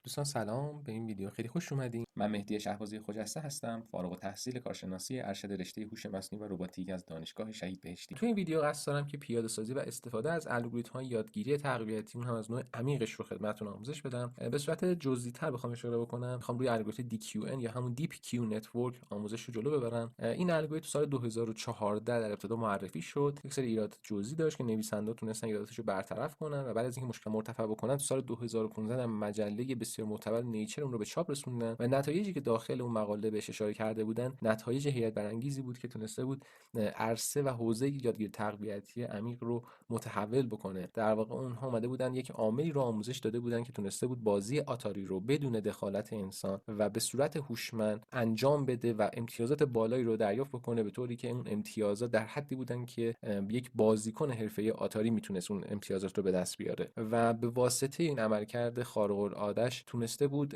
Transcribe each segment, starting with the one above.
دوستان سلام، به این ویدیو خیلی خوش اومدین. من مهدی شهبازی خجسته هستم، فارغ التحصیل کارشناسی ارشد رشته هوش مصنوعی و رباتیک از دانشگاه شهید بهشتی. تو این ویدیو قصد دارم که پیاده سازی و استفاده از الگوریتم‌های یادگیری تقویتی، اون هم از نوع عمیقش رو خدمتتون آموزش بدم. به صورت جزئی‌تر بخوام اشاره بکنم، می‌خوام روی الگوریتم DQN یا همون دیپ کیو نتورک آموزش رو جلو ببرم. این الگوریتم تو سال 2014 در ابتدا معرفی شد. یک سری ایراد جزئی داشت که نویسنده‌ها تونستن ایراداتش رو برطرف کنن و بعد از اینکه مشکل مرتفع بکنن تو سال 2015 در مجله بسیار معتبر نیچر اون رو به چاپ رسوندن و نتایجی که داخل اون مقاله بهش اشاره کرده بودن نتایج حیرت برانگیزی بود که تونسته بود عرصه و حوزه یادگیری تقویتی عمیق رو متحول بکنه. در واقع اونها اومده بودن یک عاملی رو آموزش داده بودن که تونسته بود بازی آتاری رو بدون دخالت انسان و به صورت هوشمند انجام بده و امتیازات بالایی رو دریافت بکنه، به طوری که اون امتیازات در حدی بودن که یک بازیکن حرفه‌ای آتاری میتونست اون امتیازات رو به دست بیاره و به واسطه این عملکرد خارق العاده‌اش تونسته بود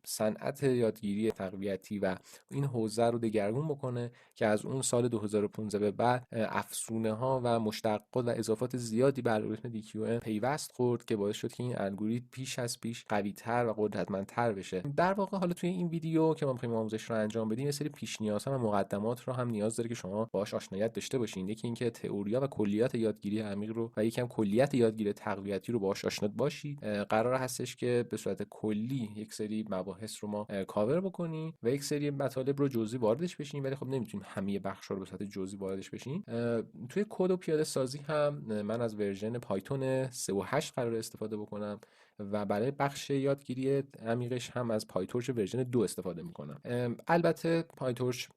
صنعت یادگیری تقویتی و این حوزه رو دگرگون بکنه که از اون سال 2015 به بعد افزونه‌ها و مشتقات و اضافات زیادی به الگوریتم DQN پیوست خورد که باعث شد که این الگوریتم پیش از پیش قوی‌تر و قدرتمندتر بشه. در واقع حالا توی این ویدیو که ما می‌خوایم آموزش رو انجام بدیم، یه سری پیش نیازها و مقدمات رو هم نیاز داره که شما باهاش آشنایت داشته باشین. یکی اینکه تئوریا و کلیات یادگیری عمیق رو و یکم کلیت یادگیری تقویتی رو باهاش آشنا باشید. قرار هستش که به صورت کلی یک سری مباحث رو ما کاور بکنیم و یک سری مطالب رو جزئی واردش بشیم، ولی خب نمیتونیم همه بخش‌ها رو به صورت جزئی واردش بشیم. توی کد و پیاده سازی هم من از ورژن پایتون 3.8 قرار استفاده بکنم و برای بخش یادگیری عمیقش هم از پایتورچ ورژن 2 استفاده میکنم. البته پایتورچ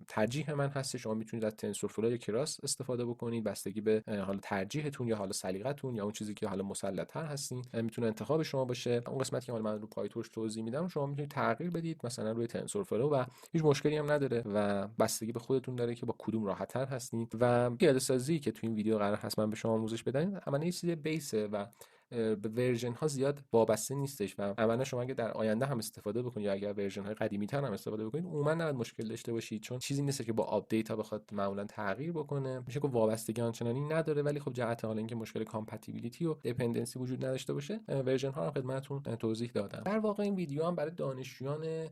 ترجیح من هست، شما میتونید از تنسورفلو یا کراس استفاده بکنید، بستگی به حالا ترجیحتون یا حالا سلیقتون یا اون چیزی که حالا مسلط‌تر هستین میتونه انتخاب شما باشه. اون قسمتی که حالا من رو پایتورچ توضیح میدم شما میتونید تغییر بدید مثلا روی تنسورفلو و هیچ مشکلی هم نداره و بستگی به خودتون داره که با کدوم راحت‌تر هستین. و پیاده سازی که تو این ویدیو قرار هست من به شما آموزش بدم عملاً یه چیز بیسه و به ورژن ها زیاد وابسته نیستش و عملا شما اگه در آینده هم استفاده بکنید یا اگر ورژن های قدیمی تر هم استفاده بکنید عموما نباید مشکل داشته باشید، چون چیزی نیست که با آپدیت ها بخواد معمولا تغییر بکنه. میشه که وابستگی آنچنانی نداره، ولی خب جهت حالا اینکه مشکل کامپتیبیلیتی و دیپندنسی وجود نداشته باشه ورژن ها رو خدمتتون توضیح دادم. در واقع این ویدیو هم برای دانشجویان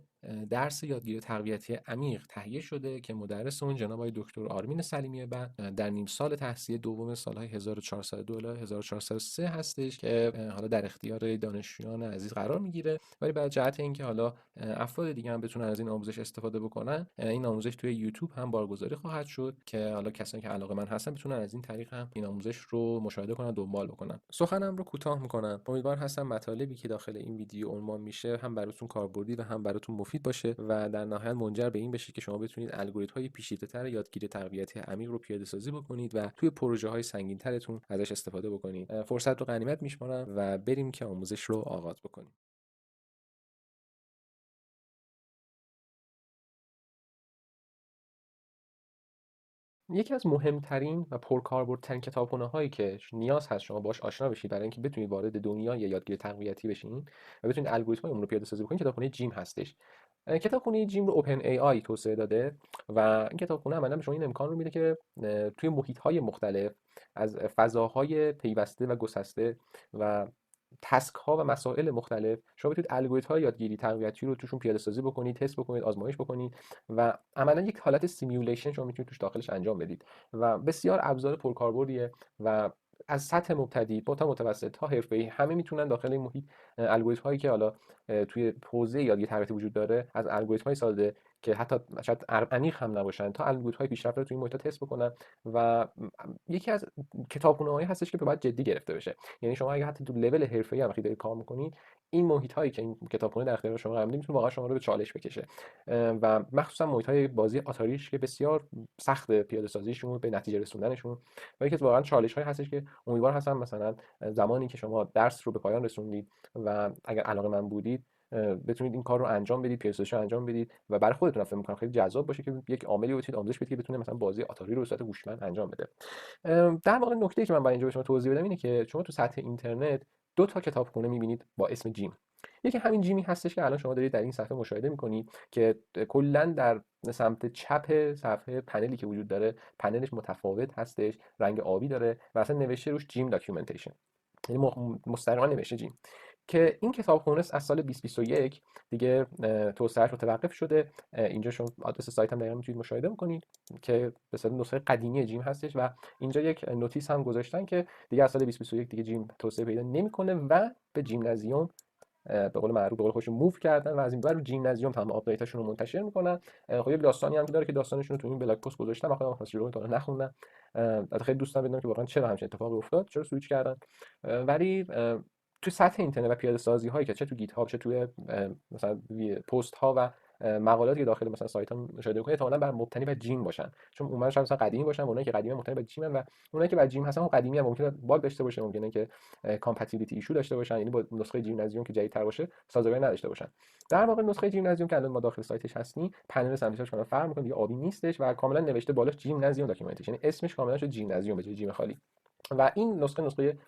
درس یادگیری تقویتی عمیق تهیه شده که مدرس اون جناب آقای دکتر آرمین سلیمی بعد در نیم سال تحصیلی دوم سالهای 1402 الی 1403 هستش که حالا در اختیار دانشجویان عزیز قرار میگیره. ولی بعد جهت اینکه حالا افراد دیگه هم بتونن از این آموزش استفاده بکنن، این آموزش توی یوتیوب هم بارگذاری خواهد شد که حالا کسانی که علاقه‌مند هستن بتونن از این طریق هم این آموزش رو مشاهده کنن، دنبال بکنن. سخنم رو کوتاه میکنم. امیدوار هستم مطالبی که داخل این ویدیو عنوان میشه هم براتون کاربردی و هم براتون مفید باشه و در نهایت منجر به این بشه که شما بتونید الگوریتم‌های پیچیده‌تر یادگیری تقویتی عمیق رو پیاده سازی بکنید و توی پروژه‌های سنگین‌ترتون ازش استفاده بکنید. فرصت رو غنیمت میشمارم و بریم که آموزش رو آغاز بکنیم. یکی از مهمترین و پرکاربردترین کتابخونه‌هایی که نیاز هست شما باهاش آشنا بشید برای اینکه بتونید وارد دنیای یادگیری تقویتی بشین و بتونید الگوریتم‌های اون رو پیاده سازی بکنید، کتابخونه جیم هستش. کتابخونه جیم رو اوپن ای آی توسعه داده و این کتابخونه عملاً به شما این امکان رو میده که توی محیط‌های مختلف از فضاهای پیوسته و گسسته و تسک ها و مسائل مختلف شما بتونید الگوریتم های یادگیری تقویتی رو توشون پیاده سازی بکنید، تست بکنید، آزمایش بکنید و عملا یک حالت سیمیولیشن شما میتونید توش داخلش انجام بدید و بسیار ابزار پرکاربردیه و از سطح مبتدی تا متوسط تا حرفه‌ای همه میتونن داخل این محیط الگوریتم هایی که حالا توی حوزه یادگیری تقویتی وجود داره، از الگوریتم های ساده که حتی شاید عمیق هم نباشن تا الگوریتم های پیشرفته رو توی این محیط تست بکنن و یکی از کتابخونه‌هایی هستش که باید جدی گرفته بشه. یعنی شما اگه حتی تو لول حرفه‌ای هم دارید کار می‌کنید، این محیط‌هایی که این کتابخونه در اختیار شما قرار میده میتونه واقعا شما رو به چالش بکشه و مخصوصا محیط‌های بازی آتاریش که بسیار سخت پیاده سازیشون به نتیجه رسوندنشون و یکی از واقعا چالش‌هایی هستش که امیدوارم هستم مثلا زمانی که شما درس رو به پایان رسوندید و اگر علاقه‌مند بودید بتونید این کار رو انجام بدید، پیاده رو انجام بدید و برای خودتون فکر می‌کنم خیلی جذاب باشه که یک عاملی بتونید آموزش بدید که بتونه مثلا بازی آتاری رو به صورت هوشمند انجام بده. در واقع نکته‌ای که من برای اینجا به شما توضیح بدم اینه که شما تو سطح اینترنت دو تا کتابخونه می‌بینید با اسم جیم. یکی همین جیمی هستش که الان شما دارید در این صفحه مشاهده می‌کنید که کلاً در سمت چپ صفحه پنلی که وجود داره، پنلش متفاوت هستش، رنگ آبی داره و اصلا نوشته روش جیم داکیومنتیشن، یعنی مستقیما نوشته جیم. که این کتابخونه از سال 2021 دیگه توسعهش متوقف شده. اینجا شما آدرس سایت هم دقیقاً میتونید مشاهده بکنید که به صورت نسخه قدیمی جیم هستش و اینجا یک نوتیس هم گذاشتن که دیگه از سال 2021 دیگه جیم توسعه پیدا نمیکنه و به جیمنازیوم به قول معروف به قول خودشون موو کردن و از این بعد رو جیمنازیوم تمام آپدیتاشون رو منتشر میکنن. خب یک داستانی هم که داره که داستانشون رو تو این بلاگ پست گذاشتم، آخه من خاصی رو تا نخوندم. خیلی دوست دارم بدونم که واقعا چرا همچین اتفاقی افتاد، چرا سویچ کردن. ولی تو سطح اینترنت و پیاده سازی هایی که چه تو گیت هاب چه توی مثلا پست ها و مقالاتی که داخل مثلا سایت ها مشاهده کنید احتمالاً بر مبتنی بر جیم باشن، چون اونها شاید مثلا قدیمی باشن، اونایی که قدیمی مبتنی بر جیم و اونایی که بر جیم هستن قدیمی هم ممکنه باگ داشته باشه، ممکنه که کامپتیبیلیتی ایشو داشته باشن، یعنی با نسخه جیمنازیوم که جدیدتر باشه سازگاری نداشته باشن. در واقع نسخه جیمنازیوم که الان ما داخل سایتش هستیم پنل سمتیش کاملا فرق میکنه، دیگه آبی نیستش و کاملا نوشته بالاش جیمنازیوم داکیومنتیشن، یعنی اسمش کاملا شده جیمنازیوم به جای جیم خالی. و این نسخه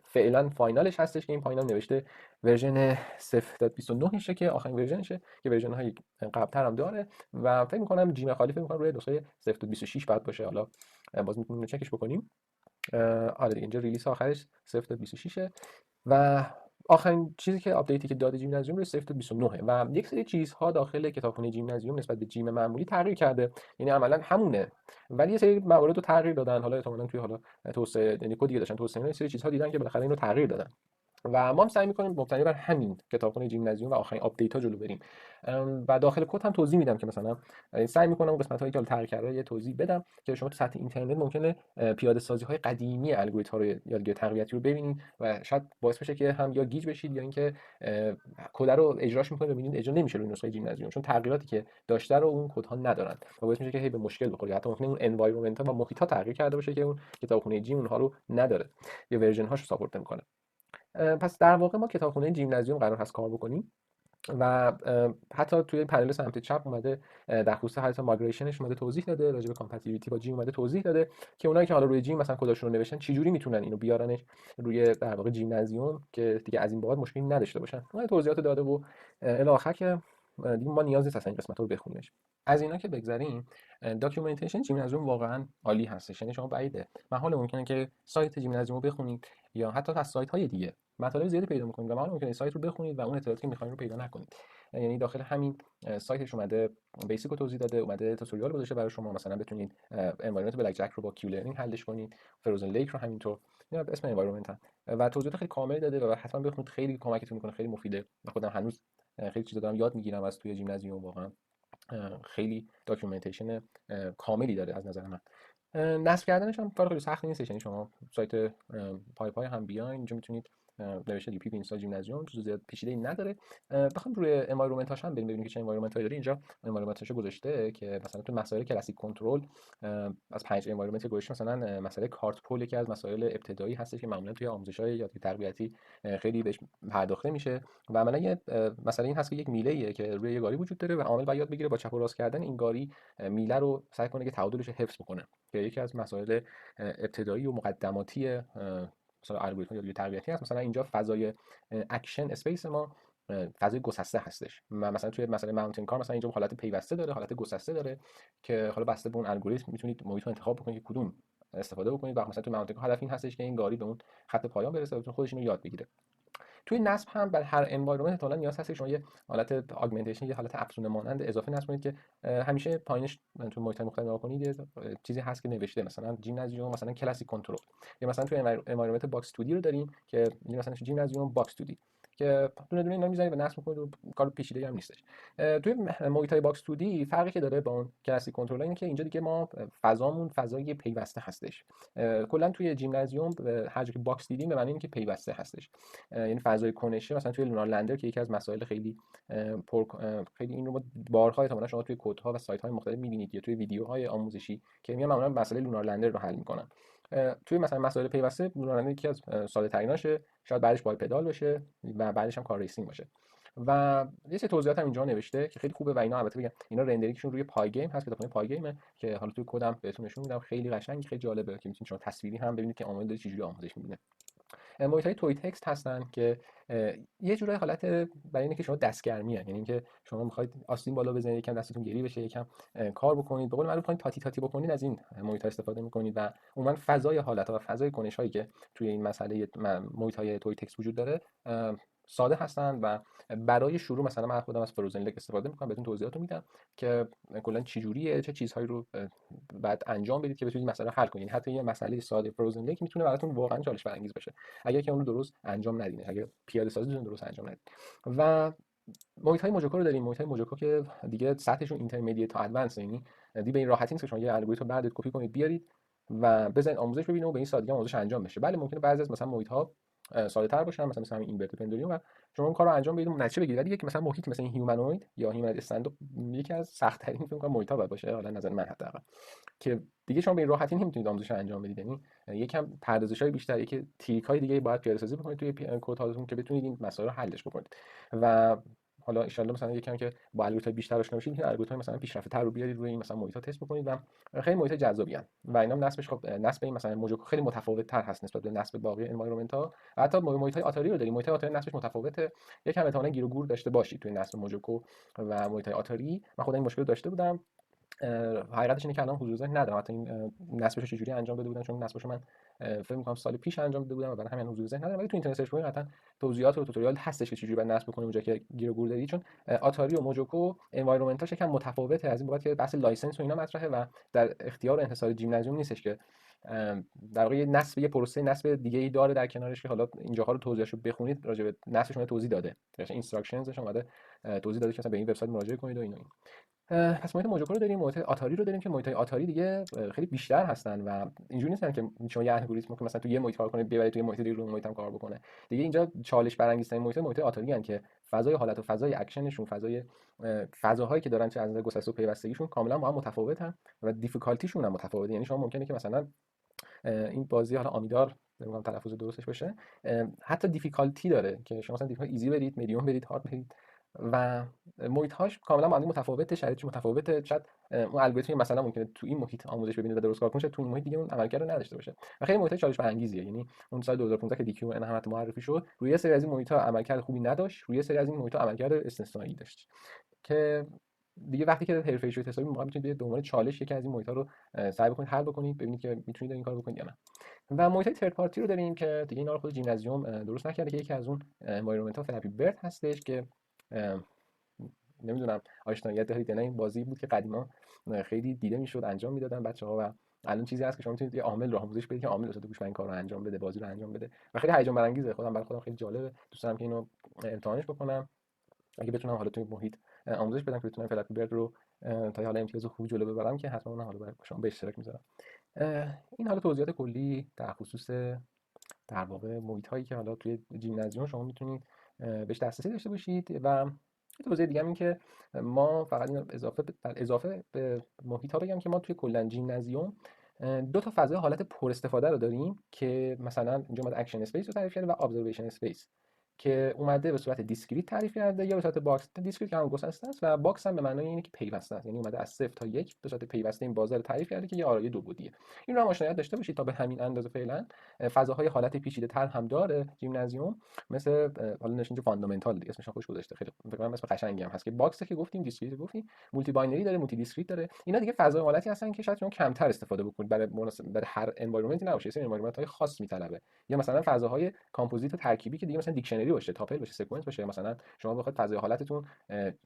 فعلا فاینالش هستش که این پایینم نوشته ورژن 0.29 شه که آخرین ورژنشه، که ورژن های قبل‌تر هم داره و فکر می‌کنم جیم خالی فکر می‌کنم روی نسخه 0.26 بعد باشه. حالا باز می‌تونیم چکش بکنیم. آره دیگه اینجا ریلیس آخرش 0.26 و آخرین چیزی که آپدیتی که داده جیمنازیوم روی 0.29 و یک سری چیزها داخل کتابخونه جیمنازیوم نسبت به جیم معمولی تغییر کرده، یعنی عملا همونه ولی یه سری موارد رو تغییر دادن. حالا احتمالاً توی حالا توسعه یعنی کدی داشتن توسعه یه سری چیزها دیدن که بالاخره اینو تغییر دادن و ما هم سعی می‌کنیم مبتنی بر همین کتابخونه جیمنازیوم و آخرین آپدیت‌ها جلو بریم. و داخل کد هم توضیح میدم که مثلا سعی می‌کنم قسمت‌هایی که تغییر کرده یه توضیح بدم که شما تو سطح اینترنت ممکنه پیاده سازی‌های قدیمی الگوریتم‌ها رو یا الگوی تقویتی رو ببینید و شاید باعث بشه که هم یا گیج بشید یا اینکه کد رو اجراش می‌کنید ببینید اجرا نمیشه روی نسخه جیمنازیوم، چون تغییراتی که داشته رو اون کدها ندارن و باعث میشه که هی به مشکل بخوره. حتی ممکنه اون انوایرمنت‌ها و محیط‌ها تغییر کرده باشه که اون کتابخونه جیم اونها رو نداره یا ورژن‌هاش رو ساپورت نمی‌کنه. پس در واقع ما کتابخونه جیمنازیوم قرار هست کار بکنیم و حتی توی پنل سمت چپ اومده در خصوص حالت مایگریشنش اومده توضیح داده، راجع به کامپتیبیلیتی با جیم اومده توضیح داده که اونایی که حالا روی جیم مثلا کداشون رو نوشتن چجوری میتونن اینو بیارنش روی در واقع جیمنازیوم که دیگه از این بعد مشکلی نداشته باشن. اون توضیحات داده و الی آخر که دیگه ما نیاز نیست اصلا این قسمت رو بخونیمش. از اینا که بگذریم، داکیومنتیشن جیمنازیوم واقعا عالی هستش، یعنی شما بعیده محال ممکنه که سایت جیمنازیوم رو بخونید یا حتی از سایت های دیگه مطالب زیادی پیدا می‌کنید و محال ممکنه سایت رو بخونید و اون اطلاعاتی که می‌خواید رو پیدا نکنید. یعنی داخل همین سایتش اومده بیسیک رو توضیح داده، اومده توتوریال گذاشته برای شما مثلا بتونید انوایرمنت بلک جک رو با کیو لرنینگ حلش کنید، فروزن لیک رو همینطور، اینا اسم انوایرمنت هم و توضیحات خیلی کاملی داده و حتما بخونید، خیلی کمکتون می‌کنه، خیلی مفیده. من خودم هنوز خیلی چیزا دارم یاد میگیرم از توی جیمنازیوم، واقعا خیلی داکیومنتیشن کاملی داره از نظر من. نصب کردنش هم کار خیلی سختی نیستش، یعنی شما سایت پای هم بیاین اینجا میتونید نوشته پی اینستال جیمنازیوم، چیز زیاد پیچیده‌ای نداره. بخوام روی انوایرمنت هاش هم ببینیم که چه انوایرمنت هایی داره. اینجا انوایرمنت هاشو گذاشته که مثلا تو مسائل کلاسیک کنترل از 5 انوایرمنت گذاشته، مثلا مسئله کارت پول یکی از مسائل ابتدایی هستش که معمولا توی آموزش‌های یادگیری تربیتی خیلی بهش پرداخته میشه و عملا یه مسئله این هست که یک میله‌ایه که روی یه گاری وجود داره و عامل باید یاد بگیره با چپ و راست کردن این گاری میله رو سعی کنه که تعادلش رو حفظ بکنه، که یکی از مسائل ابتدایی و مقدماتی مثلا الگوریتم یادگیری تربیتی هست. مثلا اینجا فضای اکشن اسپیس ما فضای گسسته هستش، مثلا توی مسئله ماونتین کار مثلا اینجا حالت پیوسته داره، حالت گسسته داره که حالا بسته به اون الگوریتم میتونید محیط رو انتخاب بکنید که کدوم استفاده بکنید. و مثلا توی ماونتین کار هدف این هستش که این گاری به اون خط پایان برسه و خودش اینو یاد بگیره. توی نصب هم بر هر انوایرمنت احتمالاً نیاز هست شما یه حالت آگمنتیشن، یه حالت افزونه مانند اضافه نصب کنید که همیشه پایینش تو محیط مختلف نگاه کنید یه چیزی هست که نوشته مثلا جیمنازیوم مثلا کلاسیک کنترل، یا مثلا توی انوایرمنت باکس 2 دی رو داریم که مثلا جیمنازیوم باکس 2 دی که دونه دونه اینا می‌ذارید و نصب می‌کنید و کار پیچیده‌ای هم نیستش. توی محیط‌های باکس 2 دی فرقی که داره با اون کلاسیک کنترل اینه که اینجا دیگه ما فضامون فضای پیوسته هستش. کلا توی جیمنازیوم هر جا که باکس دیدیم به معنی اینه که پیوسته هستش، یعنی فضای کنشه مثلا توی لونار لندر که یکی از مسائل خیلی خیلی این رو بارها احتمالاً شما توی کدها و سایت‌های مختلف می‌بینید یا توی ویدیوهای آموزشی که میان معمولاً مسئله لونار لندر رو حل می‌کنن. توی مثلا مسائل پیوسته لونار لندر یکی از ساده تریناشه، شاید بعدش بای پدال باشه و بعدش هم کار ریسینگ باشه. و یه سری توضیحات هم اینجا نوشته که خیلی خوبه و اینا البته بگم اینا رندرینگشون روی پای گیم هست، کتابخونه پای گیمه که حالا توی کدم بهتون نشون میدم، خیلی قشنگ خیلی جالبه که میتونید شما تصویری هم ببینید که عامل داره چجوری آموزش می‌بینه. محیط‌های توی تکست هستن که یه جورای حالت برای اینه که شما دستگرمیه، یعنی اینکه شما می‌خواید آستین بالا بزنید، یکم دستتون گری بشه، یکم کار بکنید، به قول معروف می‌خواید تاتی تاتی بکنید، از این محیط‌ها استفاده می‌کنید و عموماً فضای حالت‌ها و فضای کنش‌هایی که توی این مسئله محیط‌های توی تکست وجود داره ساده هستن و برای شروع مثلا من خودم از فروزن لک استفاده میکنم، بهتون توضیحاتو میدم که کلا چه جوریه، چه چیزهایی رو بعد انجام بدید که بتونید مسئله حل کنید. حتی یه مسئله ساده فروزن لک میتونه براتون واقعا چالش برانگیز باشه اگر که اون رو درست انجام ندید، اگر پیاده سازیتون درست انجام ندید. و محیط های موجوکو رو داریم. محیط های موجوکو که دیگه سطحشون اینترمدییت تا ادوانس، یعنی دیگه به این راحتی نیست که شما یه الگوریتم رو بردارید کپی کنید بیارید و بزنید آموزش ببینید و به این سادگی آموزش انجام بشه. بله ممکنه بعضی از مثلا محیط ها ساده تر باشن، مثلا همین اینورتد پندولیوم، و شما اون کار رو انجام بدید و نتیجه بگیرید. ولی یک مثلا محیط مثلا هیومنوید یا هیومنوید استند یکی از سخت ترین فکر کنم محیط ها باشه، حالا نظر من حداقل، که دیگه شما به این راحتی نمیتونید آموزش انجام بدید. یعنی یکم پردازش‌های بیشتر، یک تریک‌های دیگه باید پیاده‌سازی بکنید توی کدهاتون که بتونید این مسائل رو حلش بکنید. و حالا ان شاءالله مثلا یکم که با الگوریتم بیشتر آشنا بشید، این الگوریتم مثلا پیشرفته‌تر رو بیارید روی این مثلا محیط‌ها تست بکنید و خیلی محیط جذابی ان. و اینا نصبش خب نصب این مثلا موجوکو خیلی متفاوت‌تر هست نسبت به نصب باقی انوایرمنت‌ها. حتی محیط‌های آتاری رو داریم. محیط‌های آتاری نصبش متفاوته، یکم احتمالاً گیر و گور داشته باشید توی نصب موجوکو و محیط‌های آتاری. من خودم این مشکل داشته بودم. حقیقتش اینه که الان حضور ذهن ندارم حتی این نصبش رو چجوری انجام داده بودم، چون نصبش من فکر می‌کنم سال پیش انجام داده بودم و برای همین حضور ذهن ندارم. ولی تو اینترنت سرچ کنید قطعا توضیحات و توتوریال هستش که چجوری باید نصب بکنید اونجا که گیر و گور دارید، چون آتاری و موجوکو انوایرمنتاش یکم متفاوته، از این بابت که بحث لایسنس و اینا مطرحه و در اختیار و انحصار جیمنازیوم نیستش که در واقع نصب یه پروسه نصب دیگه ای داره در کنارش که حالا اینجاها رو توضیحشو بخونید راجع به نصبش من توضیح داده، مثلا اینستراکشنزش اومده توضیح داده که مثلا به این وبسایت مراجعه کنید و اینا. پس محیط موجوکو رو داریم، محیط آتاری رو داریم که محیط‌های آتاری دیگه خیلی بیشتر هستن و اینجوری نیستن که شما یه الگوریتم که مثلا تو یه محیط کار کنه ببرید توی محیط دیگه رو محیط هم کار بکنه. دیگه اینجا چالش برانگیزترین محیط آتاری ان که فضای حالت و فضای اکشنشون، فضاهایی که دارن چه از نظر گسسته و پیوستگیشون کاملا با هم متفاوتن و دیفیکالتیشون هم متفاوته. یعنی شما ممکنه که مثلا این بازی حالا آمیدار نمیدونم تلفظ درستش باشه، حتی دیفیکالتی داره که شما مثلا دیفیکالتی ایزی برید، مدیوم برید، هارد برید و محیط هاش کاملا با هم متفاوته، شرایطش متفاوته. شاید اون الگوریتم مثلا ممکنه تو این محیط آموزش ببینید و درست کار کنه، تو اون محیط دیگه اون عملکرد رو نداشته باشه و خیلی محیط چالش برانگیزیه. یعنی اون سال 2015 که دیکیو ان هم معرفی شد، روی یه سری از این محیط ها عملکرد خوبی نداشت، روی یه سری از این محیط ها عملکرد استثنایی داشت که دیگه وقتی که حرفه‌ای شدید حسابی موقع میتونید به عنوان چالش یکی از این محیط‌ها رو سعی بکنید حل بکنید، ببینید که میتونید این کارو بکنید یا نه. و محیط ترد پارتی رو داریم که دیگه اینا رو خود جیمنازیوم درست نکرده، که یکی از اون انوایرمنت ها فلپی برد هستش که نمیدونم آشناییت دارید یا نه. این بازی بود که قدیما خیلی دیده میشد، انجام میدادن بچه‌ها و الان چیزی هست که شما میتونید یه عامل رو آموزش بدید که عامل وسط گوش این کار رو انجام بده، بازی رو انجام بده و خیلی هیجان برانگیزه. برای خودم خیلی جالبه، دوست دارم که اینو امتحانش بکنم اگه بتونم حالا توی محیط آموزش بدم که بتونم فلپی برد رو تا حالا امتیاز خوب جلو ببرم، که حتما من حالا برای شما به اشتراک میذارم. این حالا توضیحات کلی در خصوص در واقع محیط هایی که حالا توی جیمنازیوم شما میتونید بهش دسترسی داشته باشید. و توضیح دیگه این که ما فقط این اضافه به محیط ها بگم که ما توی کلا جیمنازیوم دو تا فضای حالت پر استفاده رو داریم که مثلا اینجا اومده اکشن اسپیس رو تعریف کرده و ابزرویشن اسپیس که اومده به صورت دیسکریت تعریف کرده یا به صورت باکس. دیسکریت که هم گسسته است و باکس هم به معنای اینه که پیوسته است، یعنی اومده از 0 تا 1 به صورت پیوسته این بازار رو تعریف کرده که یه آرایه دو بعدیه. این رو هم آشنایت داشته باشید تا به همین اندازه. فعلا فضاهای حالت پیچیده تر هم داره جیمنازیوم، مثل حالا نشون فاندامنتال دیگه اسمش خوش گذاشته، خیلی فکر کنم اسم قشنگی هم هست که باکس که گفتیم، دیسکریت گفتیم، مولتی باینری داره، مولتی دیسکریت داره. اینا دیگه فضای حالتی هستن که شاید شما کمتر استفاده بکنید، برای هر انوایرمنتی نباشه، یه انوایرمنت های خاص میطلبه، یا مثلا فضاهای کامپوزیت و ترکیبی که دیگه مثلا دیکشنری باشه، تاپل باشه، سکونس باشه، مثلا شما بخواید فضای حالتتون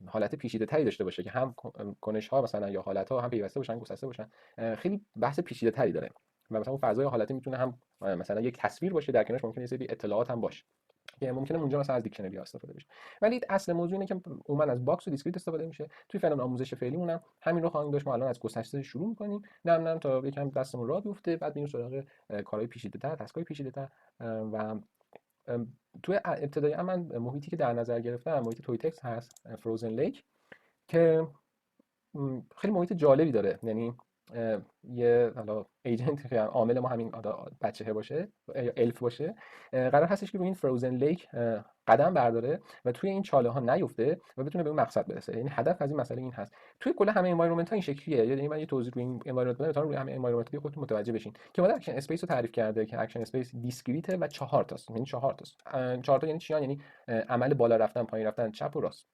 حالت پیچیده تری داشته باشه که هم کنش ها مثلا یا حالت ها هم پیوسته باشن، گسسته باشن، خیلی بحث پیچیده تری داره. و مثلا اون فضای حالتی میتونه هم مثلا یک تصویر باشه، در کنارش ممکنه یه سری اطلاعات هم باشه که ممکنه اونجا مثلا از دیکشنری استفاده بشه. ولی اصل موضوع اینه که عموما از باکس و دیسکریت استفاده میشه. توی فعلا آموزش فعلیمون هم همین رو خواهیم داشت. ما الان از گسسته شروع می‌کنیم، نم تا یکم دستمون راه بیفته، بعد میریم سراغ کارهای پیچیده‌تر، تسک‌های پیچیده‌تر. و توی ابتدایی من محیطی که در نظر گرفتم محیط تویتکس هست، فروزن لیک، که خیلی محیط جالبی داره. یعنی یه حالا ایجنت که عامل ما همین بچه‌ه باشه یا الف باشه، قرار هستش که روی این فروزن لیک قدم برداره و توی این چاله ها نیفته و بتونه به اون مقصد برسه. یعنی هدف از این مسئله این هست. توی کل همه انوایرمنت ها این شکلیه. یعنی من یه توضیح روی این انوایرمنت بدم تا روی همه انوایرمنت ها خودتون متوجه بشین که ما اکشن اسپیس رو تعریف کرده که اکشن اسپیس دیسکریته و 4 تاست. یعنی 4 تاست. 4 تا یعنی چی؟ یعنی عمل بالا رفتن، پایین رفتن، چپ و راست.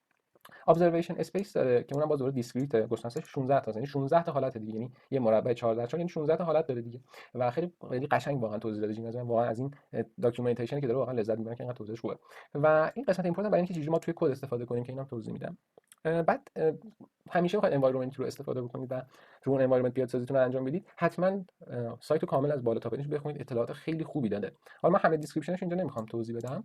ابزرویشن اسپیس داره که اونم باز دوره دیسکریت گسترش 16 تا، یعنی 16 تا حالت دیگه، یعنی یه مربع 14 4 یعنی 16 تا حالت داره دیگه و خیلی خیلی قشنگ واقعا توضیح داده جین. واقعا از این داکیومنتیشنی که داره واقعا لذت میبرم که اینقدر توضیحش خوبه و این قسمت ایمپورت برای اینکه چجوری ما توی کد استفاده کنیم که اینم توضیح میدم. بعد همیشه بخواید انوایرمنت رو استفاده بکنید و تو اون انوایرمنت پیاده‌سازیتون رو انجام بدید، حتما سایت رو کامل از بالا تا پایینش بخونید، اطلاعات خیلی خوبی داده. حالا من همه دیسکریپشنش اینجا نمیخوام توضیح بدم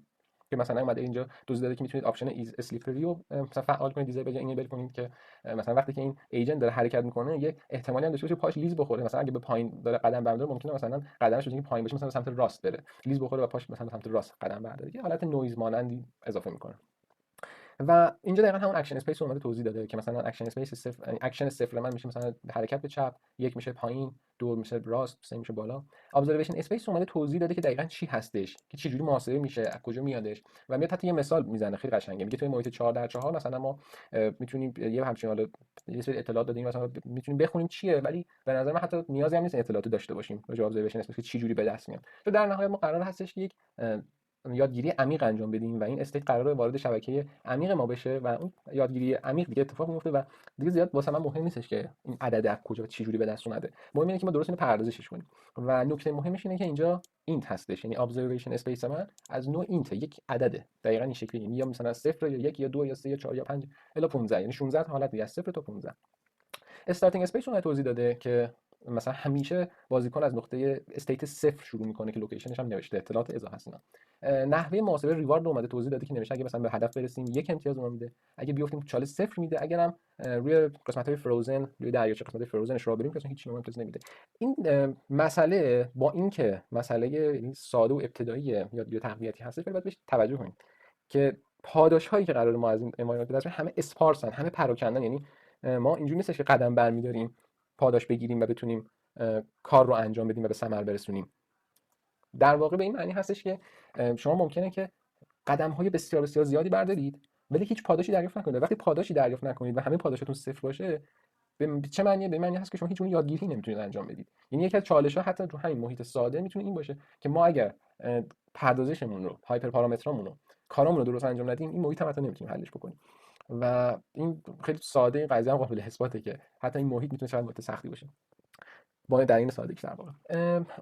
که مثلا اومده اینجا توضیح داده که میتونید آپشن ایز اسلیپری رو مثلا فعال کنید، دیزیبل یا اینیبل کنید که مثلا وقتی که این ایجنت داره حرکت میکنه یک احتمالی هم داشته باشه پاش لیز بخوره، مثلا اگه به پایین داره قدم برمی‌داره ممکنه مثلا قدمش بزنه پایین بشه، مثلا سمت راست بره، لیز بخوره و پاش مثلا سمت راست قدم برداره، یه حالت نویز مانندی اضافه میکنه. و اینجا دقیقاً همون اکشن اسپیس رو اومده توضیح داده که مثلا اکشن اسپیس صفر، اکشن صفر من میشه مثلا حرکت به چپ، یک میشه پایین، دو میشه راست، سه میشه بالا. ابزرویشن اسپیس اومده توضیح داده که دقیقاً چی هستش، که چه جوری محاسبه میشه، از کجا میادش و میاد حتی یه مثال میزنه خیلی قشنگه. میگه توی محیط 4 در 4 مثلا ما میتونیم یه همچین حالا یه سری اطلاعات دادیم مثلا میتونیم بخونیم چیه، ولی به نظر من حتی نیازی هم نیست اطلاعات داشته باشیم راجع به ابزرویشن اسپیس که چه جوری به دست میاد. تو در نهایت ما قرار هستش یک یادگیری عمیق انجام بدیم و این استیت قراره وارد شبکه عمیق ما بشه و اون یادگیری عمیق دیگه اتفاق میفته و دیگه زیاد واسه من مهم نیستش که این عدد از کجا و چه جوری به دست اومده، مهم اینه که ما درست اینو پردازش کنیم. و نکته مهمش اینه که اینجا اینت هستش، یعنی observation اسپیس من از نوع اینت، یک عدده دقیقاً این شکلی، یعنی یا مثلا 0 یا 1 یا 2 یا 3 یا 4 یا 5 الی 15، یعنی 16 تا حالت دیگه از 0 تا 15. استارتینگ اسپیس رو توضیح داده که مثلا همیشه بازیکن از نقطه استیت صفر شروع میکنه که لوکیشنش هم نوشته، اطلاعات اضافه است اینا. نحوه محاسبه ریوارد رو اومده توضیح داده که نوشته اگه مثلا به هدف برسیم یک امتیاز اون میده، اگه بیافتیم چاله صفر میده، اگرم روی قسمت‌های فروزن، روی دریاچه قسمت‌های فروزنش را بریم که هیچ نوع امتیاز نمیده. این مسئله با اینکه مسئله ساده و ابتدایی یا تقویتی هستش، ولی باید بهش توجه کنیم که پاداش هایی که قرار ما از این انوایرمنت بدیم همه اسپارسن، همه پراکندن، یعنی ما اینجوری نیستش که قدم برمی‌داریم پاداش بگیریم و بتونیم کار رو انجام بدیم و به ثمر برسونیم. در واقع به این معنی هستش که شما ممکنه که قدم‌های بسیار بسیار زیادی بردارید ولی هیچ پاداشی دریافت نکنید. وقتی پاداشی دریافت نکنید و همه پاداشتون صفر باشه، به چه معنیه؟ به معنی هست که شما هیچ یادگیری نمیتونید انجام بدید. یعنی یکی از چالش‌ها حتی تو همین محیط ساده میتونه این باشه که ما اگر پردازشمون رو، هایپر پارامترامون رو، کارامون رو درست انجام ندیم، این محیط هم حتی نمیتونیم حلش بکنیم. و این خیلی ساده، این قضیه هم قابل اثباته که حتی این محیط میتونه شاید محیط سختی باشه. با در این سادگی در واقع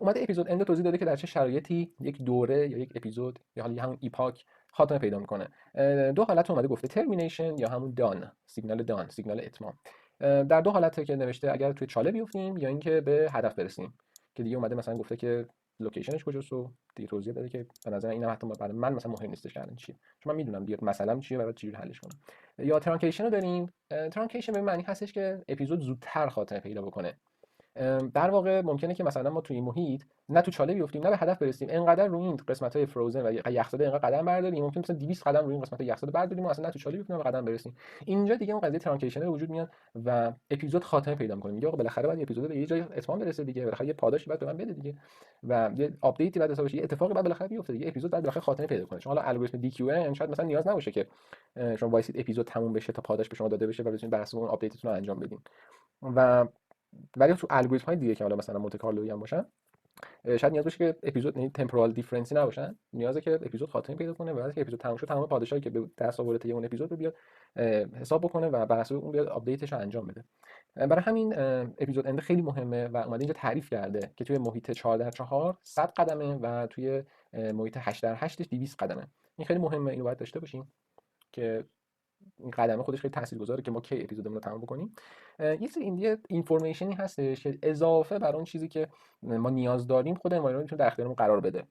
اومده اپیزود اند توضیح داده که در چه شرایطی یک دوره یا یک اپیزود یا حالا همون ایپاک خاتمه پیدا میکنه. دو حالت اومده گفته ترمینیشن یا همون دان، سیگنال اتمام. در دو حالته که نوشته اگر توی چاله بیفتیم یا اینکه به هدف برسیم، که دیگه اومده مثلا گفته که لوکیشنش کجاست و دیگه توضیح داده که به نظر اینم حتی برای من مثلا مهم نیستش الان چیه، چون من میدونم دیگه مثلا چیه و بعد چجوری حلش کنم. یا ترانکیشن رو داریم. ترانکیشن به معنی هستش که اپیزود زودتر خاتمه پیدا بکنه. در واقع ممکنه که مثلا ما توی این محیط نه تو چاله بیفتیم نه به هدف برسیم، انقدر روی این قسمت‌های فروزن و یخزده انقدر قدم برداریم، ممکن مثلا 200 قدم روی این قسمت یخزده برداریم و اصلا نه تو چاله بیفتیم نه به قدم برسیم. اینجا دیگه اون قضیه ترانکیشن به وجود میاد و اپیزود خاتمه پیدا می‌کنه. میگه آقا بالاخره باید اپیزود به یه جای اتمام برسه دیگه، بالاخره یه پاداشی باید به من بده دیگه و یه آپدیتی بعد حسابش، یه اتفاقی بعد بالاخره بیفته دیگه، اپیزود بعد بالاخره خاتمه پیدا کنه. چون حالا الگوریتم دی کیو ام شاید مثلا نیاز نباشه که شما وایسید اپیزود تموم بشه تا پاداش به شما داده بشه و بتونید بر اساس اون آپدیتتون رو انجام بدین. و ولی تو الگوریتم های دیگه که حالا مثلا مونته کارلویی هم باشن، شاید نیاز باشه که اپیزود، یعنی تمپورال دیفرنسی نباشن، نیازه که اپیزود خاتمه پیدا کنه و بعد که اپیزود تموم شد تمام پاداشایی که به دست آورده اون اپیزود رو بیاد حساب بکنه و بر اساس اون بیاد آپدیتش رو انجام بده. برای همین اپیزود اند خیلی مهمه و اومده اینجا تعریف کرده که توی محیط 4 در 4 100 قدمه و توی محیط 8 در 8 200 قدمه. این خیلی مهمه، اینو باید داشته باشیم که این قدمه خودش خیلی تاثیرگذاره که ما کی اپیزودمون رو تمام بکنیم. یه سری این اینفورمیشنی هستش که اضافه بر اون چیزی که ما نیاز داریم خود انوایرمنت میتونه در اختیارمون قرار بده.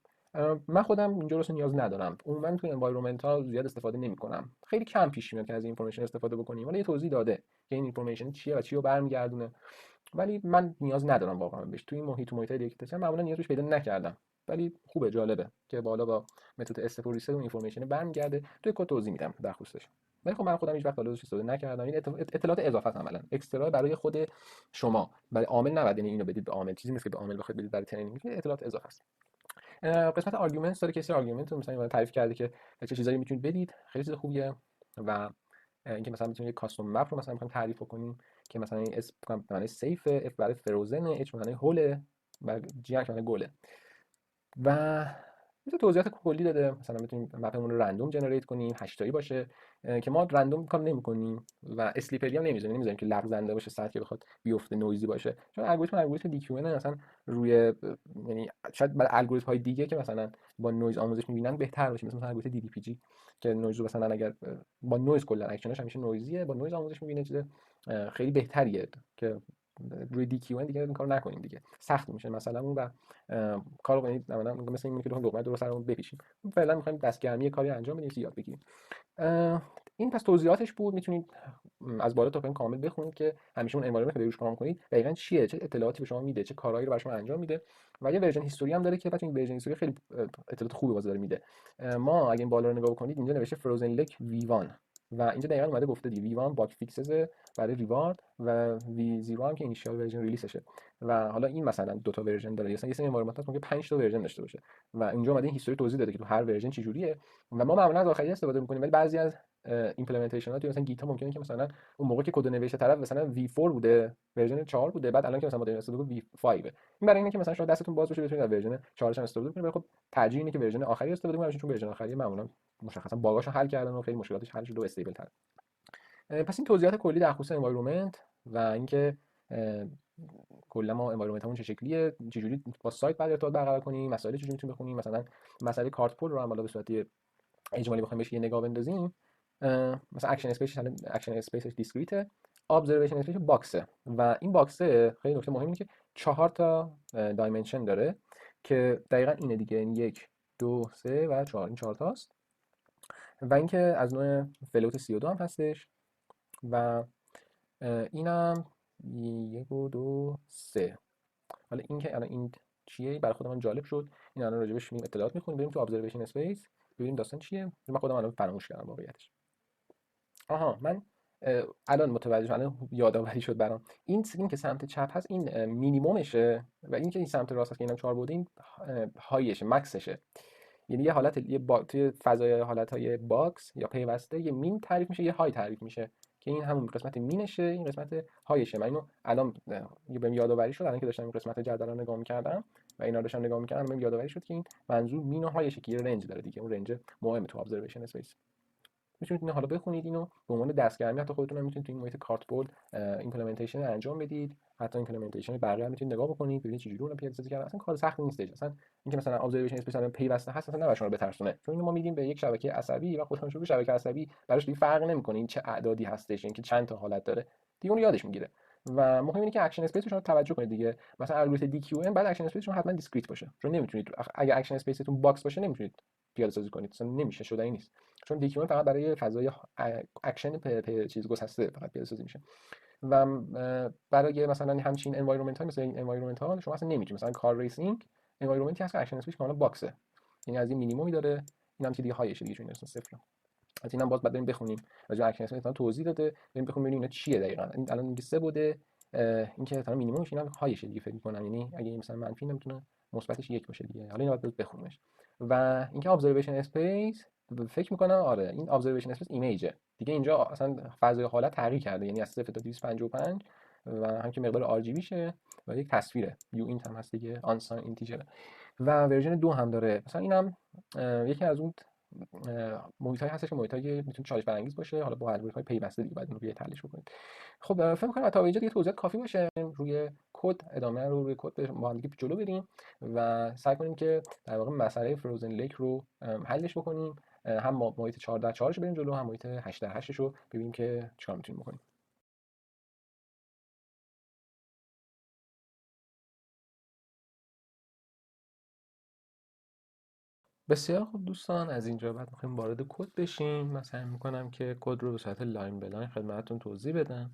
من خودم اینجا رو نیاز ندارم، عموما تو انوایرمنت ها زیاد استفاده نمی‌کنم، خیلی کم پیش میاد که از این اینفورمیشن استفاده بکنیم. ولی یه توضیح داده که این اینفورمیشن چیه و چی رو برمیگردونه، ولی من نیاز ندارم واقعا بهش. توی این محیط دیگه که معمولا نیاز بهش پیدا نکردم، ولی خوبه، جالبه که بالا با متد استپ و ریست اون اینفورمیشن برمیگرده. توی کد توضیح میدم در خصوصش. ولی خب من خودم هیچ وقت حالا استفاده نکردم. این اطلاعات اضافه است عملاً اکسترا برای خود شما، برای عامل نباید یعنی اینو بدید به عامل، چیزی نیست که به عامل بخواید بدید برای ترنینگ، اطلاعات اضافه است. قسمت آرگومنتس داره که سری آرگومنت رو مثلا تعریف کرده که چه چیزایی میتونید بدید، خیلی چیز خوبیه. و اینکه مثلا میتونید یک کاستوم مپ رو مثلا میخوایم تعریف کنیم که مثلا این اس معنی سیف، اف برای فروزن، اچ معنی هول و جی معنی گله. و مثلا توضیحات کلی داده، مثلا بتونیم مپمون رو رندوم جنریت کنیم 8 تایی باشه که ما رندوم کار نمی‌کنیم و اسلیپری هم نمی‌ذاریم که لغزنده باشه ساعت که بخواد بیفته نویزی باشه، چون الگوریتم دی کیو ان مثلا روی یعنی شاید برای الگوریتم های دیگه که مثلا با نویز آموزش می‌بینن بهتر باشه، مثلا الگوریتم دی دی پی جی که نویز رو مثلا اگر با نویز کلا اکشنش همیشه نویزیه، با نویز آموزش می‌بینه چیز خیلی بهتریه که روی دی کیو ان دیگه این کارو نکنیم دیگه، سخت میشه مثلا اون و کارو کنید مثلا این که لقمه درست سرمون بپیچیم. فعلا می‌خوایم دستگرمی کاری انجام بدیم، یاد بگیریم. این پس توضیحاتش بود. میتونید از بالا تا پایین کامل بخونید که همیشه اون انوایرمنت که روش کار کنید دقیقاً چیه، چه اطلاعاتی به شما میده، چه کارهایی رو برای شما انجام میده و یه ورژن هیستوری هم داره که بچه‌ها این ورژن هیستوری خیلی اطلاعات خوبی واسه داره میده. ما اگه این بالا رو نگاه کنید اینجا نوشته فروزن لک V1 و اینجا دقیقاً اومده گفته دی V1 باگ فیکسز برای ریوارد و V0 هم که اینیشیال ورژن ریلیسشه و حالا این مثلا دو تا ورژن داره، مثلا یه سری انوایرمنت هست ممکن 5 تا ورژن داشته باشه و اینجا اومده این هیستوری توضیح داده که تو هر ورژن چه جوریه و ما معمولا از آخری استفاده می‌کنیم، ولی بعضی از ایمپلمنتیشن ها مثلا گیت ها ممکنه که مثلا اون موقع که کد نوشته طرف مثلا V4 بوده، ورژن 4 بوده، بعد الان که مثلا مدل استفاده V5. این برای اینه که مثلا شما دستتون باز بشه بتونید از ورژن 4 هم استفاده کنید، ولی خب ترجیح اینه که ورژن آخری استفاده کنید چون ورژن آخری معمولا مشخصا باگاشو حل کردن و خیلی مشکلاتش حل شده و استیبل تر. پس این توضیحات کلی در خصوص انوایرمنت و اینکه کلا ما انوایرمنتمون چه شکلیه، چه جوری با سایت بعد ارتباط برقرار کنیم، مسائل چجوری میتونیم بخونیم، مثلا مسئله کارت پول رو هم بالا به صورت اجمالی بخوایم بهش یه نگاه بندازیم. مثلا اکشن اسپیسش دیسکریته، ابزرویشن اسپیسش باکسه و این باکسه خیلی نکته مهمه که 4 تا دایمنشن داره که دقیقاً اینه دیگه، این 1 2 3 و 4 این 4 تاست و اینکه از نوع فلوت 32 هم هستش و اینم 1 و 2 3. حالا این که الان این چیه برای خودم جالب شد، این الان راجبش می‌ریم اطلاعات می‌خونیم، بریم تو ابزرویشن اسپیس ببینیم داستان چیه. من خودم الان فراموش کردم واقعیتش. آها من الان متوجه شدم، الان یادآوری شد برام. این که سمت چپ هست این مینیمومشه و این که این سمت راست هست که اینم 4 بوده این هایشه، مکسشه. یعنی یه حالت توی فضای حالت‌های باکس یا پیوسته یه مین تعریف میشه، یه های تعریف میشه که این همون قسمت مینشه، این قسمت هایشه. من اینو الان بهم یادآوری شد الان که داشتم این قسمت جدول رو نگاه می‌کردم و اینا رو داشتم نگاه می‌کردم، بهم یادآوری شد که این منظور مین و هایشه که یه رنج داره دیگه، اون رنج مهمه تو ابزرویشن اسپیس. میتونید اینو حالا بخونید، اینو به عنوان دستگرمی حتی خودتون هم میتونید تو این محیط کارت بورد ایمپلمنتیشن انجام بدید، حتی ایمپلمنتیشن بقیه هم میتونید نگاه بکنید ببینید چه جوری اون پیاده سازی کردن. اصلا کار سختی نیستش، اصلا اینکه مثلا ابزرویشن اسپیس الان پیوسته هست اصلا نباید شما رو بترسونه، چون اینو ما میدیم به یک شبکه عصبی و خودش رو شبکه عصبی براش دیگه فرق نمیکنه این چه اعدادی هستش، اینکه چند تا حالت داره دیگه اون یادش میگیره. و مهم اینه که اکشن اسپیس رو شما توجه کنید دیگه، مثلا الگوریتم دی کیو ان بعد اکشن اسپیس شما حتما دیسکریت باشه، چون نمیتونید اگه اکشن اسپیستون باکس باشه نمیتونید پیاده سازی کنید، اصلا نمیشه، شدنی نیست. چون دیکیومنت فقط برای فضای اکشن چیز گسسته فقط پیاده سازی میشه و برای مثلا همچین انوایرمنت ها مثل این انوایرمنت ها شما اصلا نمیتونید، مثلا کار ریسینگ انوایرمنتی هست که اکشن اسپیس کاملا باکسه، یعنی از این مینیمومی داره، اینم که دیگه هایشه دیگه چون اصلا صفر. از اینم باز بعد بریم بخونیم راجع به اکشن اسپیس توضیح داده، بریم بخونیم ببینیم اینا چیه دقیقاً. این الان میگه 3 بوده، این که مثلا مینیممش اینم هایشه دیگه فکر می‌کنم، یعنی اگه مثلا منفی نمیتونه مثبتش 1 باشه دیگه. حالا اینو باید بخونیمش. و اینکه ابزرویشن اسپیس فکر می‌کنم آره این ابزرویشن اسپیس ایمیجه دیگه، اینجا اصلا فضای حالت تغییر کرده، یعنی از 0 تا 255 و هم که مقدار آر جی بی شه و یک تصویره یو اینت هم هست دیگه، آن ساین اینتیجر و ورژن 2 هم داره. مثلا اینم یکی از اون محیطایی هستش که محیطایی میتونه چالش برانگیز باشه، حالا با الگوریتم‌های پیوسته دیگه بعد اینو روی تحلیلش بکنید. خب فکر می‌کنم تا اینجا دیگه توضیحات کافی باشه، روی کد ادامه رو روی کد با هم دیگه جلو بریم و سعی کنیم که در واقع مسئله فروزن لیک رو حلش بکنیم، هم محیط 4 رو بریم جلو، هم محیط 8 رو ببینیم که چیکار میتونیم بکنیم. بسیار خوب دوستان، از اینجا بعد می‌خوایم وارد کد بشیم. من سعی می‌کنم که کد رو به صورت لاین به لاین خدمتتون توضیح بدم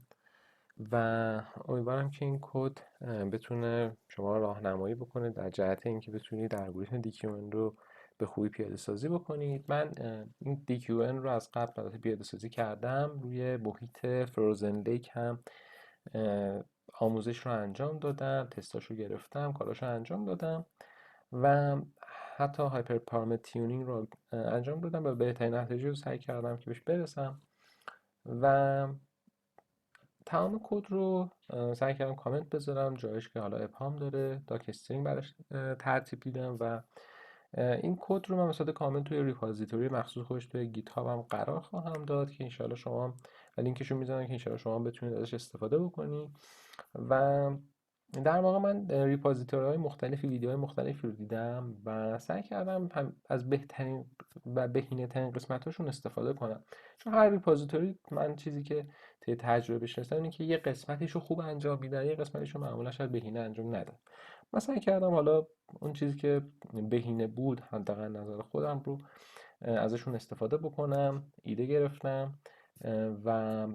و امیدوارم که این کد بتونه شما راهنمایی بکنه در جهت اینکه بتونید الگوریتم دیکیومن رو به خوبی پیاده سازی بکنید. من این دیکیومن رو از قبل البته پیاده سازی کردم، روی محیط فروزن لیک هم آموزش رو انجام دادم، تستاش رو گرفتم، کاراش رو انجام دادم و حتی هایپر پارامتر تیونینگ رو انجام دادم و بهترین نتیجه رو سعی کردم که بهش برسم و تمام کد رو سعی کردم کامنت بذارم جایش که حالا ابهام داره، داک استرینگ براش ترتیب دیدم و این کد رو من به صورت کامل توی ریپوزیتوری مخصوص خودش توی گیت هابم قرار خواهم داد که انشالله شما هم لینکشو میذارم که انشالله شما بتونید ازش استفاده بکنید. و در واقع من ریپوزیتوری های مختلفی ویدیوهای مختلفی رو دیدم و سعی کردم هم از بهترین و بهینه ترین قسمتاشون استفاده کنم، چون هر ریپوزیتوری من چیزی که طی تجربه رسیدم اینه که یه قسمتیشو خوب انجام میدن، یه قسمتیشو معمولا شاید بهینه انجام ندن. من سعی کردم حالا اون چیزی که بهینه بود حداقل نظر خودم رو ازشون استفاده بکنم، ایده گرفتم و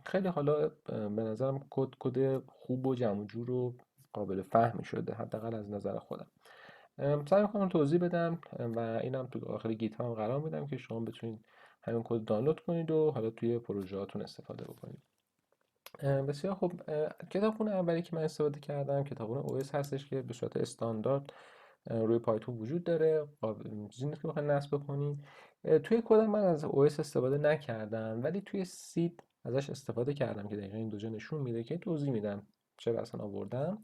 خیلی حالا به نظرم کد خوب و جمع و جور و قابل فهمی شده حداقل از نظر خودم. سعی می‌کنم توضیح بدم و اینم تو داخل گیت هم قرار میدم که شما بتونید همین کد دانلود کنید و حالا توی پروژه‌هاتون استفاده بکنید. بسیار خوب. کتابخونه اولی که من استفاده کردم کتابخونه OS هستش که به صورت استاندارد روی پایتون وجود داره، چیزی نیست که بخواید نصب بکنید. توی کدم من از OS استفاده نکردم ولی توی سید ازش استفاده کردم که دقیقا این دو جا نشون میده که توضیح میدم چرا اصلا آوردم.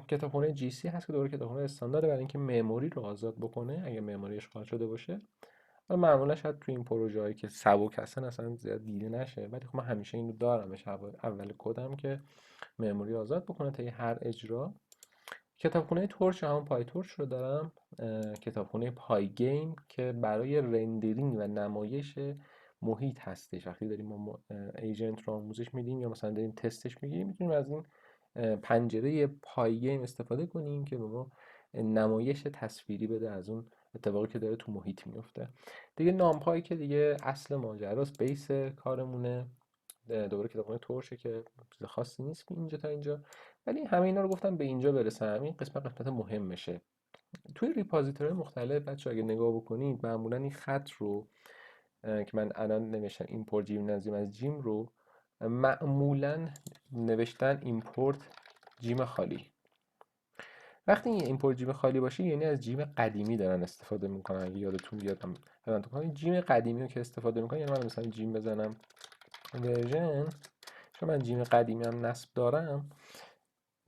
کتابخونه GC هست که دوره کتابخونه استاندارد برای اینکه مموری رو آزاد بکنه اگه مموری اشغال شده باشه. و معمولا شاید توی این پروژه هایی که سبک هستن اصلا زیاد دیده نشه، ولی خب من همیشه اینو دارمش اول کدم که مموری آزاد بکنه تا هر اجرا. کتابخونه تورچ همون پای تورچ رو دارم. کتابخونه پای گیم که برای رندرینگ و نمایش محیط هستش. وقتی داریم ما ایجنت رو آموزش میدیم یا مثلا داریم تستش میگیریم میتونیم از این پنجره پای گیم استفاده کنیم که به ما نمایش تصویری بده از اون اتفاقی که داره تو محیط میفته. دیگه نامپای که دیگه اصل ماجراست، بیس کارمونه. دوباره کتابخونه ترشه که چیز خاصی نیست که اینجا تا اینجا، ولی همه اینا رو گفتم به اینجا برسم. این قسمت مهمشه. توی ریپوزیتوری مختلف بچه اگه نگاه بکنید معمولا این خط رو که من الان نوشتم ایمپورت جیمنازیوم از جیم رو معمولا نوشتن ایمپورت جیم خالی. وقتی این ایمپورت جیم خالی باشه یعنی از جیم قدیمی دارن استفاده میکنن. اگه یادتون بیاد این جیم قدیمی رو که استفاده میکنن، یعنی من مثلا جیم بزنم ورژن، چون من جیم قدیمی هم نصب دارم،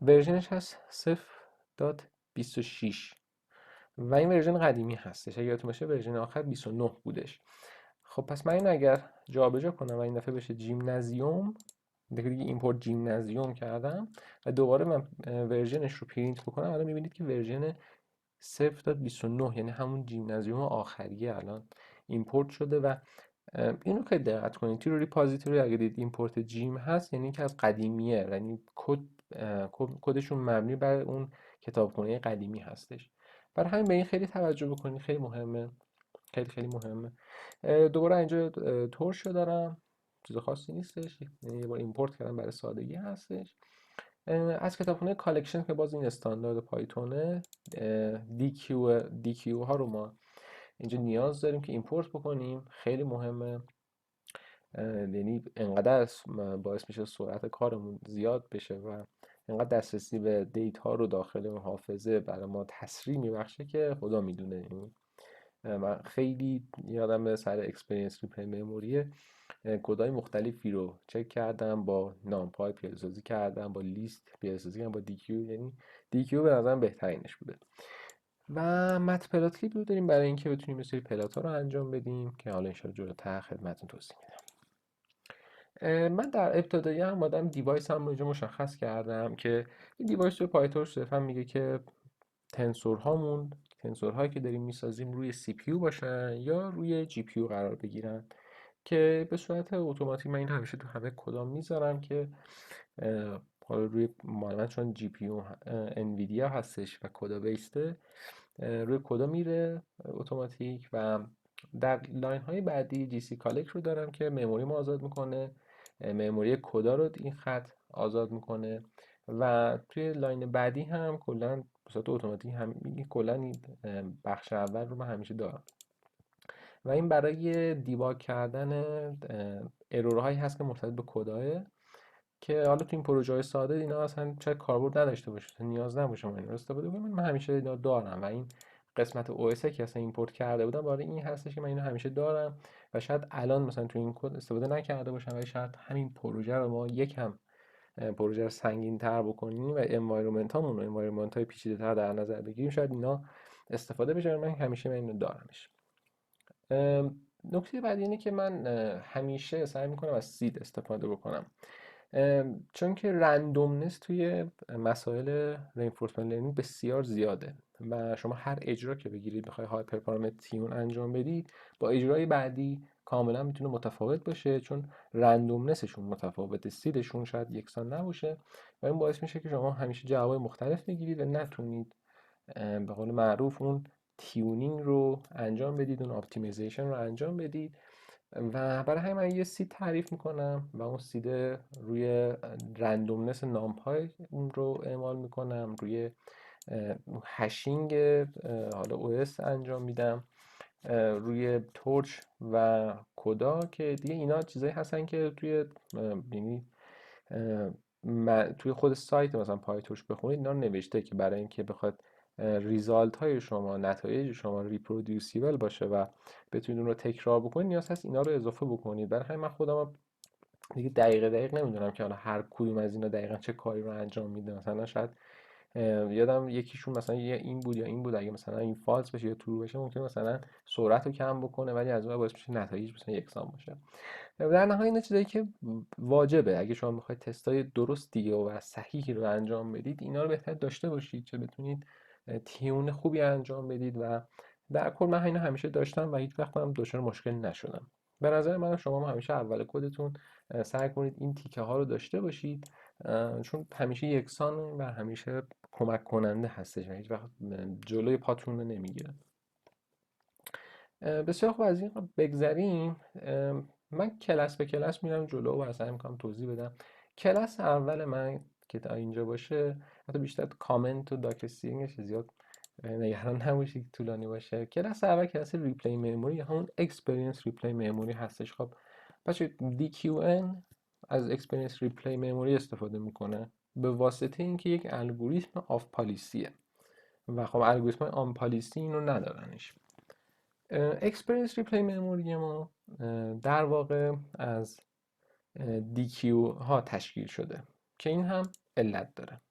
ورژنش هست 0.26 و این ورژن قدیمی هستش. اگه یادتون باشه ورژن آخر 29 بودش. خب پس من این اگر جابجا کنم و این دفعه بشه جیمنازیوم، دیگه ایمپورت جیمنازیوم کردم و دوباره من ورژنش رو پرینت بکنم، الان میبینید که ورژن 0.29 یعنی همون جیمنازیوم آخریه الان ایمپورت شده. و اینو که دقت کنید توی ریپوزیتوری اگه دید ایمپورت جیم هست یعنی که از قدیمیه، یعنی کدشون مبنی بر اون کتابخونه قدیمی هستش. برای همین به این خیلی توجه بکنید، خیلی مهمه، خیلی خیلی مهمه. دوباره اینجا تورش رو دارم، چیز خاصی نیستش، یعنی یه بار ایمپورت کردم برای سادگی هستش. از کتابخونه کالکشن که باز این استاندارد پایتونه، دیکیو ها رو ما اینجا نیاز داریم که ایمپورت بکنیم، خیلی مهمه. یعنی انقدر باعث میشه سرعت کارمون زیاد بشه و انقدر دسترسی به دیتا رو داخل حافظه برای ما تسریع میبخشه که خدا میدونه. یعنی من خیلی یادم سر اکسپریانس ریپلی مموری کدای مختلفی رو چک کردم، با نامپای پیاده‌سازی کردم، با لیست پیاده‌سازی کردم، با دیکیو. یعنی دیکیو به نظرم بهترینش بوده. و مت پلات کیت رو داریم برای اینکه بتونیم یه سری پلات ها رو انجام بدیم که حالا انشاءالله جلوتر خدمتتون توضیح میدم. من در ابتدایی هم اومدم دیوایس هم رو اینجا مشخص کردم که این دیوایس رو پایتورچ صرفا میگه که تنسورهایی که داریم میسازیم روی سی پی یو باشن یا روی جی پی یو قرار بگیرن، که به صورت اتوماتیک من این همیشه تو همه کدام میذارم که حالا روی مال چون جی پی یو انویدیا هستش و کدا بیسته روی کدا میره اتوماتیک. و در لاین های بعدی جی سی کالک رو دارم که مموری ما آزاد میکنه، مموری کدا رو این خط آزاد میکنه. و توی لاین بعدی هم کلا به صورت اتوماتیک کلا این بخش اول رو من همیشه دارم. و این برای دیباگ کردن ارورهایی هست که مرتبط به کداه، که حالا تو این پروژه های ساده اینا اصلا شاید کاربرد نداشته باشه، نیاز نباشه من این رو استفاده کنم. من همیشه اینا دارم و این قسمت OS که اصلا ایمپورت کرده بودم برای این هستش که من اینو همیشه دارم. و شاید الان مثلا تو این کد استفاده نکرده باشم ولی شاید همین پروژه رو ما یکم پروژه رو سنگین تر بکنیم و انوایرمنت های پیچیده تر در نظر بگیریم، شاید اینا استفاده بشه. من همیشه من اینو دارمش. نکته بعدی اینه که من همیشه سعی میکنم از سید استفاده بکنم، چون که رندومنس توی مسائل reinforcement learning بسیار زیاده و شما هر اجرا که بگیرید بخوای هایپر پارامتر تیون انجام بدید با اجرای بعدی کاملا میتونه متفاوت باشه، چون رندومنسشون متفاوته، سیدشون شاید یکسان نباشه و این باعث میشه که شما همیشه جواب مختلف بگیرید و نتونید به قول معروف اون تیونینگ رو انجام بدید، اون اپتیمیزیشن رو انجام بدید. و برای همین من یه سید تعریف میکنم و اون سید روی رندومنس نامپای اون رو اعمال میکنم، روی هشینگ حالا او اس انجام میدم، روی تورچ و کدا که دیگه اینا چیزایی هستن که توی یعنی توی خود سایت مثلا پایتورچ بخونید اینا رو نوشته که برای اینکه بخواد ریزالت های شما، نتایج شما ریپرودیوسیبل باشه و بتونید اون رو تکرار بکنید، نیاز هست اینا رو اضافه بکنید. برای همین من خودم دیگه دقیق نمیدونم که حالا هر کدوم از اینا دقیقا چه کاری رو انجام میده. مثلا شاید یادم یکیشون مثلا یه این بود یا این بود، اگه مثلا این فالس بشه یا ترو بشه ممکنه مثلا سرعت رو کم بکنه ولی از اون باعث میشه نتایج مثلا یکسان باشه. در نهایت این چیزایی که واجبه اگه شما میخواید تستای درستی و صحیحی رو انجام بدید اینا رو بهتر داشته باشید چه بتونید تیون خوبی انجام بدید و در کل من اینا همیشه داشتم و هیچ وقت هم دچار مشکل نشدم. به نظر من شما همیشه اول کدتون سعی کنید این تیکه ها رو داشته باشید، چون همیشه یکسان و همیشه کمک کننده هستش و هیچ وقت جلوی پاتون رو نمیگیره. بسیار خوب، از این بگذریم. من کلاس به کلاس میرم جلو و سعی میکنم توضیح بدم. کلاس اول من که تا اینجا باشه، حتی بیشتر کامنت و داکر استرینگش زیاد نگران نباشید طولانی باشه. کلاس اول کلاس ریپلی مموری یا همون اکسپریانس ریپلی مموری هستش. خب بچه DQN از اکسپریانس ریپلی مموری استفاده میکنه به واسطه اینکه یک الگوریتم آف پالیسیه و خب الگوریتم آن پالیسی اینو ندارنش. اکسپریانس ریپلی مموری ما در واقع از DQ ها تشکیل شده که این هم علت داره.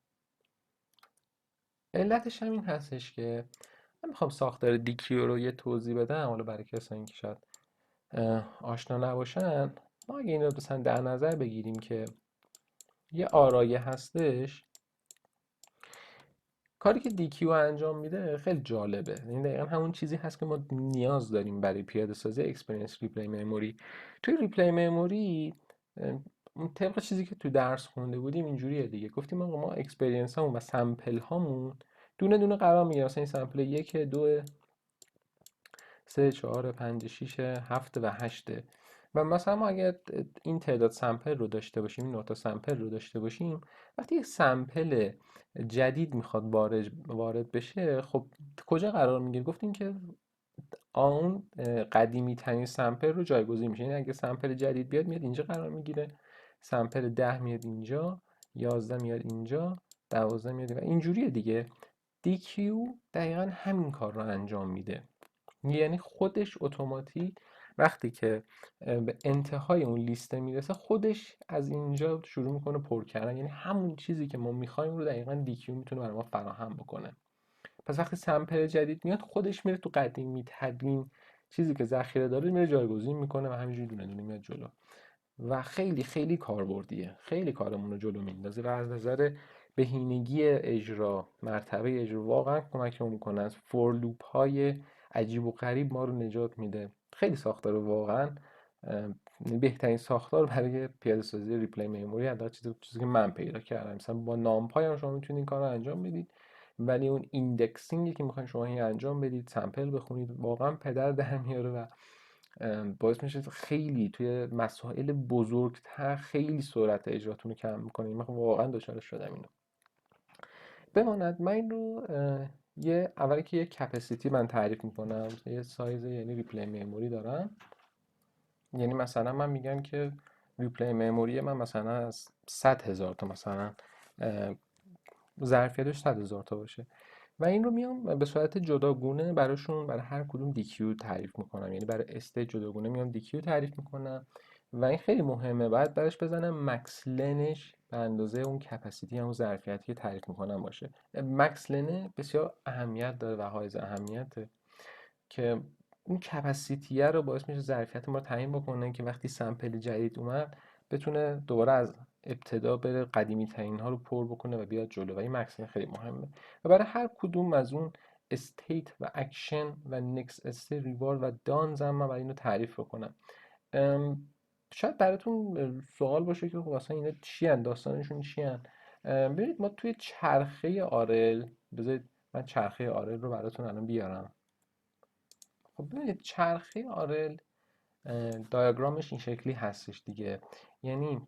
علتش هم این هستش که من میخوام ساختار DQ رو یه توضیح بدم، حالا برای کسایی که شاید آشنا نباشن. ما اگه این رو مثلا در نظر بگیریم که یه آرایه هستش، کاری که DQ انجام میده خیلی جالبه. این دقیقا همون چیزی هست که ما نیاز داریم برای پیاده سازی اکسپریانس ریپلی مموری. توی ریپلی مموری اون طبق چیزی که تو درس خونده بودیم اینجوریه دیگه. گفتیم آقا ما اکسپریانس هامون و سمپل هامون دونه دونه قرار میگیره. مثلا این سمپل 1 2 3 4 5 6 7 و 8 و مثلا ما اگر این تعداد سمپل رو داشته باشیم، این نوتا سمپل رو داشته باشیم، وقتی یک سمپل جدید میخواد وارد بشه، خب کجا قرار میگیره؟ گفتیم که اون قدیمی ترین سمپل رو جایگزین میشه. یعنی اگه سمپل جدید بیاد میاد اینجا قرار میگیره، سمپل 10 میاد اینجا، 11 میاد اینجا، 12 میاد و اینجوریه دیگه. DQ دقیقا همین کار رو انجام میده. یعنی خودش اتوماتیک وقتی که به انتهای اون لیسته میرسه خودش از اینجا شروع میکنه پر کردن، یعنی همون چیزی که ما میخوایم رو دقیقاً DQ میتونه برای ما فراهم بکنه. پس وقتی سمپل جدید میاد خودش میره تو قدیمی ترین چیزی که ذخیره داره میره جایگزین میکنه و همینجوری دونه دونه میاد جلو و خیلی خیلی کاربردیه، خیلی کارمون رو جلو میندازه و از نظر بهینگی اجرا، مرتبه اجرا واقعا کمکمون میکنه. از فور لوپ های عجیب و غریب ما رو نجات میده. خیلی ساختار واقعا بهترین ساختار برای پیاده سازی ریپلی مموری، حداقل چیزی که من پیدا کردم. مثلا با نامپای هم شما میتونید این کار رو انجام بدید، ولی اون ایندکسینگی که میخواین شما این انجام بدید، سمپل بخونید، واقعا پدر در میاره و باعث میشه خیلی توی مسائل بزرگتر خیلی سرعت اجراتون رو کم میکنه. من واقعا دچارش شدم اینو. بماند من این رو اولی که یه کپاسیتی من تعریف میکنم، یه سایز یعنی ریپلی مموری دارم. یعنی مثلا من میگم که ریپلی مموری من مثلا از 100,000 تا مثلا ظرفیتش 100,000 تا باشه و این رو میام به صورت جداگونه براشون برای هر کدوم DQ تعریف میکنم. یعنی برای استیج جداگونه میام DQ تعریف میکنم و این خیلی مهمه، باید برش بزنم مکس لنش به اندازه اون کپاسیتی، همون ظرفیتی که تعریف میکنم باشه. مکس لنه بسیار اهمیت داره و حائز اهمیته که اون کپاسیتیه رو باعث میشه ظرفیت ما رو تعیین بکنه که وقتی سمپل جدید اومد بتونه دوباره از ابتدا بره قدیمی ترین ها رو پر بکنه و بیاد جلو، و این مکسیم خیلی مهمه. و برای هر کدوم از اون استیت و اکشن و نکست استیت ریوارد و دانز هم من برای اینو تعریف بکنم. شاید براتون سوال باشه که خب اصلا اینا چی هن؟ داستانشون چی هن؟ ببینید ما توی چرخه آرل، بذارید من چرخه آرل رو براتون الان بیارم. خب ببینید چرخه آرل دیاگرامش این شکلی هستش دیگه. یعنی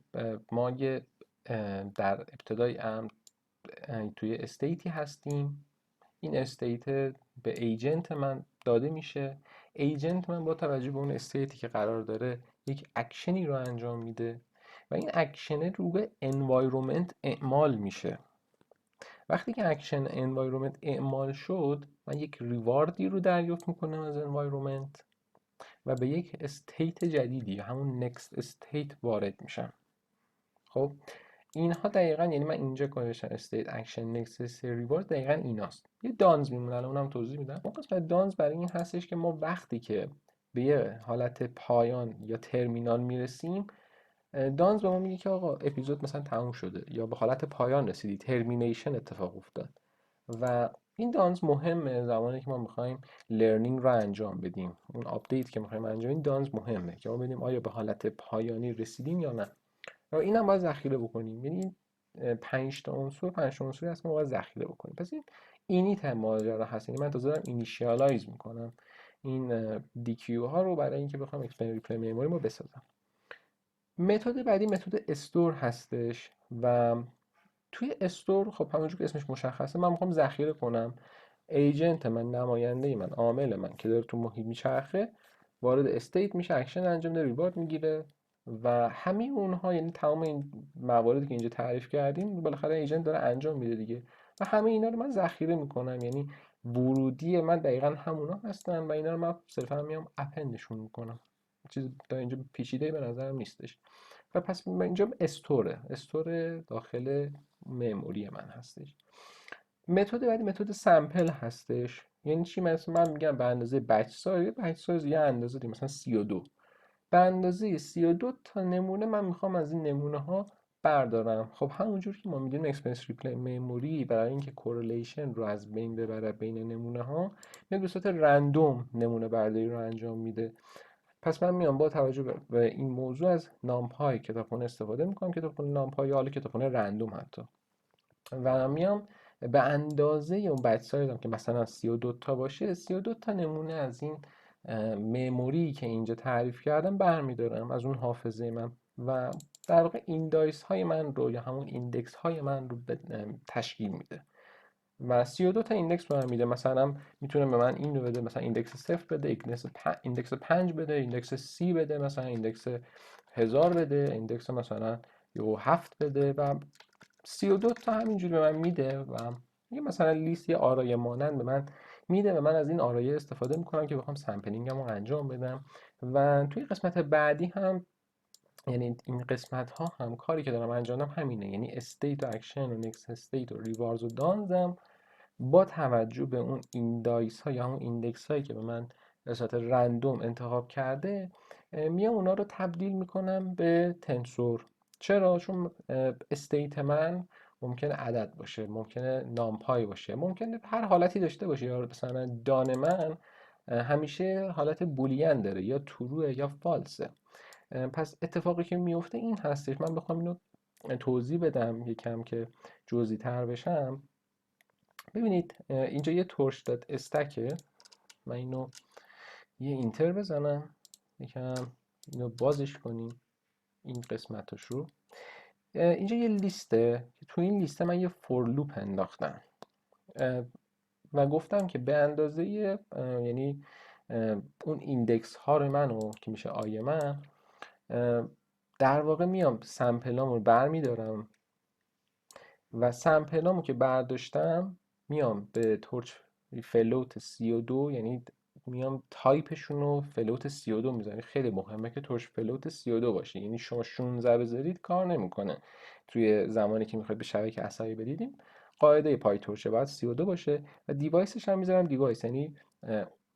ما یه در ابتدای امر توی استیتی هستیم. این استیت به ایجنت من داده میشه. ایجنت من با توجه به اون استیتی که قرار داره یک اکشنی رو انجام میده و این اکشن رو به انوایرومنت اعمال میشه. وقتی که اکشن انوایرومنت اعمال شد، من یک ریواردی رو دریافت میکنم از انوایرومنت و به یک استیت جدیدی، همون نکست استیت، وارد میشم. خب اینها دقیقا، یعنی من اینجا گذاشتم استیت اکشن نکست ریوارد، دقیقا ایناست. یه دانز میمونه، الان اونم توضیح میدم. اون قسمت دانز برای این هستش که ما وقتی که به یه حالت پایان یا ترمینال میرسیم، دانز به ما میگه که آقا اپیزود مثلا تموم شده یا به حالت پایان رسیدی، ترمینیشن اتفاق افتاد. و این دانز مهمه زمانی که ما میخوایم لرنینگ رو انجام بدیم، اون آپدیت که میخوایم انجام بدیم، دانز مهمه که ما بدیم آیا به حالت پایانی رسیدیم یا نه. و اینم باید ذخیره بکنیم، یعنی 5 تا عنصر، 5 تا عنصری هست که ما باید ذخیره بکنیم. پس این اینیت ماجرا هست، یعنی من تازه دارم اینیشیالایز میکنم این دیکیو ها رو برای اینکه بخوام اکسپنس ریپلی مموری رو بسازم. متد بعدی متد استور هستش و توی استور خب همونجور که اسمش مشخصه من میخوام ذخیره کنم. ایجنت من، نماینده من، عامل من که داره تو محیط میچرخه، وارد استیت میشه، اکشن انجام میده، ریوارد میگیره و همه اونها، یعنی تمام این مواردی که اینجا تعریف کردیم بالاخره ایجنت داره انجام میده دیگه. و همه اینا رو من ذخیره میکنم، یعنی ورودی من دقیقا همونا هستن و اینا رو من صرفا میام اپندشون میکنم. چیز تا اینجا پیچیده به نظرم نیستش. و پس اینجا استور داخل مموری من هستش. متد بعدی متد سمپل هستش. یعنی چی؟ مثلا من میگم به اندازه بچ سایز یه اندازه دیگه، مثلا 32 به اندازه 32 تا نمونه من میخوام از این نمونه ها بردارم. خب همونجور که ما میدونیم اکسپنس ریپلی مموری برای اینکه کورلیشن رو از بین ببره بین نمونه ها، میاد به صورت رندوم نمونه برداری رو انجام میده. پس من میام با توجه به این موضوع از نامپای کتابخونه استفاده میکنم، کتابخونه نامپای یا حالا کتابخونه رندوم حتی، و میام به اندازه اون بچ سایزم که مثلا 32 تا باشه، 32 تا نمونه از این مموری که اینجا تعریف کردم برمیدارم از اون حافظه من و در واقع ایندایس های من رو یا همون ایندکس های من رو تشکیل میده و 32 تا ایندکس به من میده. مثلا میتونه به من این رو بده، مثلا ایندکس 0 بده، ایندکس 5 بده، ایندکس 30 بده، مثلا ایندکس 1000 بده، ایندکس مثلا 7 بده و 32 تا همینجوری به من میده و یه مثلا لیست، یه آرای مانند به من میده و من از این آرایه استفاده میکنم که بخوام سمپلینگم رو انجام بدم. و توی قسمت بعدی هم، یعنی این قسمت ها هم کاری که دارم انجام میدم همینه، یعنی استیت و اکشن و نکست استیت و ریواردز و دانزم با توجه به اون ایندایس ها یا همون ایندکس هایی که به من به صورت رندوم انتخاب کرده، میام اونا رو تبدیل میکنم به تنسور. چرا؟ چون استیت من ممکنه عدد باشه، ممکنه نامپای باشه، ممکنه هر حالتی داشته باشه، یا مثلا دان من همیشه حالت بولین داره، یا تروه یا فالسه. پس اتفاقی که میفته این هستش، من بخوام اینو توضیح بدم یکم که جزئی تر بشم. ببینید اینجا یه تورش داد استکه، من اینو یه اینتر بزنم یکم اینو بازش کنیم این قسمتش رو. اینجا یه لیسته که تو این لیسته من یه فور لوپ انداختم و گفتم که به اندازه یعنی اون ایندکس ها رو منو که میشه آی من، در واقع میام سمپلامو برمیدارم و سمپلامو که برداشتم میام به تورچ فلوت 32، یعنی میام تایپشون رو فلوت 32 میذارم. خیلی مهمه که ترش فلوت 32 باشه، یعنی شما 16 بذارید کار نمیکنه توی زمانی که میخواید به شبکه عصبی بدیدیم. قاعده پای ترشه باید 32 باشه و دیوایسش هم میذارم دیوایس، یعنی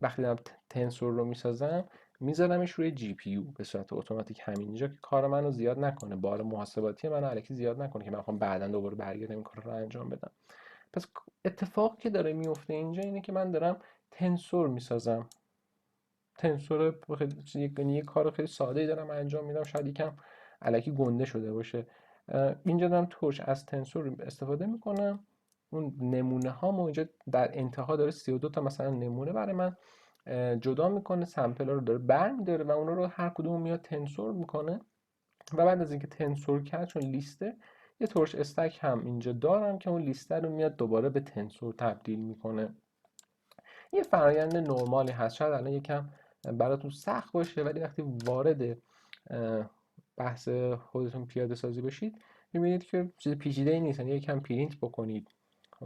وقتی دارم تنسور رو میسازم میذارمش روی جی پی یو به صورت اتوماتیک همینجا که کار منو زیاد نکنه، بار محاسباتی منو الکی زیاد نکنه که من بخوام بعداً دوباره برگردم این کار رو انجام بدم. پس اتفاقی که داره میفته اینجا اینه که من دارم تنسور میسازم. تنسور یه کار خیلی ساده ای دارم انجام میدم، شاید یکم الکی گنده شده باشه. اینجا دارم ترش از تنسور استفاده میکنم. اون نمونه ها اینجا در انتها داره 32 تا مثلا نمونه برای من جدا میکنه، سمپل ها رو داره برمیداره و اونا رو هر کدوم میاد تنسور میکنه. و بعد از اینکه تنسور کرد، چون لیسته، یه ترش استک هم اینجا دارم که اون لیسته رو میاد دوباره به تنسور تبدیل میکنه. یه فرایند نرمالی هست، شاید الان یکم براتون سخت باشه ولی وقتی وارد بحث خودتون پیاده سازی بشید میبینید که چیز پیچیده ای نیست. یعنی یکم پرینت بکنید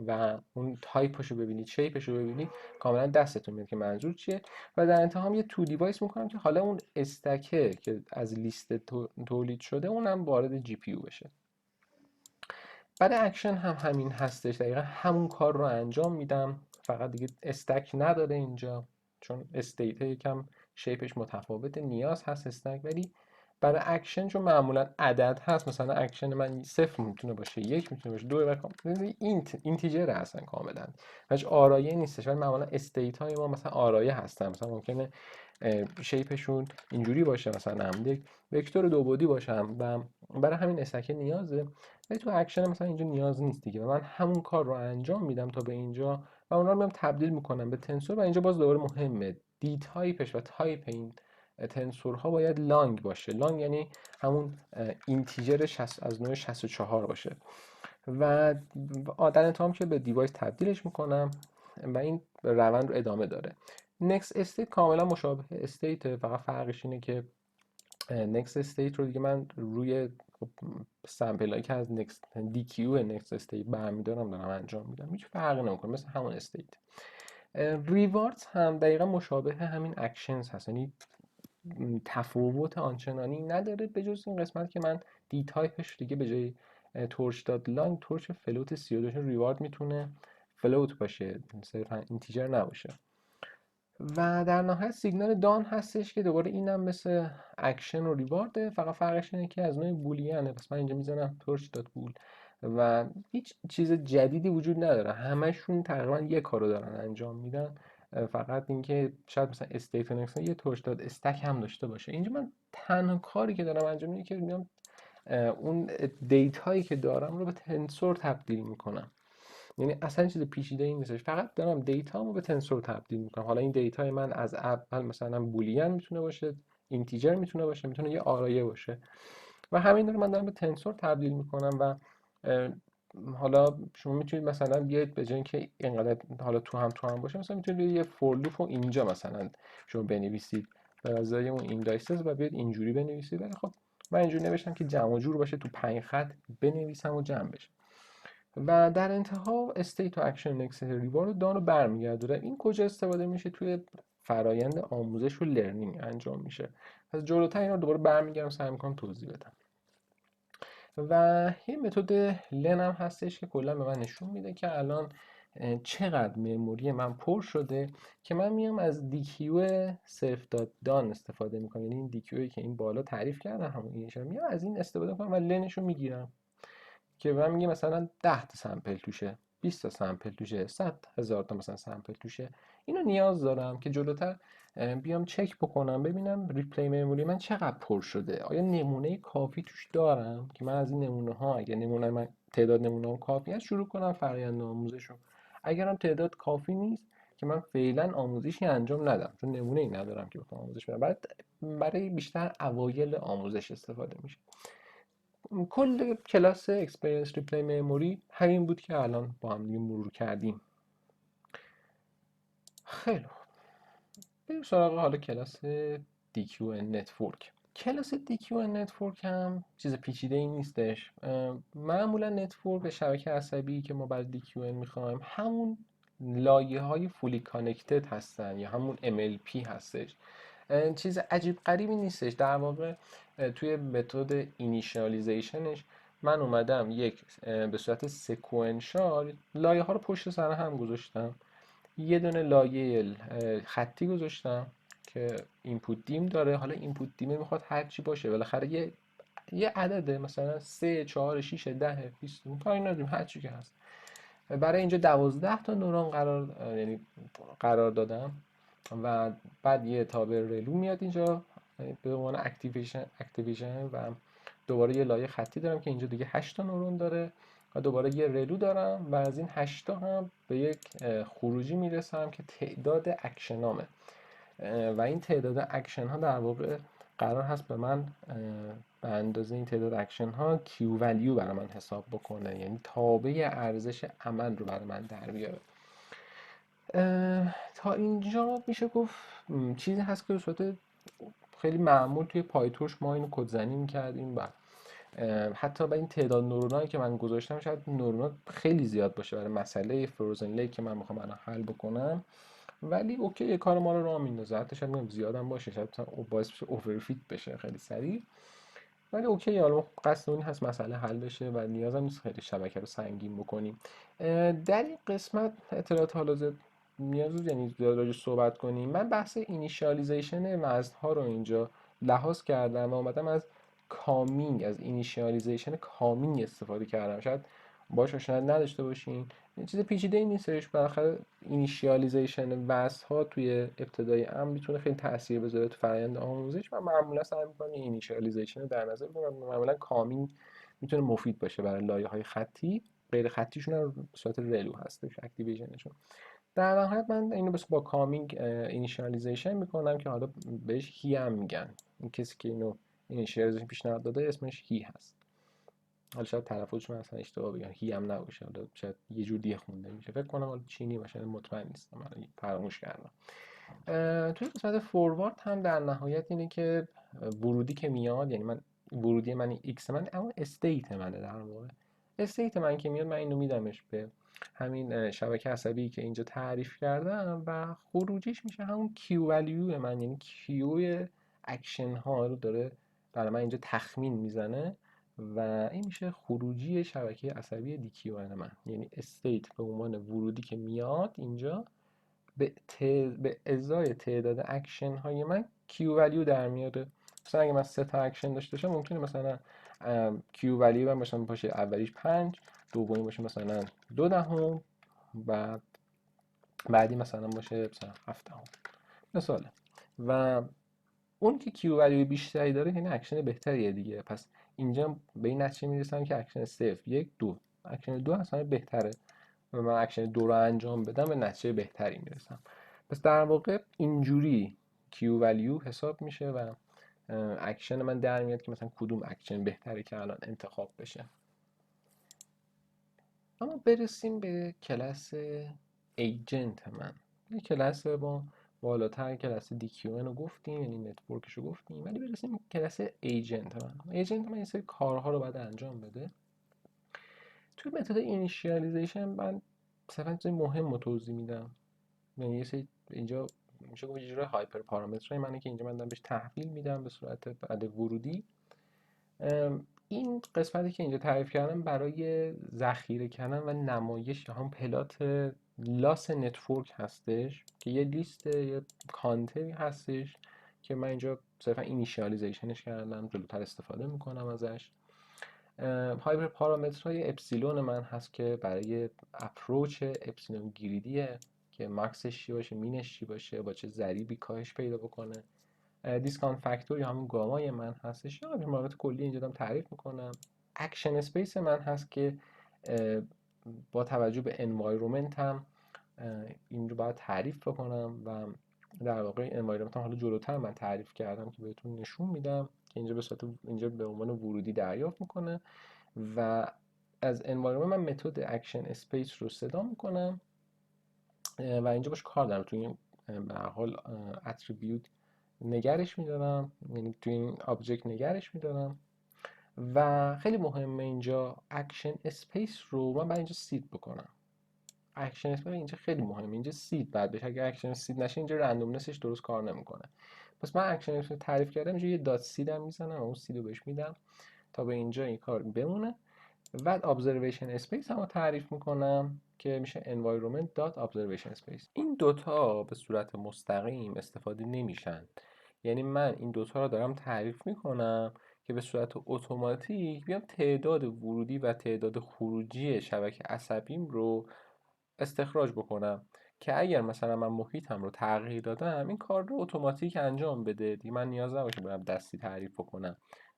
و اون تایپشو ببینید، شیپشو ببینید، کاملا دستتون میاد که منظور چیه. و در انتها هم یه تو دیوایس میکنم که حالا اون استکه که از لیست تولید شده اونم وارد جی پی یو بشه. برای اکشن هم همین هستش، دقیقا همون کار رو انجام میدم، فقط دیگه استک نداره اینجا چون استیت یکم شیپش متفاوته، نیاز هست استک. ولی برای اکشن چون معمولا عدد هست، مثلا اکشن من 0 میتونه باشه، 1 میتونه باشه، 2 و اینتیجر هستن کاملا، هیچ آرایه نیستش. ولی معمولا استیت های ما مثلا آرایه هستن، مثلا ممکنه شیپشون اینجوری باشه، مثلا یک وکتور دو بعدی باشم و برای همین استک نیازه. ولی تو اکشن مثلا اینجا نیاز نیست دیگه و من همون کار رو انجام میدم تا به اینجا و اونا رو میام تبدیل میکنم به تنسور. و اینجا باز دوباره مهمه دی تایپش و تایپ این تنسورها باید لانگ باشه. لانگ یعنی همون اینتیجر از نوع 64 باشه و در انتهام که به دیوایس تبدیلش میکنم و این روند رو ادامه داره. next state کاملا مشابه استیت، فقط فرقش اینه که next state رو دیگه من روی سمپل هایی که از DQ next state برمیدارم دارم انجام میدم، هیچ فرقی نمیکنه، مثل همون استیت. ریواردز هم دقیقا مشابه همین اکشنز هست، یعنی تفاوت آنچنانی نداره به جز این قسمت که من دی تایپش دیگه به جای تورچ داد لانگ تورچ فلوت 32 ریوارد میتونه فلوت باشه، صرفا اینتیجر نباشه. و در نهایت سیگنال دان هستش که دوباره اینم مثل اکشن و ریوارده، فقط فرقش اینه که از نوع بولیانه. پس من اینجا میزنم تورچ دات بول و هیچ چیز جدیدی وجود نداره، همشون تقریبا یه کارو دارن انجام میدن، فقط اینکه شاید مثلا استیت نکسون یه تورچ دات استک هم داشته باشه. اینجا من تنها کاری که دارم انجام میدم که میام اون دیتایی که دارم رو به تنسور تبدیل میکنم. یعنی اصلا چیز پیچیده این نیستش، فقط دارم دیتامو به تنسور تبدیل میکنم. حالا این دیتای من از اول مثلا بولیان میتونه باشه، اینتیجر میتونه باشه، میتونه یه آرایه باشه و همین رو من دارم به تنسور تبدیل میکنم. و حالا شما میتونید مثلا بیاید به جای اینکه اینقدر حالا تو هم باشه، مثلا میتونید یه فور لوپ رو اینجا مثلا شما بنویسید به ازای اون ایندایسز و بیاید اینجوری بنویسید. ولی خب من اینجوری نوشتم که جمع و جور باشه، تو 5 خط بنویسم و جمع بشه. و در انتها استیت و اکشن نکست ریوارد دان رو برمیگردونه. این کجا استفاده میشه؟ توی فرایند آموزش و لرنینگ انجام میشه. پس جلوتر اینا رو دوباره برمیگردم سعی میکنم توضیح بدم. و یه متد لن هم هستش که کلا به من نشون میده که الان چقدر مموری من پر شده که من میام از دیکیو صرف دات دان استفاده میکنم. یعنی این دیکیویی که این بالا تعریف کردن همون اینجا، میام از این استفاده میکنم و لنش رو میگیرم که من میگه مثلا 10 تا سمپل توشه، 20 تا سمپل توشه، 100,000 تا مثلا سمپل توشه. اینو نیاز دارم که جلوتر بیام چک بکنم ببینم ریپلی مموری من چقدر پر شده، آیا نمونه کافی توش دارم که من از این نمونه ها، اگه نمونه من تعداد نمونه ها کافی هست، شروع کنم فرآیند آموزش رو. اگرم تعداد کافی نیست که من فعلا آموزشی انجام ندم چون نمونه ای ندارم که بخوام آموزش بدم، برای بیشتر اوایل آموزش استفاده میشه. کل کلاس اکسپریانس ریپلی مموری همین بود که الان با هم دیگه مرور کردیم. خیلی خوب، بریم سراغ حالا کلاس DQN نتورک. کلاس DQN نتورک هم چیز پیچیده ای نیستش. معمولا نتورک به شبکه عصبی که ما برای DQN میخوایم همون لایه های فولی کانکتد هستن یا همون MLP هستش. چیز عجیب غریبی نیستش در واقع. توی متد اینیشیالیزیشنش من اومدم به صورت سکوئنشال لایه ها رو پشت سر هم گذاشتم. یه دونه لایه خطی گذاشتم که اینپوت دیم داره. حالا اینپوت دیم میخواد هر چی باشه، بالاخره یه عدده، مثلا 3 4 6 10 20 کاری نداریم، هر چی که هست. برای اینجا 12 تا نورون قرار دادم و بعد یه تابع رلو میاد اینجا به عنوان اکتیویشن و دوباره یه لایه خطی دارم که اینجا دیگه 8 تا نورون داره و دوباره یه رلو دارم و از این 8 تا هم به یک خروجی میرسم که تعداد اکشنامه و این تعداد اکشن ها در واقع قرار هست به من به اندازه این تعداد اکشن ها کیو ولیو برای من حساب بکنه، یعنی تابع ارزش عمل رو برای من در بیاره. تا اینجا میشه گفت چیزی هست که به صورت خیلی معمول توی پایتورش ما اینو کدزنی میکردیم و حتی به این تعداد نورونایی که من گذاشتم شاید نورونا خیلی زیاد باشه برای مسئله فروزن لیک که من میخوام الان حل بکنم، ولی اوکی یه کار ما رو راه میندازه. حتی شاید زیادم باشه، شاید باعث بشه اوورفیت بشه خیلی سریع، ولی اوکی. حالا قصد اون هست مسئله حل بشه و نیازم نیست خیلی شبکه رو سنگین بکنیم. در این قسمت اطلاعات حالا نیاز یعنی زیاد راجعش صحبت کنیم. من بحث اینیشیالیزیشن وزن‌ها رو اینجا لحاظ کردم و اومدم از اینیشیالیزیشن کامینگ استفاده کردم. شاید باهاش آشنا نداشته باشین، این چیز پیچیده‌ای نیستش. بالاخره اینیشیالیزیشن وزن‌ها توی ابتدای امر میتونه خیلی تاثیر بذاره تو فرآیند آموزش و معمولا سعی می‌کنم اینیشیالیزیشن رو در نظر بگیرم. معمولا کامینگ میتونه مفید باشه برای لایه‌های خطی. غیر خطیشون هم به صورت رلو هستش اکتیویشنشون. در نهایت من اینو بس با کامینگ اینیشیالیزیشن میکنم که حالا بهش هی هم میگن. این کسی که اینو اینیشیالیزیشن پیشنهاد داده اسمش هی هست. حالا شاید تلفظش من اصلا اشتباه بگم، هی هم نباشه، حالا شاید یه جور دیگه خونده میشه، فکر کنم حالا چینی باشه، مطمئن نیستم، من فراموش کردم. توی قسمت فوروارد هم در نهایت اینه که ورودی که میاد، یعنی من ورودی من ایکس من اما استیت منه. در واقع استیت من که میاد من اینو میدمش به همین شبکه عصبی که اینجا تعریف کردم و خروجیش میشه همون کیو ولیو من، یعنی کیو اکشن ها رو داره برای من اینجا تخمین میزنه و این میشه خروجی شبکه عصبی دی کیو من، یعنی استیت به عنوان ورودی که میاد اینجا به ازای تعداد اکشن های من کیو ولیو در میاره. مثلا اگه من 3 تا اکشن داشته باشم ممکنه مثلا کیو ولیو من مثلا باشه اولیش 5، دومی باشه مثلا 2 دهم و بعدی مثلا باشه مثلا 7 دهم مثلا. و اون که کیو ولیو بیشتری داره یعنی اکشن بهتریه دیگه. پس اینجا به این نتیجه میرسم که اکشن 0 1 2 اکشن 2 اصلا بهتره و من اکشن 2 رو انجام بدم به نتیجه بهتری میرسم. پس در واقع اینجوری کیو ولیو حساب میشه و اکشن من در میاد که مثلا کدوم اکشن بهتره که الان انتخاب بشه. اما برسیم به کلاس ایجنت من. یه کلاس با بالاتر کلاس DQN رو گفتیم، یعنی نتورکش رو گفتیم، ولی برسیم کلاس ایجنت من. ایجنت من یه سری کارها رو باید انجام بده. توی متد اینیشیالیزیشن من صرفا چیز مهم رو توضیح میدم، یعنی یه سری اینجا میشه گفت اجرای هایپر پارامترهای منه که اینجا من دارم بهش تحویل میدم به صورت بعد ورودی. این قسمتی که اینجا تعریف کردم برای ذخیره کردن و نمایش هم پلات لاس نتورک هستش که یه لیست یه کانتری هستش که من اینجا صرفا اینیشیالیزیشنش کردم، جلوتر استفاده میکنم ازش. هایپر پارامترهای اپسیلون من هست که برای اپروچ اپسیلون گریدیه که ماکسش چی باشه، مینش چی باشه، با چه ضریبی کاهش پیدا بکنه. دیسکانت فاکتور یا همون گامای من هستش، یا مراحل کلی اینجا دارم تعریف میکنم. اکشن اسپیس من هست که با توجه به انوایرومنت هم این رو باید تعریف بکنم و در واقع انوایرومنت هم حالا جلوتر من تعریف کردم که بهتون نشون میدم که اینجا به صورت اینجا به عنوان ورودی دریافت میکنه و از انوایرومنت من متد اکشن اسپیس رو صدا میکنم و اینجا باش کار دارم. تو این به هر حال اتریبیوت نگرش میدارم، یعنی تو این آبجکت نگرش میدارم و خیلی مهمه اینجا اکشن اسپیس رو من باید اینجا سید بکنم. اکشن اسپیس اینجا خیلی مهمه. اینجا سید بعد بشه. اگه اکشن سید نشه اینجا رندومنسش درست کار نمیکنه. پس من اکشن اسپیس تعریف کردم، اینجا یه دات سید هم میزنم و اون سید رو بهش میدم تا به اینجا این کار بمونه. بعد observation space هم تعریف میکنم که میشه environment.observation space. این دوتا به صورت مستقیم استفاده نمیشن، یعنی من این دوتا رو دارم تعریف میکنم که به صورت اتوماتیک بیام تعداد ورودی و تعداد خروجی شبکه عصبیم رو استخراج بکنم که اگر مثلا من محیطم رو تغییر دادم این کار رو اتوماتیک انجام بده دیگه، من نیاز نباشه برم دستی تعریف بکنم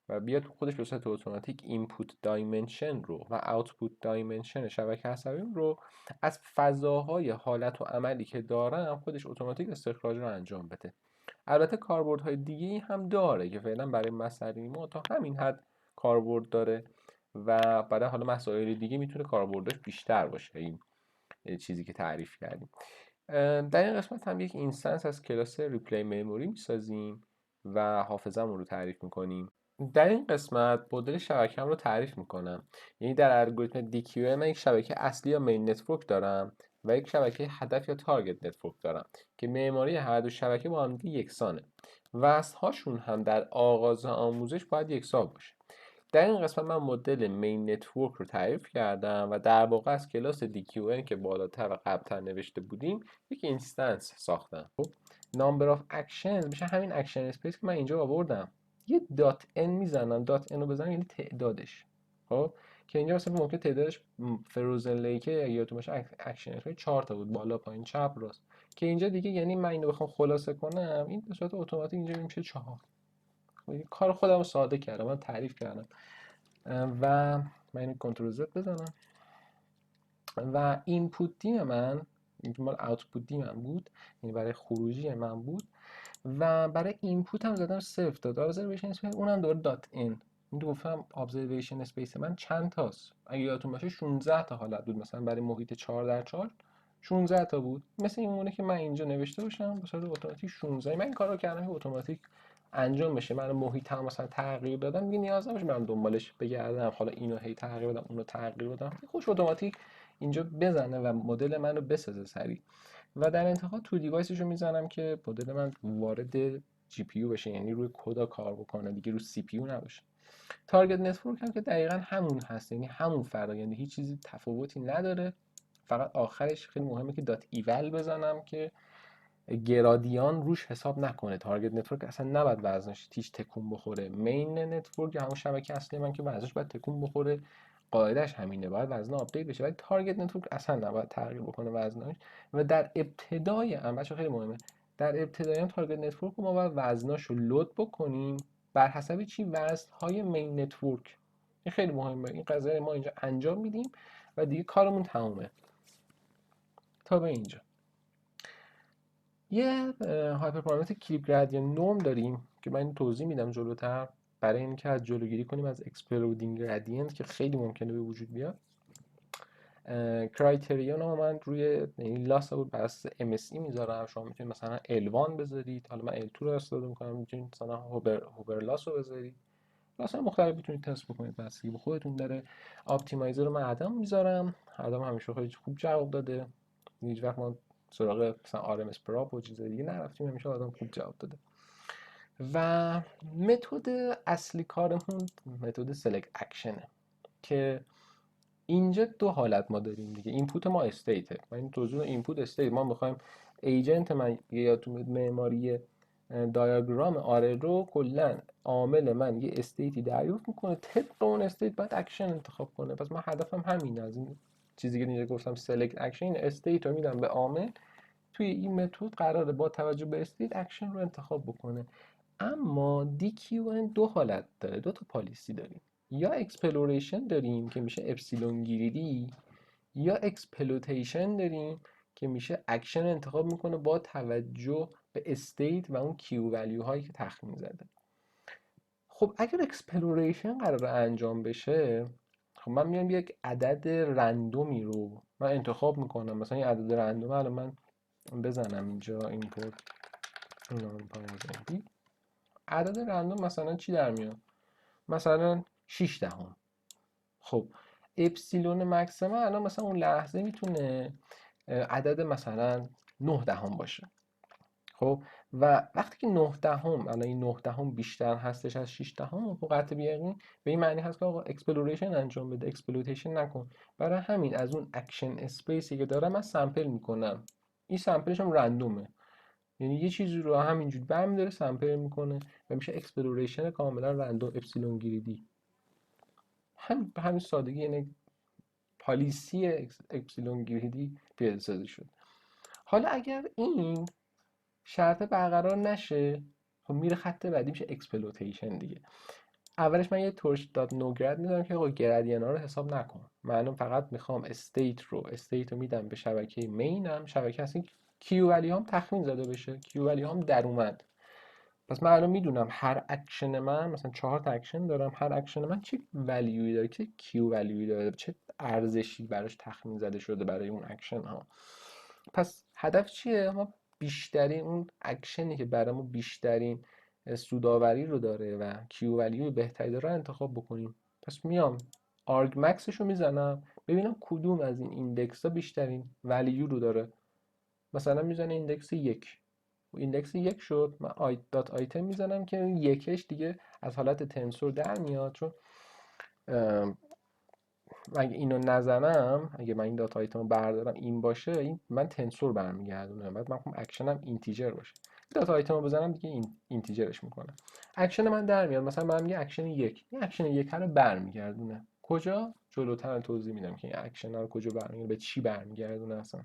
و بیاد خودش به صورت اتوماتیک اینپوت دایمنشن رو و آوتپوت دایمنشن شبکه عصبیم رو از فضاهای حالت و عملی که دارم خودش اتوماتیک استخراج رو انجام بده. البته کاربردهای دیگه هم داره که فعلا برای مسئله ما تا همین حد کاربرد داره و برای حالا مسائل دیگه میتونه کاربردش بیشتر باشه این چیزی که تعریف کردیم. در این قسمت هم یک اینستنس از کلاس ریپلی مموری میسازیم و حافظه‌مون رو تعریف میکنیم. در این قسمت مدل شبکه‌ام رو تعریف میکنم. یعنی در الگوریتم DQA من یک شبکه اصلی یا مین نتورک دارم و یک شبکه هدف یا تارگت نتورک دارم که معماری هر دو شبکه با هم یکسانه. وصل‌هاشون هم در آغاز آموزش باید یکسان باشه. در این قسمت من مدل مین نتورک رو تعریف کردم و در واقع از کلاس DQN که بالاتر و قبلتر نوشته بودیم یک اینستنس ساختم. خب number of actions میشه همین اکشن اسپیس که من اینجا آوردم، یه دات ان میزنم، دات ان رو بزنم یعنی تعدادش. خب که اینجا مثلا ممکن تعدادش فروزن لیکه یا یادتون باشه اکشن اسپیس 4 تا بود، بالا پایین چپ راست، که اینجا دیگه یعنی من اینو بخوام خلاصه کنم این به صورت اتوماتیک اینجا میشه 4. کار خودم رو ساده کردم، من تعریف کردم و من اینو کنترل زد بزنم و اینپوت دیم من مال اوتپوت دیم من بود، یعنی برای خروجی من بود و برای اینپوت هم زدم صفر داد ابزرویشن اسپیس، اونم دوباره دات ان. این گفتم ابزرویشن اسپیس من چند تاست، اگه یادتون باشه 16 تا حالت بود، مثلا برای محیط 4x4 16 تا بود، مثل این مونه که من اینجا نوشته باشم به صورت اتوماتیک 16. من این کارو کردم که اتوماتیک انجام بشه. من محیط هم مثلا تغییر دادم دیگه نیاز نباشه برم دنبالش بگردم حالا اینو هی تغییر بدم اونو تغییر بدم، خوش اتوماتیک اینجا بزنه و مدل منو بسازه سریع. و در انتها تو دیوایسش رو میزنم که مدل من وارد جی پی یو بشه، یعنی روی کدا کار بکنه دیگه رو سی پی یو نباشه. تارگت نتورک هم که دقیقا همون هست، یعنی همون فرآیند، یعنی هیچ چیزی تفاوتی نداره، فقط آخرش خیلی مهمه که دات ایول بزنم که گرادیان روش حساب نکنه. تارگت نتورک اصلا نباید وزنش تیش تکون بخوره. مین نتورک همون شبکه اصلی من که وزنش باید تکون بخوره، قاعدش همینه، باید وزن آپدیت بشه، ولی تارگت نتورک اصلا نباید تغییر بکنه وزنش. و در ابتدای هم بچه خیلی مهمه، در ابتدای هم تارگت نتورک رو ما باید وزناشو لود بکنیم بر حسب چی؟ وزنهای مین نتورک. این خیلی مهمه، این قضیه ما اینجا انجام میدیم و دیگه کارمون تمومه. تا به اینجا یه هایپر پارامتر کلیپ گرادینت نورم داریم که من توضیح میدم جلوتر برای اینکه از جلوگیری کنیم از اکسپلودینگ گرادینت که خیلی ممکنه به وجود بیاد. کرایتریون رو من روی لاس بود بر اساس MSE میذارم، شما میتونید مثلا L1 بذارید، حالا من L2 رو استفاده میکنم، میتونید مثلا هوبر لاس رو بذارید، لاس مختلف میتونید تست بکنید بستگی به خودتون داره. اپتیمایزر رو من عدم میذارم، عدم همیشه خیلی خوب جواب داده، هیچ وقت ما سراغ مثلا RMS پراپ و چیز دیگه نرفتیم، همیشه آدم خوب جواب داده. و متد اصلی کارمون متد سلکت اکشنه که اینجا دو حالت ما داریم دیگه. اینپوت ما استیته، ما این توضیح اینپوت استیت، ما میخوایم ایجنت من یا تو معماری دایاگرام آره رو کلا عامل من یه استیتی دریافت میکنه، طبق اون استیت باید اکشن انتخاب کنه. پس من هدفم همینه، از این چیزی که اینجا گفتم سلکت اکشن، استیت رو میدم به عامل، توی این متد قراره با توجه به استیت اکشن رو انتخاب بکنه. اما DQN دو حالت داره، دو تا پالیسی داریم، یا اکسپلوریشن داریم که میشه اپسیلون گیری، یا اکسپلویتیشن داریم که میشه اکشن انتخاب میکنه با توجه به استیت و اون کیو ولیو هایی که تخمین زده. خب اگر اکسپلوریشن قرار انجام بشه، خب من میام یک عدد رندومی رو من انتخاب میکنم، مثلا این عدد رندوم الان من بزنم اینجا اینپورت عدد رندوم مثلا چی در میاد؟ مثلا 6 دهم. خب اپسیلون مکسیمم الان مثلا اون لحظه میتونه عدد مثلا 9 دهم باشه. خب و وقتی که 9 دهم، الان این 9 دهم بیشتر هستش از 6 دهم، خب قطع بیقین به این معنی هست که آقا اکسپلوریشن انجام بده، اکسپلویتیشن نکن. برای همین از اون اکشن اسپیسی که دارم من سامپل میکنم. این سامپلش هم رندومه، یعنی یه چیزی رو همینجوری برمی‌داره سامپل میکنه و میشه اکسپلوریشن کاملا رندوم اپسیلون گریدی. به همین سادگی، یعنی پالیسی اپسیلون گریدی پیاده سازی شد. حالا اگر این شرط برقرار نشه، خب میره خط بعدی، میشه اکسپلویتیشن دیگه. اولش من یه تورش دات نو گرد میذارم که آقا گردینا رو حساب نکن، من فقط میخوام استیت رو میدم به شبکه مینم، شبکه هست کیو ولی هم تخمین زده بشه، کیو ولی هم در اومد. پس من الان میدونم هر اکشن من، مثلا 4 تا اکشن دارم، هر اکشن من چه ولیوی داره، چه کیو ولیوی داره، چه ارزشی براش تخمین زده شده برای اون اکشن ها. پس هدف چیه؟ ما بیشترین اون اکشنی که برامون بیشترین سوداوری رو داره و کیو ولیوی بهتری داره انتخاب بکنیم. پس میام آرگ مکسش رو میزنم ببینم کدوم از این ایندکس ها بیشترین ولیو رو داره. مثلا میزنه ایندکس 1، ایندکس 1 شد، من دات آیتم میزنم که یکش دیگه از حالت تنسور در میاد، چون اگه اینو نزنم، اگه من این دات آیتم رو بردارم این باشه، این من تنسور برمیگردونه، بعد من میخوام اکشنم اینتیجر باشه. دات آیتم رو بزنم دیگه این اینتیجرش میکنه، اکشن من در میاد. مثلا من میگه اکشن 1، این اکشن 1 رو برمیگردونه کجا؟ جلوتر توضیح میدم که این اکشن رو کجا برمیگردونه، به چی برمیگردونه اصلا.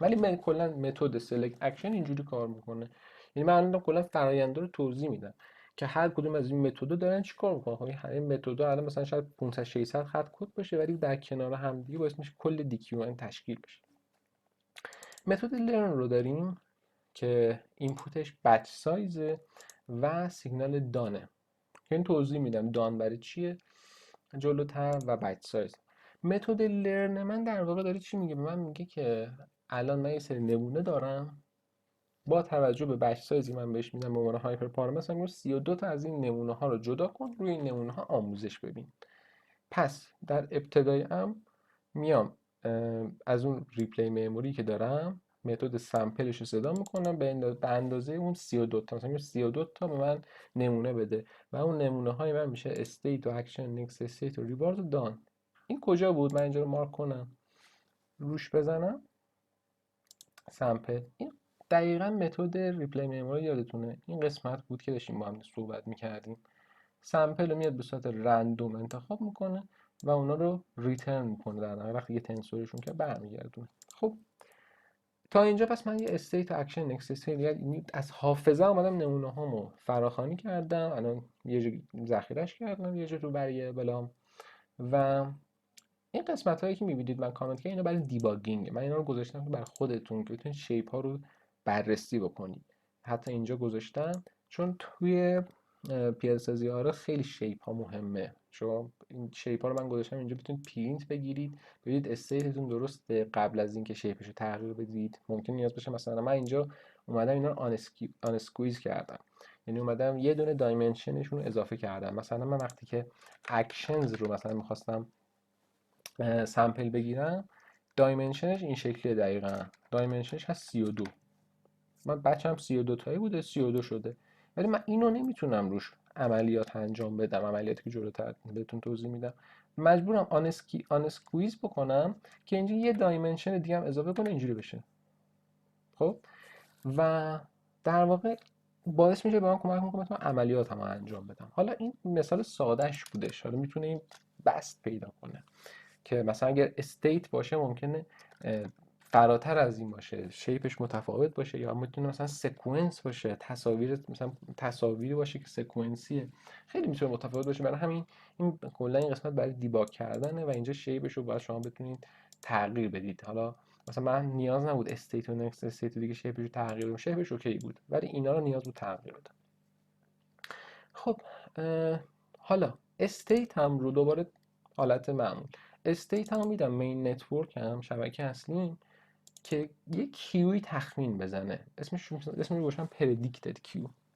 ولی کلا متد سلکت اکشن اینجوری کار میکنه، یعنی من الان کلا فراینده رو توضیح میدم که هر کدوم از این متدها دارن چیکار میکنن. خب این متدها الان مثلا شاید 500 600 خط کد باشه، ولی در کنار هم دیگه باعث میشه کل دیکیومنت تشکیل بشه. متد لرن رو داریم که اینپوتش بچ سایزه و سیگنال دانه، که این توضیح میدم دان برای چیه جلوتر و بچ سایز. متد لرن من در واقع داره چی میگه؟ به من میگه که الان من یه سری نمونه دارم، با توجه به بچ سایزی من بهش میدم به عنوان هایپر پارامتر، مثلا 32 تا از این نمونه ها رو جدا کن، روی این نمونه ها آموزش ببین. پس در ابتدای میام از اون ریپلی مموری که دارم متد سامپلش رو صدا میکنم به اندازه اون 32 تا، مثلا 32 تا به من نمونه بده و اون نمونه های من میشه استیت و اکشن نکست استیت و ریوارد و دان. این کجا بود؟ من اینجا رو مارک کنم، روش بزنم سامپل. این دقیقا متد ریپلی مموری یادتونه این قسمت بود که داشتیم با هم صحبت میکردیم. سامپل رو میاد به صورت رندوم انتخاب میکنه و اونا رو ریترن میکنه، در واقع وقتی یه تنسورشون که برمیگردونه. خب تا اینجا پس من یه استیت اکشن نکست استیت از حافظه اومدم نمونه هامو فراخوانی کردم، الان یه جا ذخیره‌اش کردم یه جا تو برای بلام. و این قسمت هایی که میبینید من کامنت کردم اینا برای دیباگینگ، من اینا رو گذاشتم که برای خودتون که بتونید شیپ ها رو بررسی بکنید. حتی اینجا گذاشتم چون توی پیاده سازی آرا خیلی شیپ ها مهمه. شما این شیپ ها رو من گذاشتم اینجا بتونید پرینت بگیرید ببینید استیتتون درسته قبل از اینکه شیپش رو تغییر بدید. ممکن نیاز باشه مثلا من اینجا اومدم اینا رو آن اسکویز کردم، یعنی اومدم یه دونه دایمنشنشون رو اضافه کردم. مثلا من وقتی که اکشنز رو مثلا میخواستم سمپل بگیرم، دایمنشنش این شکلیه، دقیقا دایمنشنش هست 32. من بچم 32 تایی بوده 32 شده، ولی من اینو نمیتونم روش عملیات انجام بدم، عملیاتی که جلوتر بهتون توضیح میدم. مجبورم آن اسکویز بکنم که اینجا یه دایمنشن دیگه هم اضافه کنه اینجوری بشه. خب و در واقع باعث میشه به من کمک میکنه که عملیات هم انجام بدم. حالا این مثال سادهش بودش، حالا میتونه این بست پیدا کنه که مثلا اگر استیت باشه ممکنه فراتر از این باشه، شیپش متفاوت باشه، یا میتونه مثلا سکونس باشه، تصاویر مثلا تصاویری باشه که سکونسیه، خیلی میتونه متفاوت باشه. برای همین این کلا این قسمت برای دیباگ کردنه و اینجا شیپش رو باید شما بتونید تغییر بدید. حالا مثلا من نیاز نبود استیت و نکست استیت دیگه شیپش رو تغییر بدم، شیپش اوکی بود، ولی اینا رو نیاز بود تغییر بدم. خب حالا استیت هم رو دوباره حالت معمول استیت هم میدم مین نتورک هم شبکه اصلیم که یک کیوی تخمین بزنه، اسمش رو گوشم پردیکتد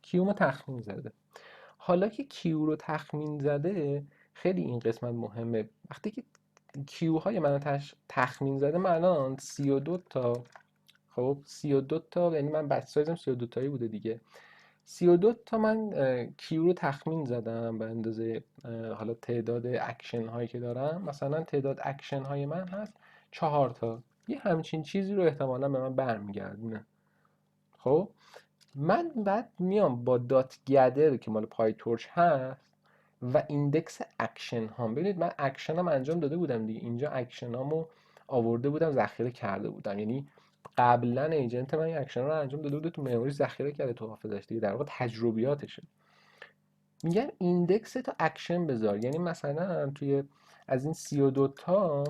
کیو ما تخمین زده. حالا که کیو رو تخمین زده خیلی این قسمت مهمه. وقتی که کیو های من تخمین زده من الان 32 تا، خب 32 تا، یعنی من بچ سایزم 32 تایی بوده دیگه. 32 تا من کیو رو تخمین زدم به اندازه حالا تعداد اکشن هایی که دارم. مثلا تعداد اکشن های من هست 4 تا، یه همچین چیزی رو احتمالا به من برمیگردونه. خب من بعد میام با دات گدر که مال پای تورچ هست و ایندکس اکشن هام. ببینید من اکشن هم انجام داده بودم دیگه، اینجا اکشن هامو آورده بودم ذخیره کرده بودم، یعنی قبلا ایجنت من این اکشن رو انجام داده بوده تو مموری ذخیره کرده تو حافظش دیگه، در واقع تجربیاتشه. میگم ایندکس تا اکشن بذار، یعنی مثلا توی از این 32 تا،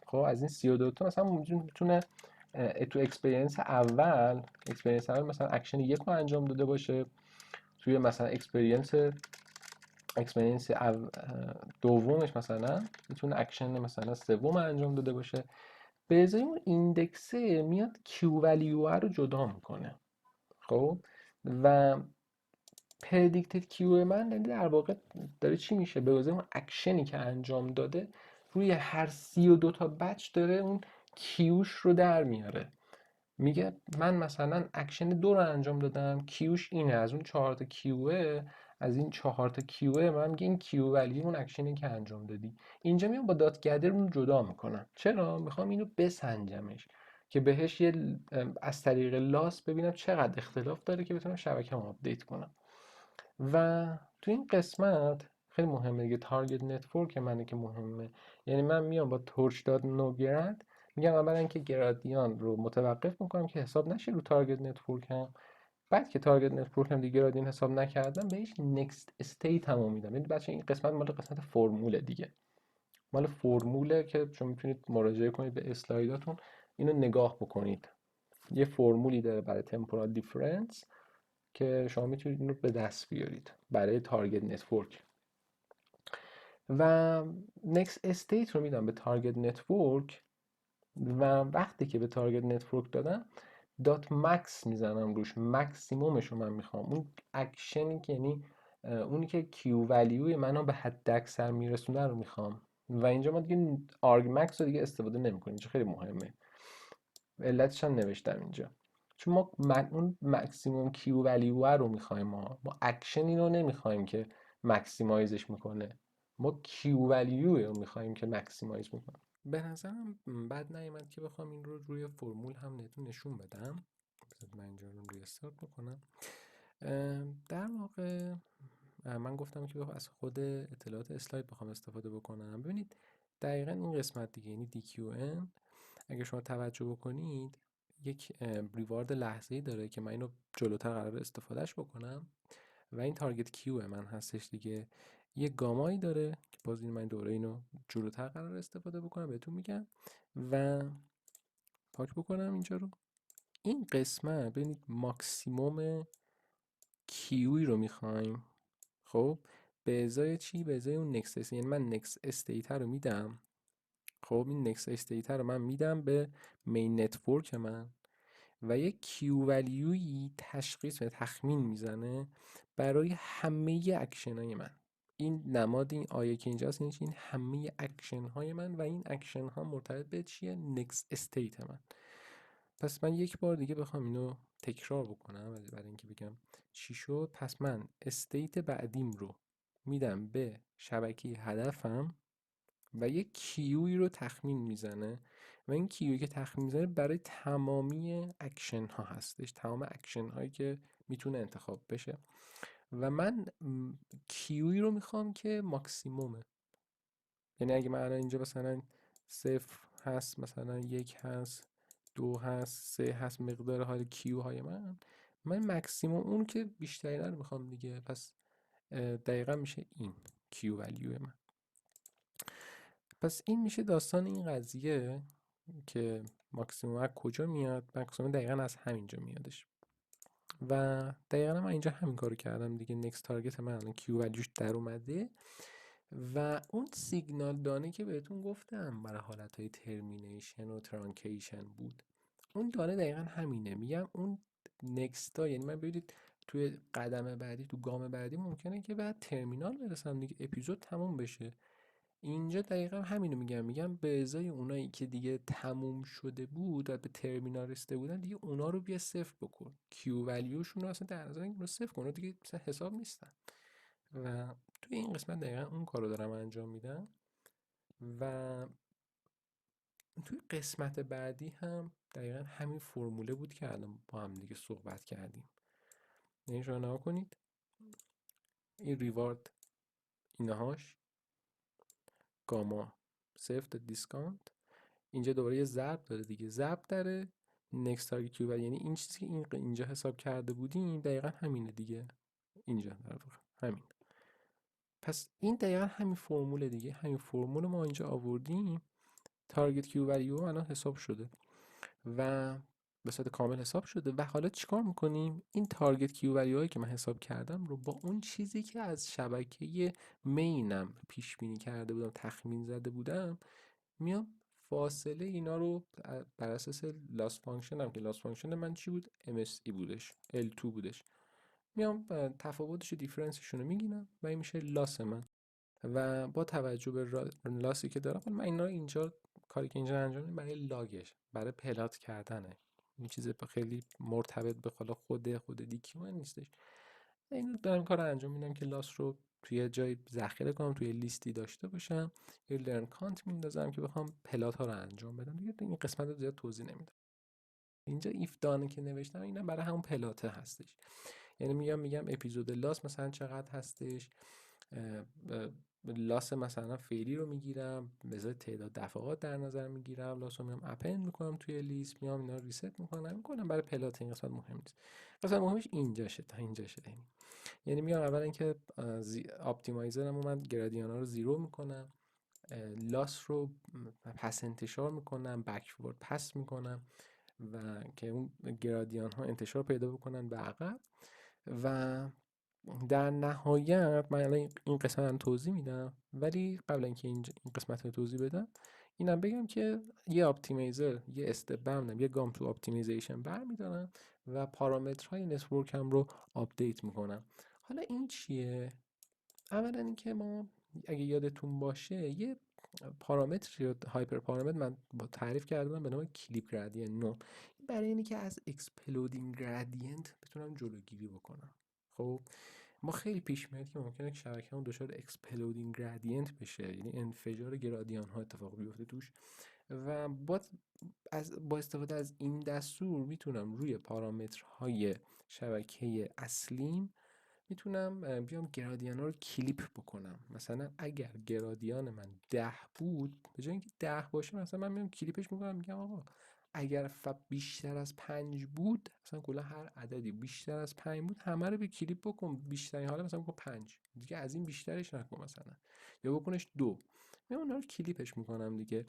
خب از این 32 تا مثلا میتونه تو اکسپریانس اول مثلا اکشن یک رو انجام داده باشه، توی مثلا اکسپریانس دومش مثلا میتونه اکشن مثلا سوم انجام داده باشه. به ازای اون ایندکسه میاد کیو ولیو رو جدا میکنه. خب و پردیکتد کیو من یعنی در واقع داره چی میشه، به ازای اون اکشنی که انجام داده روی هر 32 تا بچ داره اون کیوش رو در میاره. میگه من مثلا اکشن 2 رو انجام دادم، کیوش اینه، از اون 4 تا کیوه، از این 4 تا کیوه من میگه این کیو ولیو اون اکشنی که انجام دادی. اینجا میام با دات گدر اون جدا میکنم. چرا میخوام اینو بسنجمش که بهش یه از طریق لاس ببینم چقدر اختلاف داره که بتونم شبکه‌مو آپدیت کنم. و تو این قسمت خیلی مهمه دیگه، تارگت نتورک منه که مهمه. یعنی من میام با تورچ داد نو گرد میگم اولا اینکه گرادیان رو متوقف میکنم که حساب نشه رو تارگت نتورک هم. بعد که تارگت نتورک هم دیگه گرادیان حساب نکردم بهش نکست استیت هم میدم. یعنی بچه این قسمت مال قسمت فرموله دیگه، مال فرموله که شما میتونید مراجعه کنید به اسلایداتون اینو نگاه بکنید. یه فرمولی داره برای تمپورال دیفرنس که شما میتونید اینو به دست بیارید برای تارگت نتورک. و next استیت رو میدم به تارگت نتورک و وقتی که به تارگت نتورک دادم دات مکس میزنم روش، مکسیمومش رو من میخوام، اون اکشنی که یعنی اونی که کیو ولیوی منو به حد اکثر میرسونه رو میخوام. و اینجا ما دیگه آرگ مکس رو دیگه استفاده نمیکنیم، اینجا خیلی مهمه، علتش هم نوشتم اینجا. چون ما اون مکسیموم کیو ولیو رو میخوایم، ما اکشنی رو نمیخوایم که مکسیمایزش میکنه، ما کیو ولیو رو میخوایم که مکسیمایز میکنه. به نظرم بد نیومد که بخوام این رو روی فرمول هم نشون بدم. من اینجا رو ریستارت بکنم. در واقع من گفتم که از خود اطلاعات اسلاید بخوام استفاده بکنم. ببینید دقیقا این قسمت دیگه، یعنی DQN اگه شما توجه بکنید یک ریوارد لحظه‌ای داره که من اینو جلوتر قرار استفادهش بکنم و این تارگت کیو من هستش دیگه. یه گامایی داره که باز این من دوره اینو جلوتر قرار استفاده بکنم بهتون میگم و پاک بکنم اینجا رو. این قسمت ببینید ماکسیموم کیوی رو میخوایم. خب به ازای چی؟ به ازای اون نکست، یعنی من نکست استیت رو میدم. خب این نکست استیت رو من میدم به مین نتورک من و یک کیو ولیوی تشخیص و تخمین میزنه برای همه اکشن های من. این نماد این آیه که اینجاست این همه اکشن های من و این اکشن ها مرتبط به چیه؟ نکست استیت من. پس من یک بار دیگه بخوام اینو تکرار بکنم برای اینکه بگم چی شد. پس من استیت بعدیم رو میدم به شبکه هدفم و یک کیوی رو تخمین میزنه و این کیوی که تخمین میزنه برای تمامی اکشن ها هستش، تمام اکشن هایی که میتونه انتخاب بشه. و من کیوی رو میخوام که ماکسیمومه، یعنی اگه من الان اینجا مثلا 0 هست، مثلا 1 هست، 2 هست، 3 هست، مقدار حال کیو های من مکسیموم اون که بیشتری رو میخوام دیگه. پس دقیقا میشه این کیو ولیو من. پس این میشه داستان این قضیه که ماکسیموم از کجا میاد. ماکسیموم دقیقا از همینجا میادش و دقیقا من اینجا همین کارو کردم دیگه. نکست تارگت من الان کیو ولیوش در اومده و اون سیگنال دانه که بهتون گفتم برای حالتهای ترمینیشن و ترانکیشن بود، اون دانه دقیقا همینه. میگم اون نکستا، یعنی من ببینید توی قدم بعدی، تو گام بعدی ممکنه که بعد ترمینال برسم دیگه، اپیزود تموم بشه. اینجا دقیقا همینو میگم به ازای اونایی که دیگه تموم شده بود و به ترمینال رسیده بودن دیگه اونا رو بیا صفر بکن، کیو ولیوشون رو اصلا در نظر رو صفر کن، اونا دیگه مثلا حساب نیستن. و توی این قسمت دقیقا اون کار رو دارم انجام میدم. و توی قسمت بعدی هم دقیقا همین فرموله بود که الان با هم دیگه صحبت کردیم. یعنی شما نها کنید این ریوارد اینهاش گاما صفر تا دیسکانت، اینجا دوباره یه ضرب داره دیگه، ضرب داره next target keyword، یعنی این چیزی که اینجا حساب کرده بودیم دقیقا همینه دیگه، اینجا در واقع همین. پس این دقیقا همین فرموله دیگه، همین فرمول ما اینجا آوردیم، تارگت کیو ولیو الان حساب شده و به صورت کامل حساب شده. و حالا چیکار میکنیم؟ این تارگت کیو ولیو هایی که من حساب کردم رو با اون چیزی که از شبکه مینم پیش بینی کرده بودم، تخمین زده بودم، میام فاصله اینا رو بر اساس لاس فانکشن هم که لاس فانکشن من چی بود؟ MSE بودش، L2 بودش، میام تفاوتش و دیفرنسشون رو میگیرم و این میشه لاس من. و با توجه به لاسی که دارم من اینا رو اینجا، کاری که اینجا انجام میدم برای لاگش، برای پلات کردنه، این چیز خیلی مرتبط به حالا خود دیکیومن نیستش. این دارم کار رو انجام میدم که لاس رو توی جای ذخیره کنم، توی لیستی داشته باشم، یه لرن کانت میندازم که بخوام پلات ها رو انجام بدم دیگه. این قسمت رو زیاد توضیح نمیدم. اینجا ایف دانه که نوشتم اینا برای همون پلاته هستش، یعنی میگم اپیزود لاس مثلا چقدر هستش، لاس مثلا فعلی رو میگیرم به ازای تعداد دفعات در نظر میگیرم، لاس رو میام اپند میکنم توی لیست، میام اینا رو ریست میکنم برای پلات. این قسمت مهم نیست، قسمت مهمش اینجاشه تا اینجاشه. یعنی میام اول اینکه اپتیمایزرم رو من گرادیانا رو زیرو میکنم، لاس رو پس انتشار میکنم، بکورد پس میکنم و که اون گرادیان ها انتشار پیدا بکنن به عقب. و در نهایت من الان این قسمت رو توضیح میدم، ولی قبل اینکه این قسمت رو توضیح بدم اینم بگم که یه اپتیمایزر یه استپ برمیدارم، یه گام تو اپتیمیزیشن برمیدارم و پارامترهای نتورکم رو آپدیت میکنم. حالا این چیه؟ اولا اینکه ما اگه یادتون باشه یه پارامتر یا هایپر پارامتر من با تعریف کردم به نام کلیپ گرادینت نورم، برای اینی که از اکسپلودینگ گرادینت بتونم جلوگیری بکنم. خب ما خیلی پیش میاد که ممکنه شبکه‌مون دچار اکسپلودینگ گرادینت بشه، یعنی انفجار گرادیان ها اتفاق بیفته توش، و با استفاده از این دستور میتونم روی پارامترهای شبکه اصلیم میتونم بیام گرادیان ها رو کلیپ بکنم. مثلا اگر گرادیان من 10 بود، به جای اینکه 10 باشه مثلا من میام کلیپش میکنم، میگم آقا اگر بیشتر از 5 بود، مثلا کلا هر عددی بیشتر از 5 بود همه رو به کلیپ بکن، بیشترین حالا مثلا بکن 5 دیگه، از این بیشترش نکن مثلا، یا بکنش 2، میام اونا رو کلیپش میکنم دیگه.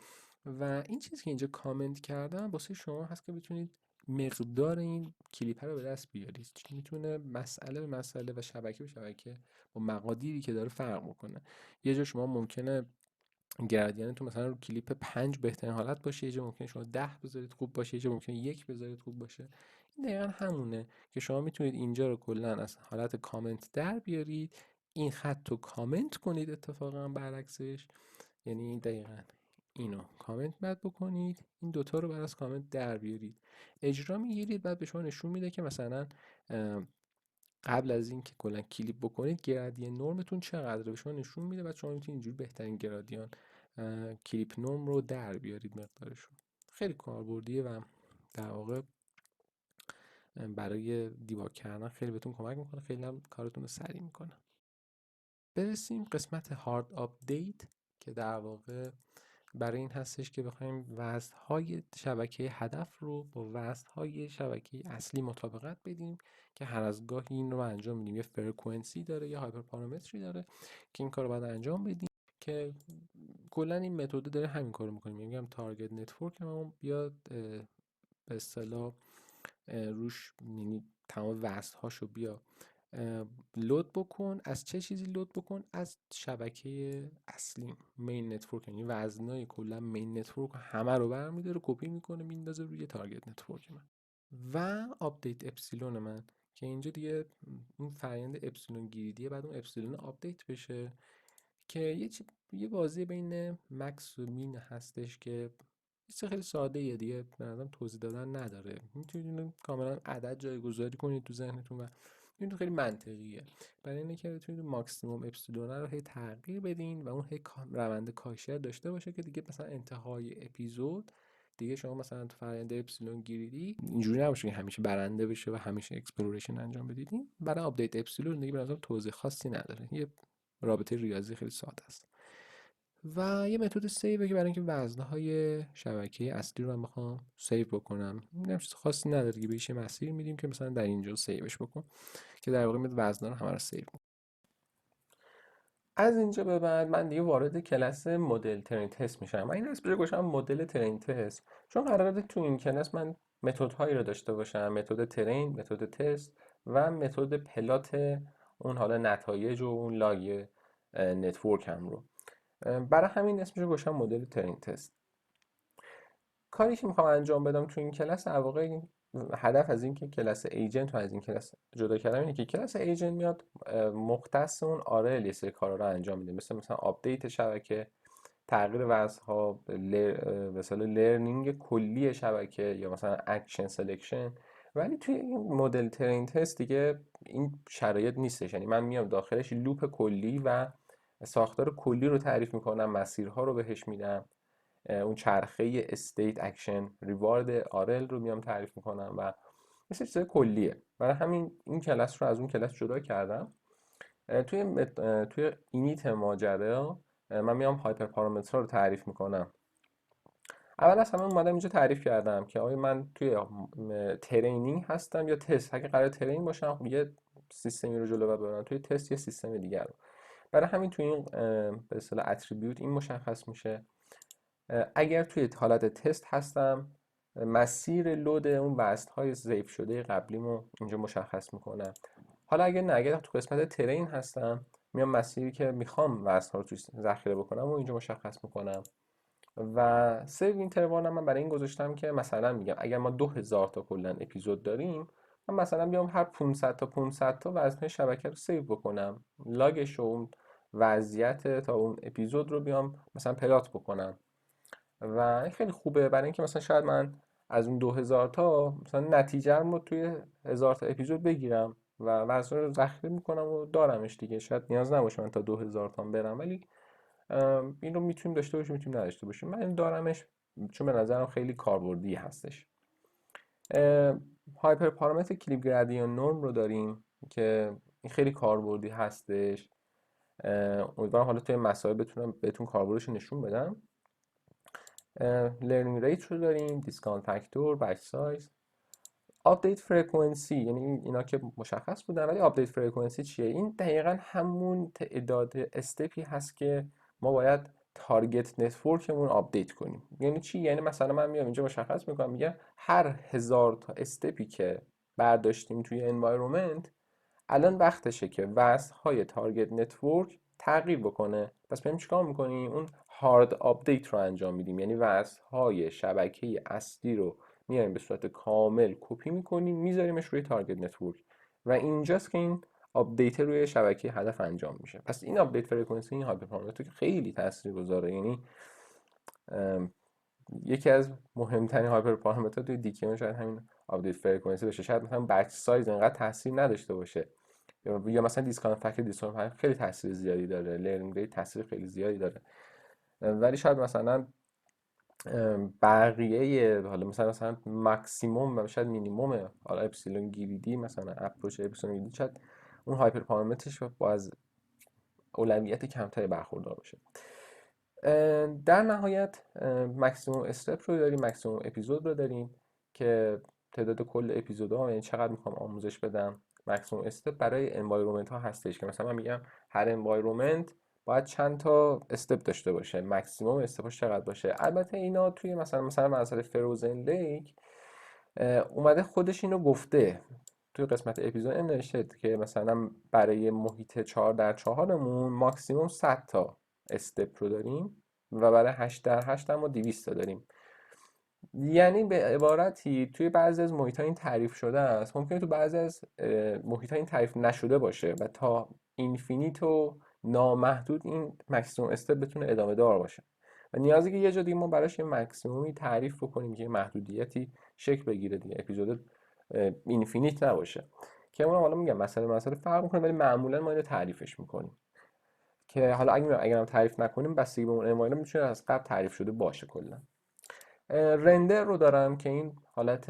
و این چیزی که اینجا کامنت کردم واسه شما هست که بتونید مقدار این کلیپ رو به دست بیارید. میتونه مسئله به مسئله و شبکه به شبکه با مقادیری که داره فرق بکنه. یه جا شما ممکنه گرادیانتون مثلا رو کلیپ 5 بهترین حالت باشه، یه جا ممکنه شما 10 بذارید خوب باشه، یه جا ممکنه 1 بذارید خوب باشه. این دقیقا همونه که شما میتونید اینجا رو کلا از حالت کامنت در بیارید، این خط رو کامنت کنید، اتفاقا برعکسش، یعنی دقیقا اینو کامنت بعد بکنید، این دوتا رو بعد از کامنت در بیارید، اجرا میگیرید، بعد به شما نشون میده که مثلا قبل از اینکه کلا کلیپ بکنید گرادیان نرمتون چقدره، به شما نشون میده، بعد شما میتونید اینجوری بهترین گرادیان کلیپ نرم رو در بیارید مقدارشون. خیلی کاربردیه و در واقع برای دیباگ کردن خیلی بهتون کمک میکنه، خیلی هم کارتون رو سریع میکنه. برسیم قسمت هارد آپدیت که در واقع برای این هستش که بخوایم وصل‌های شبکه هدف رو با وصل‌های شبکه اصلی مطابقت بدیم که هر از گاهی این رو انجام میدیم. یه فرکانسی داره، یه هایپر پارامتری داره که این کار رو باید انجام بدیم، که کلا این متد داره همین کارو می‌کنه. میگم تارگت نتورک ما بیاد به اصطلاح روش، یعنی تمام وصل‌هاشو بیا لود بکن. از چه چیزی لود بکن؟ از شبکه اصلی مین نتورک، یعنی وزنای کلا مین نتورک همه رو برمی‌داره، کپی میکنه میندازه روی تارگت نتورک من. و آپدیت اپسیلون من که اینجا دیگه اون فرآیند اپسیلون گیریدیه، بعد اون اپسیلون آپدیت بشه که یه بازی بین مکس و مین هستش که چیز خیلی ساده یه دیگه به نظرم توضیح دادن نداره. میتونید اینو کاملا عدد جایگذاری کنید تو ذهنتون و این خیلی منطقیه. برای اینه که بتونید ماکسیموم اپسیلون رو هی تغییر بدین و اون هی روند کاشی داشته باشه که دیگه مثلا انتهای اپیزود دیگه شما مثلا تو فرآیند اپسیلون گیریدی اینجوری نباشه که همیشه برنده بشه و همیشه اکسپلوریشن انجام بدید. برای آپدیت اپسیلون دیگه به نظرم توضیح خاصی نداره، یه رابطه ریاضی خیلی ساده است. و یه متد سیوه که برای اینکه وزنهای شبکه اصلی رو من بخوام سیو بکنم، اینم چیز خاصی نداره دیگه، بهش یه مسیر میدیم که مثلا در اینجا سیوش بکن که در واقع میاد وزنا رو همه رو سیو کنه. از اینجا به بعد من دیگه وارد کلاس مدل ترین تست میشم. من این اسمش رو گذاشتم مدل ترین تست چون قراره تو این کلاس من متدهایی رو داشته باشم، متد ترین، متد تست و متد پلات اون حالا نتایج و اون لاگ نتورک هم رو. برای همین اسمش رو گذاشتم مدل ترین تست. کاری که میخوام انجام بدم تو این کلاس در واقع هدف از این که کلاس ایجنت رو از این کلاس جدا کردم اینه که کلاس ایجنت میاد مختص اون آرل یه سری کارا رو انجام میده، مثلا آپدیت شبکه، تغییر وضعها، مثلا لرنینگ کلی شبکه یا مثلا اکشن سلکشن. ولی توی این مدل ترین تست دیگه این شرایط نیستش، یعنی من میام داخلش لوپ کلی و ساختار کلی رو تعریف میکنم، مسیرها رو بهش میدم، اون چرخه استیت اکشن ریوارد آرل رو میام تعریف میکنم و مثل چیز کلیه. برای همین این کلاس رو از اون کلاس جدا کردم. توی اینیت ماجرا من میام هایپر پارامترها رو تعریف میکنم. اول از همه اومدم اینجا تعریف کردم که آیا من توی ترینینگ هستم یا تست. اگه قرار ترین باشم خب یه سیستمی رو جلو ببرم، توی تست یه سیستم دیگر رو. برای همین توی این به اصطلاح اتریبیوت این مشخص میشه. اگر توی حالت تست هستم مسیر لود اون وصل‌های ضعیف شده قبلیمو اینجا مشخص میکنم. حالا اگر تو قسمت ترین هستم میام مسیری که میخوام وصل‌ها رو توش ذخیره بکنم و اینجا مشخص میکنم. و سیو اینتروال من برای این گذاشتم که مثلا میگم اگر ما 2000 تا کلا اپیزود داریم، من مثلا بیام هر 500 تا 500 تا وزن شبکه رو سیو بکنم، لاگش و اون وضعیت تا اون اپیزود رو بیام مثلا پلات بکنم. و این خیلی خوبه برای اینکه مثلا شاید من از اون 2000 تا مثلا نتیجه رو توی 1000 تا اپیزود بگیرم و وزن رو ذخیره میکنم و دارمش دیگه. شاید نیاز نباشه من تا 2000 تا برم، ولی این رو میتونیم داشته باشیم میتونیم نداشته باشیم. من این دارمش چون به نظرم خیلی کاربردی هستش. هایپر پارامتر کلیپ گرادیان نورم رو داریم که این خیلی کاربردی هستش. امیدوارم حالا توی مسائل بتونم بهتون کاربردش نشون بدم. لرنینگ ریت رو داریم، دیسکانت فاکتور، بچ سایز، آپدیت فرکانسی. یعنی اینا که مشخص بودن، ولی آپدیت فرکانسی چیه؟ این دقیقا همون تعداد استپی هست که ما باید تارگت نتورکمون آپدیت کنیم. یعنی چی؟ یعنی مثلا من میام اینجا مشخص میکنم میگم هر 1000 تا استپی که برداشتیم توی انوایرومنت الان وقتشه که وصل‌های تارگت نتورک تغییر بکنه. پس بریم چیکار میکنیم؟ اون هارد آپدیت رو انجام میدیم، یعنی وصل‌های شبکه اصلی رو میایم به صورت کامل کپی میکنیم میذاریمش روی تارگت نتورک و اینجاست که این آپدیت روی شبکه هدف انجام میشه. پس این آپدیت فرکانسی این هایپر پارامتر که خیلی تاثیرگذاره، یعنی یکی از مهمترین هایپر پارامتر توی دیکیون شاید همین آپدیت فرکانسی بشه. شاید مثلا بچ سایز انقدر تاثیر نداشته باشه یا مثلا دیسکانت فاکتور خیلی تاثیر زیادی داره، لرنینگ ریت تاثیر خیلی زیادی داره، ولی شاید مثلا بقیه حالا مثلا ماکسیموم و شاید مینیموم حالا اپسیلون گیریدی، مثلا اپروچ اپسیلون گیریدی، شاید اون هایپر پارامترش با از اولویت کمتری برخوردار باشه. در نهایت ماکسیموم استپ رو داریم، ماکسیموم اپیزود رو داریم که تعداد کل اپیزودها، یعنی چقدر میخوام آموزش بدم. ماکسیموم استپ برای انوایرومنت ها هستش که مثلا من میگم هر انوایرومنت باید چند تا استپ داشته باشه، ماکسیموم استپش چقدر باشه. البته اینا توی مثلا مسئله فروزن لیک اومده خودش اینو گفته توی قسمت اپیزود نوشته که مثلا برای محیط 4x4 مون ماکسیموم 100 تا استپ رو داریم و برای 8x8 هم ما 200 تا داریم. یعنی به عبارتی توی بعضی از محیط ها این تعریف شده است، ممکنه تو بعضی از محیط ها این تعریف نشده باشه و تا اینفینیت و نامحدود این مکسیموم استپ بتونه ادامه دار باشه و نیازی که یه جا دیگه ما براش یه مکسیمومی تعریف بکنیم که یه محدودیتی شکل بگیره دیگه، اپیزود اینفینیت نباشه که اونم حالا میگم مسئله فرق میکنه، ولی معمولا ما اینو تعریفش میکنیم که حالا اگرم تعریف نکنیم بستگی به اون انوایرمنت میتونه از قبل تعریف شده باشه کلا. رندر رو دارم که این حالت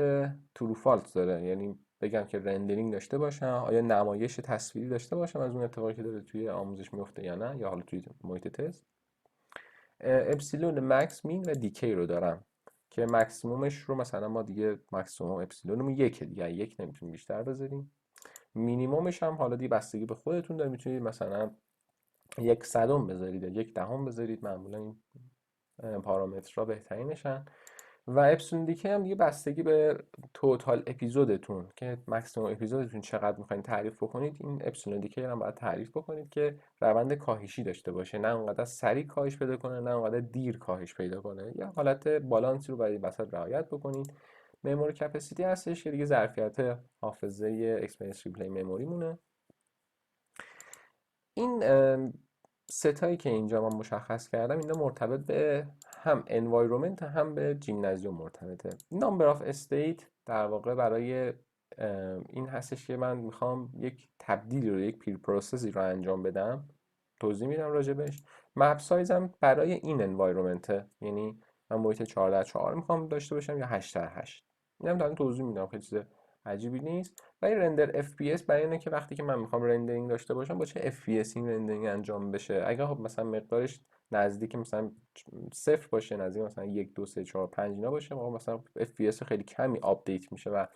ترو فالس داره، یعنی بگم که رندرینگ داشته باشم، آیا نمایش تصویری داشته باشم از اون اتفاقی که داره توی آموزش میفته یا نه، یا حالا توی محیط تست. اپسیلون مکس مین و دیکی رو دارم که مکسیمومش رو مثلا ما دیگه مکسیموم اپسیلونمون یکه دیگه، یک نمیتونیم بیشتر بذاریم. مینیمومش هم حالا دیگه بستگی به خودتون داره، میتونید مثلا 1/100 بذارید یا 1/10 بذارید، معمولا این پارامترها بهترینشن. و اپسیلون دیکی هم دیگه بستگی به توتال اپیزودتون که مکسیموم اپیزودتون چقدر میخواین تعریف بکنید، این اپسیلون دیکی هم باید تعریف بکنید که روند کاهشی داشته باشه، نه اونقدر سریع کاهش پیدا کنه نه اونقدر دیر کاهش پیدا کنه، یا حالت بالانسی رو برای وسط رعایت بکنید. مموری کپاسیتی هستش که دیگه ظرفیت حافظه اکسپریانس ریپلی مموری مونه. این ستایی که اینجا من مشخص کردم اینا مرتبط به هم environment هم به جیمنازیوم مرتبطه. number of state در واقع برای این هستش که من میخوام یک تبدیلی رو، یک پیر پروسسی رو انجام بدم، توضیح میدم راجبش. مپ سایزم برای این environment، یعنی من محیط 4x4 میخوام داشته باشم یا 8x8. اینم دارم توضیح میدم، خیلی چیز عجیبی نیست. ولی رندر FPS برای اینه که وقتی که من میخوام رندرینگ داشته باشم با چه FPS این رندرینگ انجام بشه. اگه خب مثلا مقدارش نزدیک مثلا 0 باشه، نزدیک مثلا 1 2 3 4 5 اینا باشه، مثلا FPS خیلی کمی آپدیت میشه و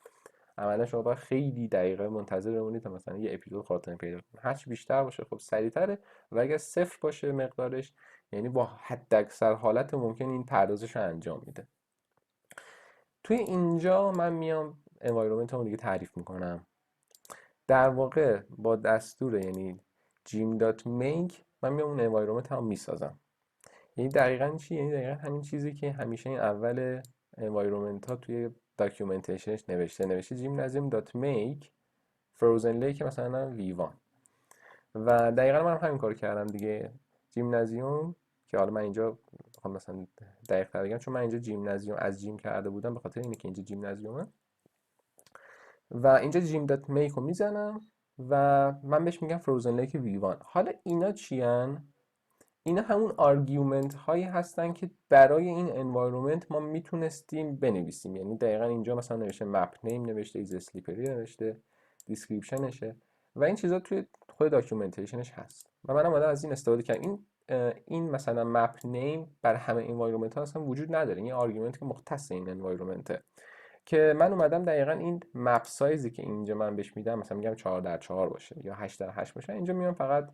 عملا شما باید خیلی دقیقه منتظر بمونید تا مثلا یه اپیزود خاتمه پیدا کنه. هرچی بیشتر باشه خب سریعتره، و اگر 0 باشه مقدارش، یعنی با حداکثر حالت ممکن این پردازش رو انجام میده. توی اینجا من میام environment رو دیگه تعریف میکنم. در واقع با دستور یعنی gym.make من میام اون environment هم میسازم. یعنی دقیقاً چی؟ یعنی دقیقاً همین چیزی که همیشه این اول environment ها توی documentation نوشته gymnasium.make frozen lake مثلا v1 و دقیقاً من همین کار کردم دیگه. جیمنازیوم که حالا من اینجا بخوام مثلا دقیق تر بگم، چون من اینجا جیمنازیوم از جیم کرده بودم، به خاطر اینه که اینجا جیمنازیومه و اینجا gym.make رو میزنم و من بهش میگم frozen lake v1. حالا اینا چیان؟ اینا همون آرگومنت هایی هستن که برای این environment ما میتونستیم بنویسیم. یعنی دقیقا اینجا مثلا نوشته map name، نوشته is slippery، نوشته descriptionشه و این چیزا توی خود داکیومنتیشنش هست و منم از این استفاده کردم. این مثلا map name برای همه environment ها اصلا وجود نداره، این آرگومنت که مختص این environment که من اومدم دقیقا این مپ سایزی که اینجا من بهش میدم، مثلا میگم 4x4 باشه یا 8x8 باشه، اینجا میام فقط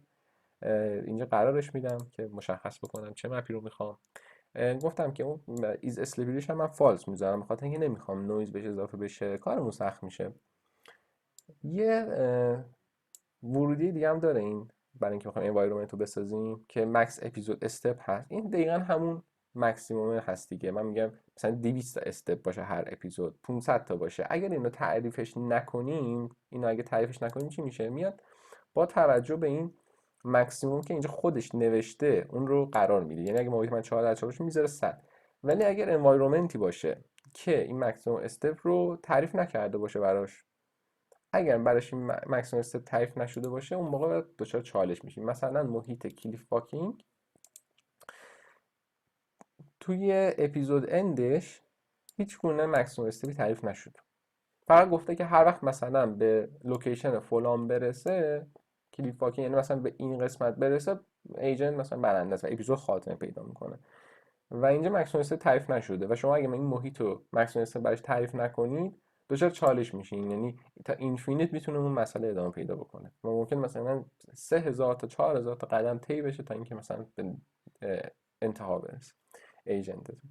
اینجا قرارش میدم که مشخص بکنم چه مپی رو میخوام. گفتم که اون ایز اسلیبریش هم من فالس میذارم بخاطر اینکه نمیخوام نویز بهش اضافه بشه، کارمون سخت میشه. یه ورودی دیگه هم داره این برای اینکه بخوایم انوایرمنت رو بسازیم که مکس اپیزود استپ هست. این دقیقا همون مکسیموم هست دیگه. من میگم مثلا 200 تا استپ باشه هر اپیزود، 500 تا باشه. اگر اینو تعریفش نکنیم، چی میشه؟ میاد با توجه به این مکسیموم که اینجا خودش نوشته اون رو قرار میده. یعنی اگه محیط من 4 باشه میذاره 100، ولی اگر انوایرمنتی باشه که این مکسیموم استپ رو تعریف نکرده باشه براش، اگر براش این مکسیموم استپ تعریف نشده باشه، اون موقع دچار چالش میشیم. مثلا محیط کلیف واکینگ توی اپیزود اندش هیچ گونه مکسیموم استپی تعریف نشد، فقط گفته که هر وقت مثلا به لوکیشن فلان برسه، کلیف واکینگ یعنی مثلا به این قسمت برسه، ایجنت مثلا برنده است و اپیزود خاتمه پیدا میکنه و اینجا مکسیموم استپ تعریف نشده و شما اگه این محیط رو مکسیموم استپ براش تعریف نکنید دچار چالش میشین، یعنی تا اینفینیت میتونه اون مسئله ادامه پیدا بکنه و ممکن مثلا 3000 تا 4000 تا قدم طی بشه تا اینکه مثلا به انتها برسه ایجنتتون.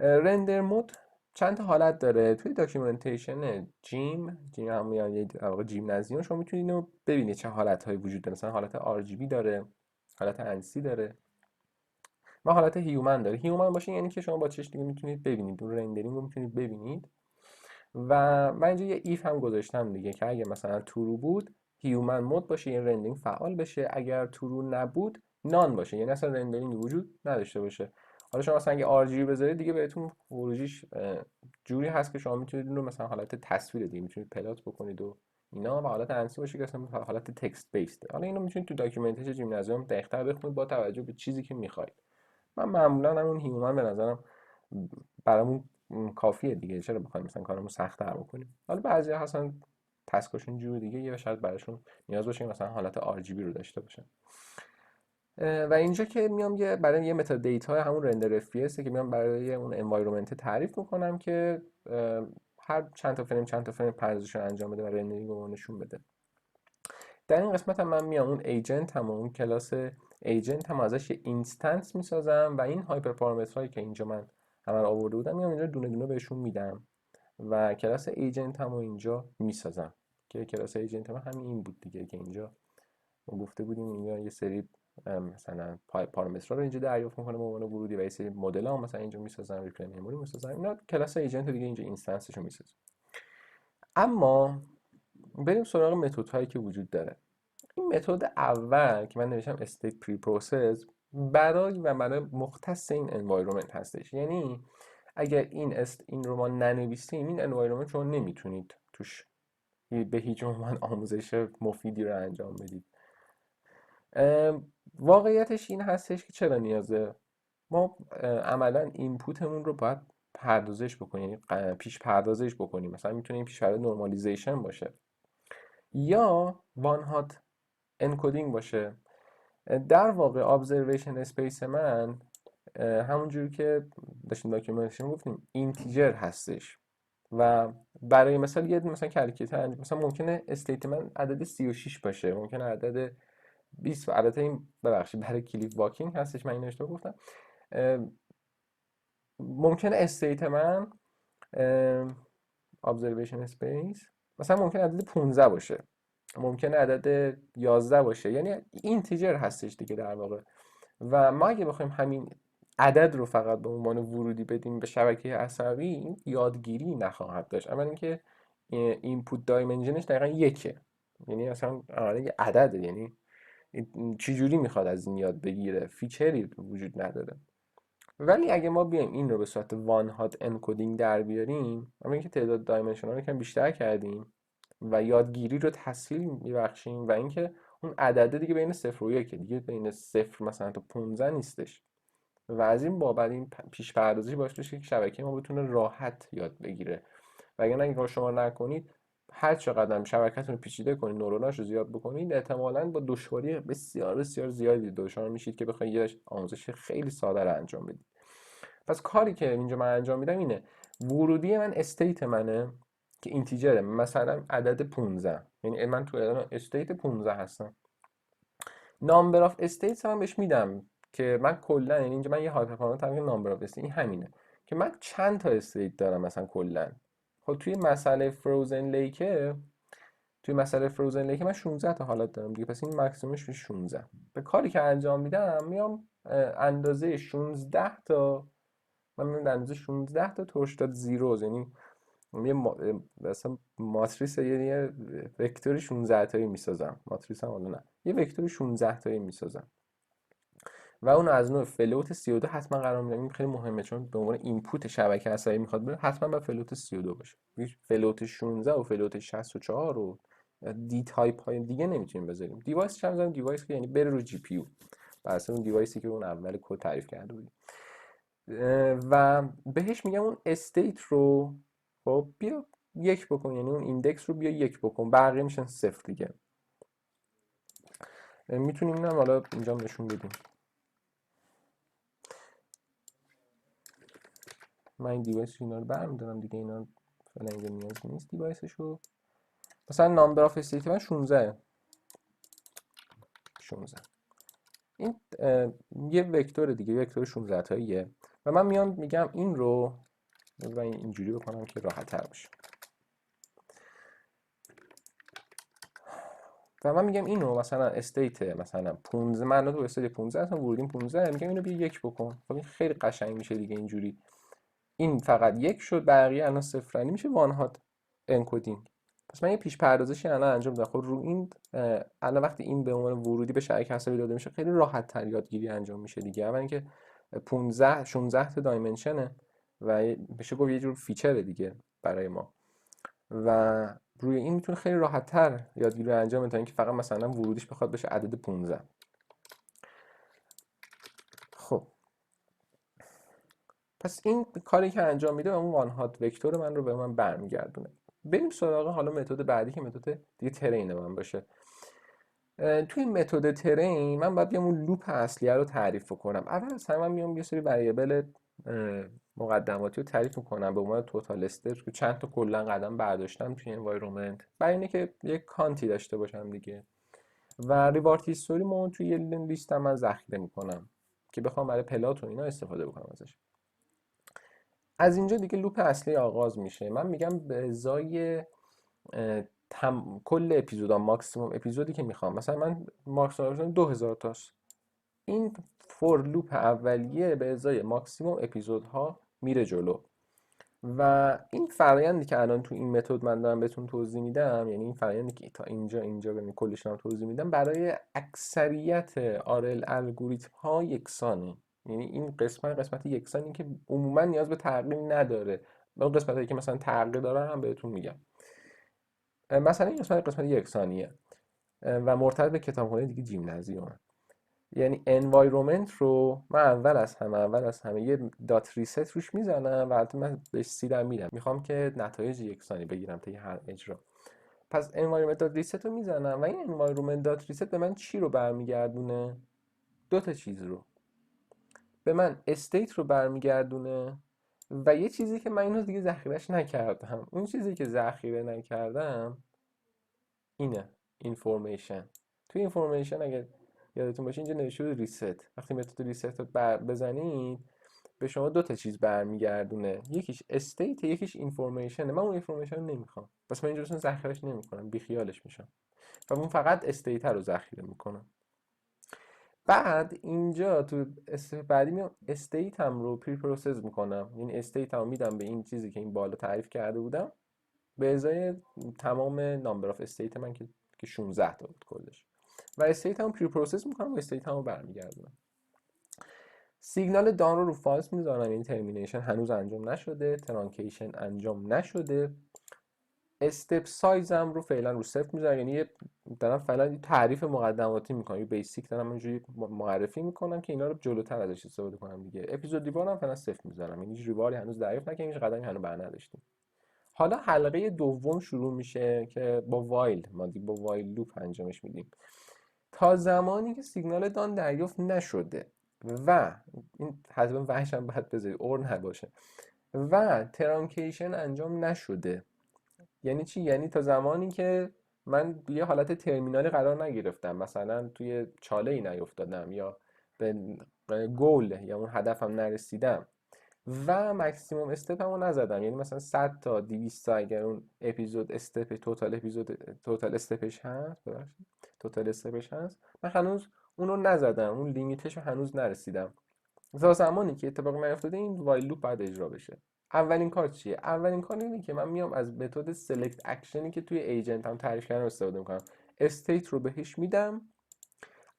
رندر مود چند تا حالت داره توی داکیومنتیشن جیم هم یعنی در واقع جیمنازیوم. شما میتونید اینو ببینید چه حالت‌هایی وجود داره. مثلا حالت RGB داره، حالت انسی داره و حالت هیومن داره. هیومن باشه یعنی که شما با چشم دیگه میتونید ببینید، اون رندرینگ رو میتونید ببینید. و من اینجا یه ایف هم گذاشتم دیگه که اگه مثلا ترو بود هیومن مود باشه یعنی رندرینگ فعال بشه، اگر ترو نبود نان باشه یعنی اصلا رندرینگ وجود نداشته باشه. حالا شما مثلا اگه RGB بذارید دیگه بهتون خروجیش جوری هست که شما میتونید اون رو مثلا حالت تصویر دیگه میتونید پلات بکنید و اینا، و حالت انسی باشه که اصلا حالت تکست بیسته. حالا اینو میتونید تو داکیومنتیشن جیمنازیوم دقیق‌تر بخونید با توجه به چیزی که میخواید. من معمولا همون هیومن به نظرم برامون کافیه دیگه، چرا بخوایم مثلا کارمون سخت‌تر بکنیم. حالا بعضیا هستن تسکاشون جور دیگه یا شاید براشون نیاز باشه مثلا حالت RGB رو داشته باشن. و اینجا که میام برای یه متاد دیتا همون رندر FPS که میام برای اون انوایرمنت تعریف میکنم که هر چند تا فریم پردازش رو انجام بده و رندرینگ رو نشون بده. در این قسمت هم من میام اون ایجنت هم اون کلاس ایجنت هم ازش یه اینستنس میسازم و این هایپر پارامترهایی که اینجا من همه رو آورده بودم میام اینجا دونه دونه بهشون میدم و کلاس ایجنت هم رو اینجا میسازم که کلاس ایجنت هم همین این بود دیگه که اینجا ما گفته بودیم اینجا یه سری مثلا پارامترها رو اینجا دریافت میکنه به عنوان ورودی و یه سری مدل ها مثلا اینجا میسازم، ریپلی مموری میسازم، اینا کلاس ایجنت دیگه اینجا اینستنسش رو میسازم. اما بریم سراغ متد هایی که وجود داره. این متد اول که من نوشتم استیت پری پروسس برای مختص این انوایرمنت هستش، یعنی اگر این رو ما ننویسیم این انوایرمنت شما نمیتونید توش به هیچ عنوان آموزش مفیدی رو انجام بدید. واقعیتش این هستش که چرا نیازه ما عملا اینپوتمون رو باید پردازش بکنیم، یعنی پیش پردازش بکنیم. مثلا میتونه این پیش پرداز نورمالیزیشن باشه یا وان هات انکودینگ باشه. در واقع ابزرویشن اسپیس من همونجوری که داشتیم داکیومنتیشن گفتیم اینتیجر هستش و برای مثال یه مثلا کلکیتر مثلا ممکنه استیتمنت عدد 36 باشه، ممکنه عدد 20 و البته این ببخشید برای کلیک واکینگ هستش من این اشتباه گفتم. ممکنه استیت من observation space مثلا ممکنه عدد 15 باشه، ممکنه عدد 11 باشه، یعنی اینتیجر هستش دیگه در واقع. و ما اگه بخوایم همین عدد رو فقط به عنوان ورودی بدیم به شبکه عصبی این یادگیری نخواهد داشت. اما اینکه اینپوت دایمنشنش دقیقا یکه، یعنی اصلا یه عدده، یعنی چی جوری میخواد از این یاد بگیره، فیچری وجود نداره. ولی اگه ما بیایم این رو به صورت وان هات انکودینگ در بیاریم، اما اینکه تعداد دایمنشن ها رو کم بیشتر کردیم و یادگیری رو تسهیل میبخشیم و اینکه اون عدده دیگه بین 0 و 1 دیگه بین 0 مثلا تا 15 نیستش و از این بابت این پیش پردازی باعث میشه که شبکه ما بتونه راحت یاد بگیره. وگرنه اگه شما نکنید هر چقدر شبکه‌تون رو پیچیده کنید، نوروناش رو زیاد بکنید، احتمالاً با دشواری بسیار بسیار زیادی دچار میشید که بخواید یه آموزش خیلی ساده رو انجام بدید. پس کاری که اینجا من انجام میدم اینه ورودی من استیت منه که اینتیجره، مثلا عدد 15، یعنی من تو استیت 15 هستم. نامبر آف استیتس هم بهش میدم که من کلا، یعنی اینجا من یه هایپر پارامتر میگم نامبر آف استیت، این همینه که من چند تا استیت دارم مثلا کلا. خب توی مسئله فروزن لیک من 16 تا حالت دارم دیگه، پس این مکسیممش میشه 16. به کاری که انجام میدم میام اندازه 16 تا من میام اندازه 16 تا ترش داد زیروز، یعنی یه مثلا ماتریس یه وکتور 16 تایی میسازم، ماتریس هم حالا نه، یه وکتور 16 تایی میسازم و اون از نوع فلوت 32 حتما قرار میدم. این خیلی مهمه چون به عنوان اینپوت شبکه عصبی میخواد بره، حتما باید فلوت 32 باشه. فلوت 16 و فلوت 64 و دی تایپ های دیگه نمیتونیم بذاریم. دیوایس چه میذاریم؟ دیوایس که یعنی بره رو جی پی یو، بر اساس اون دیوایسی که اون اول کد تعریف کرده بودیم. و بهش میگم اون استیت رو خب بیا 1 بکن، یعنی اون ایندکس رو بیا 1 بکن، بقیه میشن 0 دیگه. میتونیم اینم حالا اینجا نشون بدیم. من این دیوایس اینا رو برمی‌دارم دیگه، اینا فعلا اینجا نیاز نیست دیوایسشو. مثلا نامبر آف استیت من 16 این یه وکتور دیگه، وکتور 16 تاییه و من میام میگم این رو و اینجوری بکنم که راحت تر باشه و من میگم اینو مثلا استیت مثلا 15، من تو استیت 15 هستم، ورودیم 15، میگم اینو بیا 1 بکن. خب این خیلی قشنگ میشه دیگه اینجوری. این فقط 1 شد، بقیه الان صفرانی میشه وان هات انکودینگ. پس من یه پیش پردازشی الان انجام دادم. خب رو این الان وقتی این به عنوان ورودی به شبکه عصبی داده میشه خیلی راحت تر یادگیری انجام میشه دیگه. اول اینکه 15 16 تا دایمنشنه و بشه گفت یه جور فیچره دیگه برای ما و روی این میتونه خیلی راحت تر یادگیری رو انجام بده تا اینکه فقط مثلا ورودیش بخواد بشه عدد 15. خب پس این کاری که انجام میده اون وان هات وکتور من رو به من برمیگردونه. بریم سراغ حالا متد بعدی که متد دیگه ترین من باشه. توی این متد ترین من باید بیام اون لوپ اصلیه رو تعریف کنم. اول از همه من میام یه سری وریبل مقدماتی رو تعریف میکنم به عنوان توتال استپ که چند تا کلا قدم برداشتم توی انوایرمنت برای اینه که یک کانتی داشته باشم دیگه. و ریوارد هیستوری مون توی یه لیست من ذخیره میکنم که بخوام برای پلات و اینا استفاده بکنم ازش. از اینجا دیگه لوپ اصلی آغاز میشه. من میگم به ازای کل اپیزودا ماکسیموم اپیزودی که میخوام، مثلا من ماکسیموم 2000 تاست، این فور لوپ اولیه به ازای ماکسیموم اپیزودها میره جلو. و این فرآیندی که الان تو این متد من دارم بهتون توضیح میدم، یعنی این فرآیندی که تا اینجا ببین کلش رو توضیح میدم، برای اکثریت RL الگوریتم ها یکسانه. یعنی این قسمت یکسانی که عموما نیاز به تغییر نداره. اون قسمتایی که مثلا تغییر دارن هم بهتون میگم. مثلا این قسمت یکسانیه و مرتبط به کتابخونه دیگه جیمنازیومه. یعنی environment رو من اول از همه یه دات ریست روش میزنم و البته من بهش سیدم میدم، میخوام که نتایج یکسانی بگیرم تا هر اجرا. پس environment دات ریست رو میزنم و این environment دات ریست به من چی رو برمیگردونه؟ دو تا چیز رو. به من استیت رو برمیگردونه و یه چیزی که من اینو دیگه ذخیرهش نکردم. اون چیزی که ذخیره نکردم اینه، اینفورمیشن. توی اینفورمیشن اگه یادتون باشه اینجا نوشته بود ریست. وقتی متد ریست رو بزنید به شما دو تا چیز برمیگردونه، یکیش استیت، یکیش اینفورمیشن. من اون اینفورمیشن رو نمیخوام، پس من اینجا اصلا ذخیرهش نمیکنم، بیخیالش میشم و اون فقط استیت رو ذخیره میکنم. بعد اینجا تو استپ بعدی میام استیت هم رو پری پروسس میکنم، یعنی استیت هم میدم به این چیزی که این بالا تعریف کرده بودم به ازای تمام نامبر آف استیت من که 16 تا بود کلش، و استیت هم پری پروسس میکنم و استیت هم رو برمیگردونم. سیگنال دان رو فالس میذارم، این ترمینیشن هنوز انجام نشده، ترانکیشن انجام نشده. استپ سایزم رو فعلا رو صفر میذارم، یعنی دارم فعلا تعریف مقدماتی میکنم، یه بیسیک دارم اینجوری معرفی میکنم که اینا رو جلوتر ازش استفاده کنم دیگه. اپیزود ریوار هم فعلا صفر میذارم، یعنی هیچ ریواری هنوز دریافت نکردیم، هیچ قدمی هنوز برنداشتیم. حالا حلقه دوم شروع میشه که با وایل، ما دیگه با وایل لوپ انجامش میدیم تا زمانی که سیگنال دان دریافت نشده و این حتما وحش هم باید بذاری اور نباشه و ترانکیشن انجام نشده. یعنی چی؟ یعنی تا زمانی که من یه حالت ترمینالی قرار نگرفتم، مثلا توی چاله ای نیفتادم یا به گول یا اون هدفم نرسیدم و مکسیموم استپ همو نزدم، یعنی مثلا 100 تا 200 تا اگر اون اپیزود استپ توتال استپش هست، توتال استپش هست، من هنوز اونو نزدم، اون لیمیتش رو هنوز نرسیدم. تا زمانی که اتفاق نیفتاده این وایل لوپ بعد اجرا بشه. اولین کار چیه؟ اولین کار اینه که من میام از متد سلکت اکشنی که توی ایجنت هم تعریف کردم استفاده میکنم. استیت رو بهش میدم،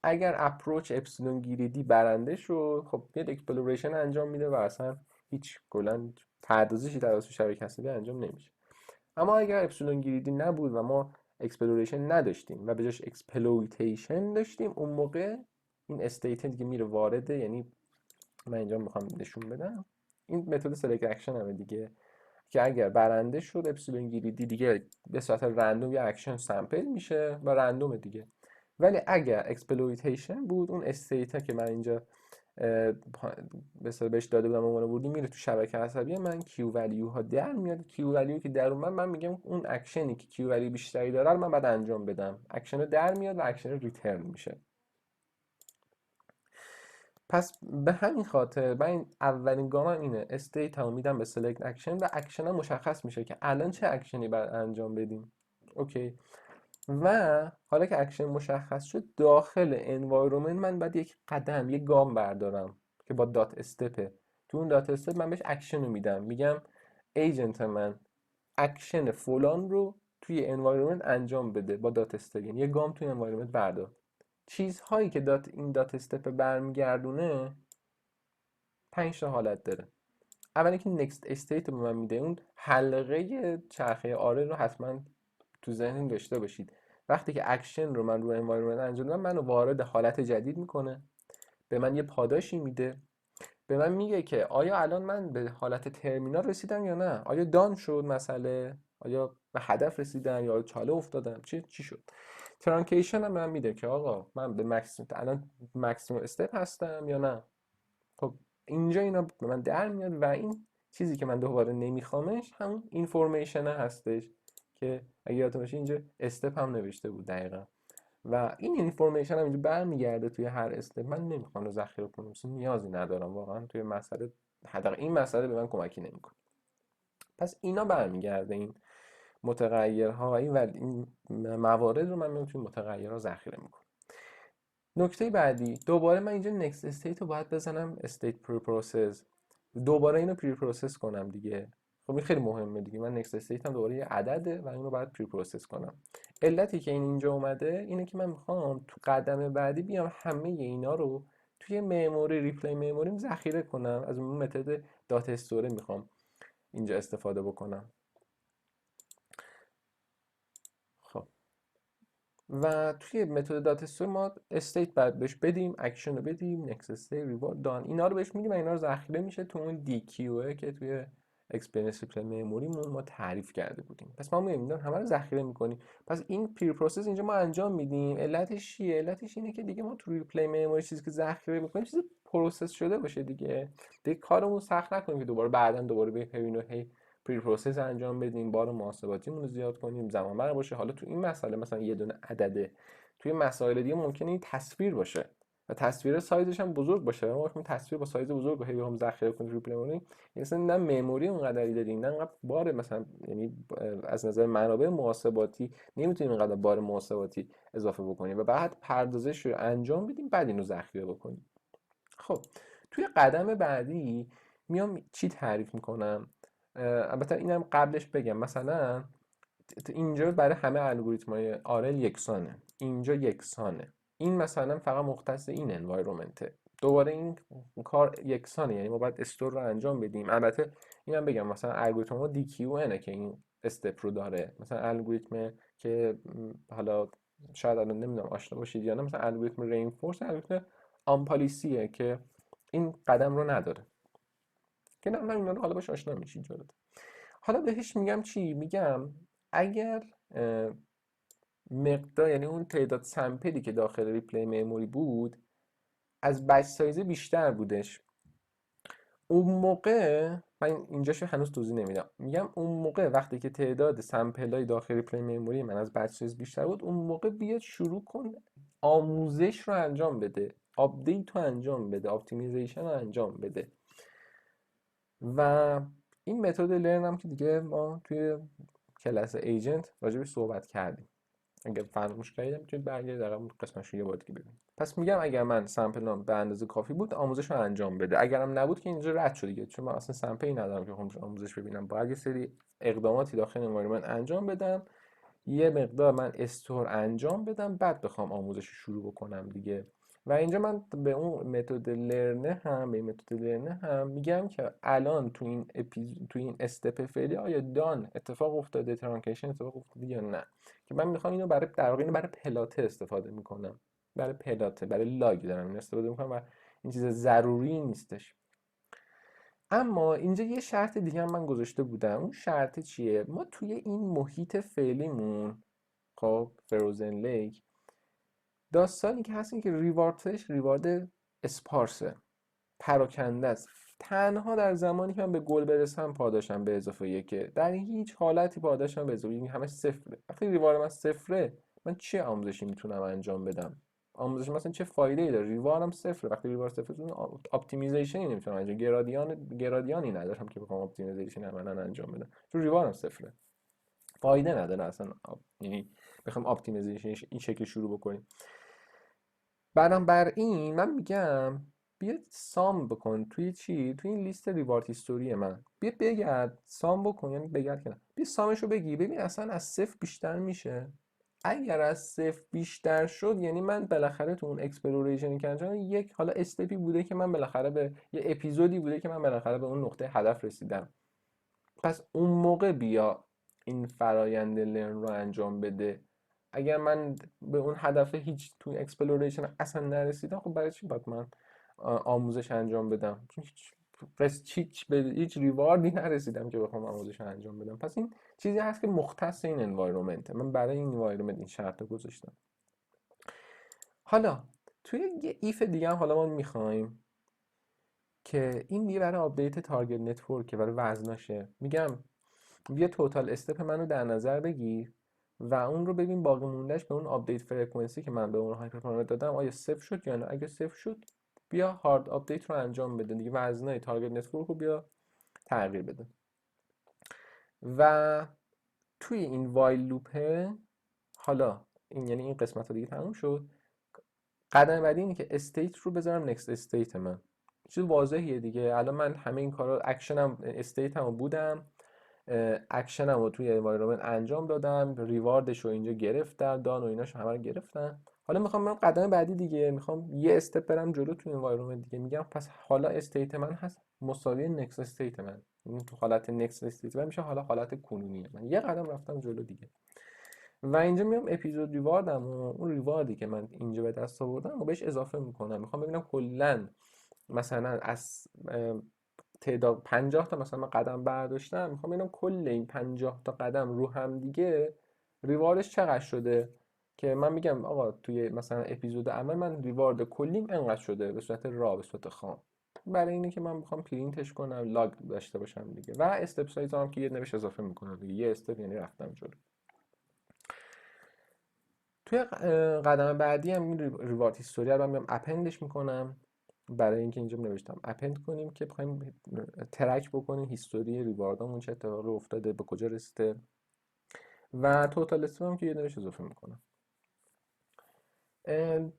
اگر اپروچ اپسیلون گیریدی برنده شد، خب یه اکسپلوریشن انجام میده و اصلا هیچ کلا پردازشی توسط شبکه عصبی انجام نمیشه. اما اگر اپسیلون گیریدی نبود و ما اکسپلوریشن نداشتیم و به جاش اکسپلویتیشن داشتیم، اون موقع این استیت دیگه میره وارده، یعنی من اینجا میخوام نشون بدم این متد سلکت اکشن همه دیگه، که اگر برنده شد اپسیلون گیریدی دیگه به صورت رندوم یه اکشن سامپل میشه و رندوم دیگه. ولی اگر اکسپلویتیشن بود اون استیتا که من اینجا بهش داده بودم عنوان بودی میره تو شبکه عصبی من، کیو ولیو ها در میاد. کیو ولیو که در اومد من میگم اون اکشنی که کیو ولیو بیشتری داره رو من بعد انجام بدم، اکشن در میاد و اکشن ریترن میشه. پس به همین خاطر من اولین گامم اینه، استیت هم میدم به سلکت اکشن و اکشن هم مشخص میشه که الان چه اکشنی باید انجام بدیم. اوکی. و حالا که اکشن مشخص شد، داخل انوایرومنت من باید یک قدم، یک گام بردارم که با دات استپه. تو اون دات استپ من بهش اکشن رو میدم، میگم ایجنت من اکشن فلان رو توی انوایرمنت انجام بده با دات استپ، یعنی یه گام توی انوایرمنت بردار. چیزهایی که این دات استپ برمیگردونه 5 تا حالت داره. اولی که نکست استیت رو به من میده، اون حلقه چرخه آره رو حتما تو ذهن داشته باشید. وقتی که اکشن رو من رو انوایرمنت انجام دادم، منو وارد حالت جدید میکنه، به من یه پاداشی میده، به من میگه که آیا الان من به حالت ترمینال رسیدم یا نه، آیا دان شد مسئله، آیا به هدف رسیدم یا چاله افتادم، چی شد. ترانکیشن هم من میده که آقا من به الان مکسیمم استپ هستم یا نه. خب اینجا اینا به من در میاد و این چیزی که من دوباره نمیخوامش همون اینفورمیشن هستش که اگه یادتون باشه اینجا استپ هم نوشته بود دقیقا، و این اینفورمیشن هم اینجا برمیگرده توی هر استپ. من نمیخوام رو ذخیره کنم، اصلا نیازی ندارم واقعا توی مسئله، حداقل این مسئله به من کمکی نمیکنه. پس اینا برمیگرده، این متغیرها و این موارد رو من میام توی متغیرها ذخیره میکنم. نکته بعدی، دوباره من اینجا next state رو باید بزنم state preprocess، دوباره اینو preprocess کنم دیگه. خب این خیلی مهمه دیگه، من next state هم دوباره یه عدده و اینو باید preprocess کنم. علتی که این اینجا اومده اینه که من میخوام تو قدم بعدی بیام همه اینا رو توی مموری ریپلی مموریم ذخیره کنم. از اون متد دات استوره میخوام اینجا استفاده بکنم. خب و توی متد دات استور ما استیت بعد بهش بدیم، اکشن رو بدیم، نکست استیت، ریوارد، دان، اینا رو بهش میدیم و اینا رو ذخیره میشه تو اون دی کیو که توی اکسپریانس ریپلی مموریمون ما تعریف کرده بودیم. پس ما میایم همه رو ذخیره میکنیم. پس این پری پروسس اینجا ما انجام میدیم. علتش چیه؟ علتش اینه که دیگه ما تو ریپلی مموری چیزی که ذخیره میکنیم چیزی پروسس شده باشه دیگه کارمون سخت نکنیم که دوباره بعداً دوباره بریم و هی پری پروسس انجام بدیم، بار محاسباتیمون رو زیاد کنیم، زمان بر باشه. حالا تو این مسئله مثلا یه دونه عدده، توی مسائل دیگه ممکنه این تصویر باشه و تصویر سایزش هم بزرگ باشه. ما وقتی تصویر با سایز بزرگ رو هی بخوام ذخیره کنیم روی مموری، مثلا نه مموری اونقدری داریم، نه انقدر بار، مثلا یعنی از نظر منابع محاسباتی نمیتونیم اینقدر بار محاسباتی اضافه بکنیم و بعد پردازش رو انجام بدیم، بعد اینو ذخیره بکنیم. خب توی قدم بعدی میام چی تعریف میکنم؟ البته اینم قبلش بگم، مثلا اینجا برای همه الگوریتم‌های آرل یکسانه، اینجا یکسانه، این مثلا فقط مختص این انوایرمنته، دوباره این کار یکسانه، یعنی ما باید استور رو انجام بدیم. البته اینم بگم مثلا الگوریتم ما دی کیو انه که این استپ رو داره، مثلا الگوریتم که حالا شاید الان نمیدونم آشنا باشید یا نه، مثلا الگوریتم رینفورس الگوریتم آمپالیسیه که این قدم رو نداره، که نه من اینا رو حالا باش آشنا میشید جلوتر. حالا بهش میگم چی؟ میگم اگر مقدار، یعنی اون تعداد سمپلی که داخل ریپلی مموری بود از بچ سایز بیشتر بودش، اون موقع من اینجاشو هنوز توضیح نمیدم، میگم اون موقع وقتی که تعداد سمپلای داخل ریپلی مموری من از بچ سایز بیشتر بود، اون موقع بیاد شروع کن آموزش رو انجام بده، آپدیت رو انجام بده، اپتیمیزیشن رو انجام بده. و این متد لرن هم که دیگه ما توی کلاس ایجنت راجبش صحبت کردیم، اگر فراموش کردید میتونید برگردید در قسمتش رو یه بار دیگه ببینید. پس میگم اگر من سمپلم به اندازه کافی بود آموزش رو انجام بده، اگرم نبود که اینجا رد شد دیگه، چون من اصلا سمپلی ندارم که بخوام آموزش ببینم، باید یه سری اقداماتی داخل انوایرمنت انجام بدم، یه مقدار من استور انجام بدم، بعد بخوام آموزش رو شروع بکنم دیگه. و اینجا من به اون متد لرنه هم به این متد لرنه هم میگم که الان تو این استپ فعلی آیا دان اتفاق افتاده، ترانکیشن اتفاق افتاده یا نه، که من میخوام اینو برای در واقع اینو برای پلاته استفاده میکنم، برای پلاته، برای لاگ دارم اینو استفاده میکنم و این چیز ضروری نیستش. اما اینجا یه شرط دیگه هم من گذاشته بودم. اون شرط چیه؟ ما توی این محیط فعلیمون، خب فروزن لیک، داستانی که هست این که ریواردش ریوارد اسپارسه، پراکنده است. تنها در زمانی که من به گل برسم پاداشم به اضافه یکه، در هیچ حالتی پاداشم به اضافه، یعنی همش صفره. وقتی ریوارد من صفره، من چه آموزشی میتونم انجام بدم؟ آموزش مثلا چه فایده ای داره؟ ریواردم صفره. وقتی ریوارد صفره، اپتیمیزیشنی نمیتونم انجام، گرادیانی ندارم که بخوام اپتیمیزیشن عملاً انجام بدم، چون ریواردم صفره، فایده نداره اصلا، یعنی بخوام اپتیمیزیشن این شکل شروع بکنیم. بنابراین من میگم بیا سام بکن توی چی؟ توی این لیست ریوارد هیستوری من بیا بگرد سام بکن، یعنی بگرد که بیا سامشو بگی ببین اصلا از 0 بیشتر میشه. اگر از 0 بیشتر شد یعنی من بالاخره تو اون اکسپلوریشنی که انجام یک حالا استپی بوده که من بالاخره به یه اپیزودی بوده که من بالاخره به اون نقطه هدف رسیدم. پس اون موقع بیا این فرایند لرن رو انجام بده. اگر من به اون هدف هیچ تو اکسپلوریشن اصلا نرسیدم، خب برای چی باید من آموزش انجام بدم؟ چون به هیچ ریواردی نرسیدم که بخوام آموزش انجام بدم. پس این چیزی هست که مختص این انوایرمنت، من برای این انوایرمنت این شرط رو گذاشتم. حالا توی یه ایف دیگه هم حالا ما میخوایم که این دیگه برای آپدیت تارگت نتورک، برای وزناشه. میگم یه توتال استپ منو در نظر بگیر و اون رو ببین باقی موندهش به اون آپدیت فرکانسی که من به اون هایپر پارامتر دادم آیا صفر شد یا نه. اگه صفر شد بیا هارد آپدیت رو انجام بده دیگه، وزنای تارگت نتورک رو بیا تغییر بده. و توی این وایل لوپه حالا این یعنی این قسمت رو دیگه تموم شد. قدم بعدی اینه که استیت رو بذارم نکست استیت من. چیز واضحیه دیگه. الان من همه این کارا اکشنم استیتمو بودم، اکشنم رو توی انوایرمنت انجام دادم، ریواردش رو اینجا گرفتم، دان و ایناشو همه رو گرفتم. حالا میخوام من قدم بعدی دیگه میخوام یه استپ برم جلو توی انوایرمنت دیگه. میگم پس حالا استیت من هست مساوی نکست استیت من. این تو حالت نکست استیت من میشه حالا حالت کنونیه من یه قدم رفتم جلو دیگه. و اینجا میام اپیزود ریواردم و اون ریواردی که من اینجا به دست آوردم و بهش اضافه میکنم. میخوام ببینم کلا مثلا از تعداد 50 تا مثلا من قدم برداشتم، میخوام ببینم کل این 50 تا قدم رو هم دیگه ریواردش چقدر شده، که من میگم آقا توی مثلا اپیزود اول من ریوارد کلیم انقدر شده به صورت را، به صورت خام. برای اینه که من میخوام پرینتش کنم لاگ داشته باشم دیگه. و استپ سایز هم که یه نوش اضافه میکنم دیگه، یه استپ یعنی رفتم جلو. توی قدم بعدی هم این ریوارد هیستوری رو من میام اپندش میکنم. برای اینکه اینجا نوشتم اپند کنیم که بخوایم ترک بکنیم هیستوری ریواردامون چه اتفاقی افتاده، به کجا رسیده. و توتال استپ هم که یه دونش اضافه میکنم.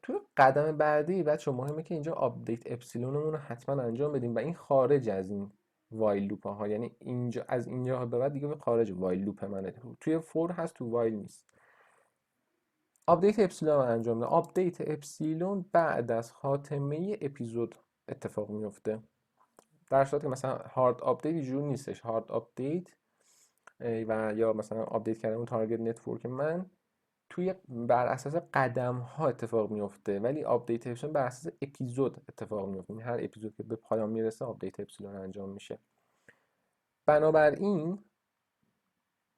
توی قدم بعدی بچه مهمه که اینجا آپدیت اپسیلونمون رو حتما انجام بدیم و این خارج از این وایل لوپ ها، یعنی اینجا از اینجا به بعد دیگه به خارج وایل لوپ منه. توی فور هست تو وایل نیست. آپدیت اپسیلون رو انجام بدم. آپدیت اپسیلون بعد از خاتمه اپیزود اتفاق میفته، در صورتی که مثلا هارد آپدیت اینجوری نیستش. هارد آپدیت و یا مثلا آپدیت کردن اون تارگت نتورک من توی بر اساس قدم ها اتفاق میفته، ولی آپدیت اپسیلون بر اساس اپیزود اتفاق میفته. یعنی هر اپیزود که به پایان میرسه آپدیت اپسیلون انجام میشه. بنابراین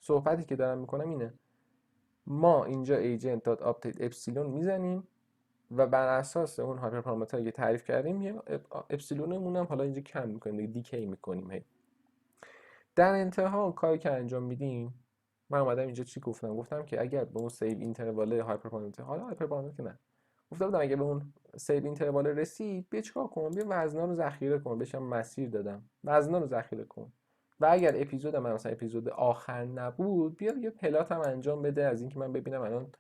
صحبتی که دارم میکنم اینه، ما اینجا ایجنت دات آپدیت اپسیلون میزنیم و بر اساس اون هایپر پارامتری که تعریف کردیم یه اپسیلونمون هم حالا اینجا کم میکنیم دیگه، دیکی میکنیم. در انتها کاری که انجام میدیم، من اومدم اینجا چی گفتم که اگر به اون سیو اینتروال هایپر پارامتر، حالا هایپر پارامتر نه، گفتم اگه به اون سیو اینتروال رسید بیا چیکار کن، بیا وزنا رو ذخیره کن. بهشم مسیر دادم وزنا رو ذخیره کن. و اگر اپیزود من مثلا اپیزود آخر نبود بیا یه پلات هم انجام بده از اینکه من ببینم الان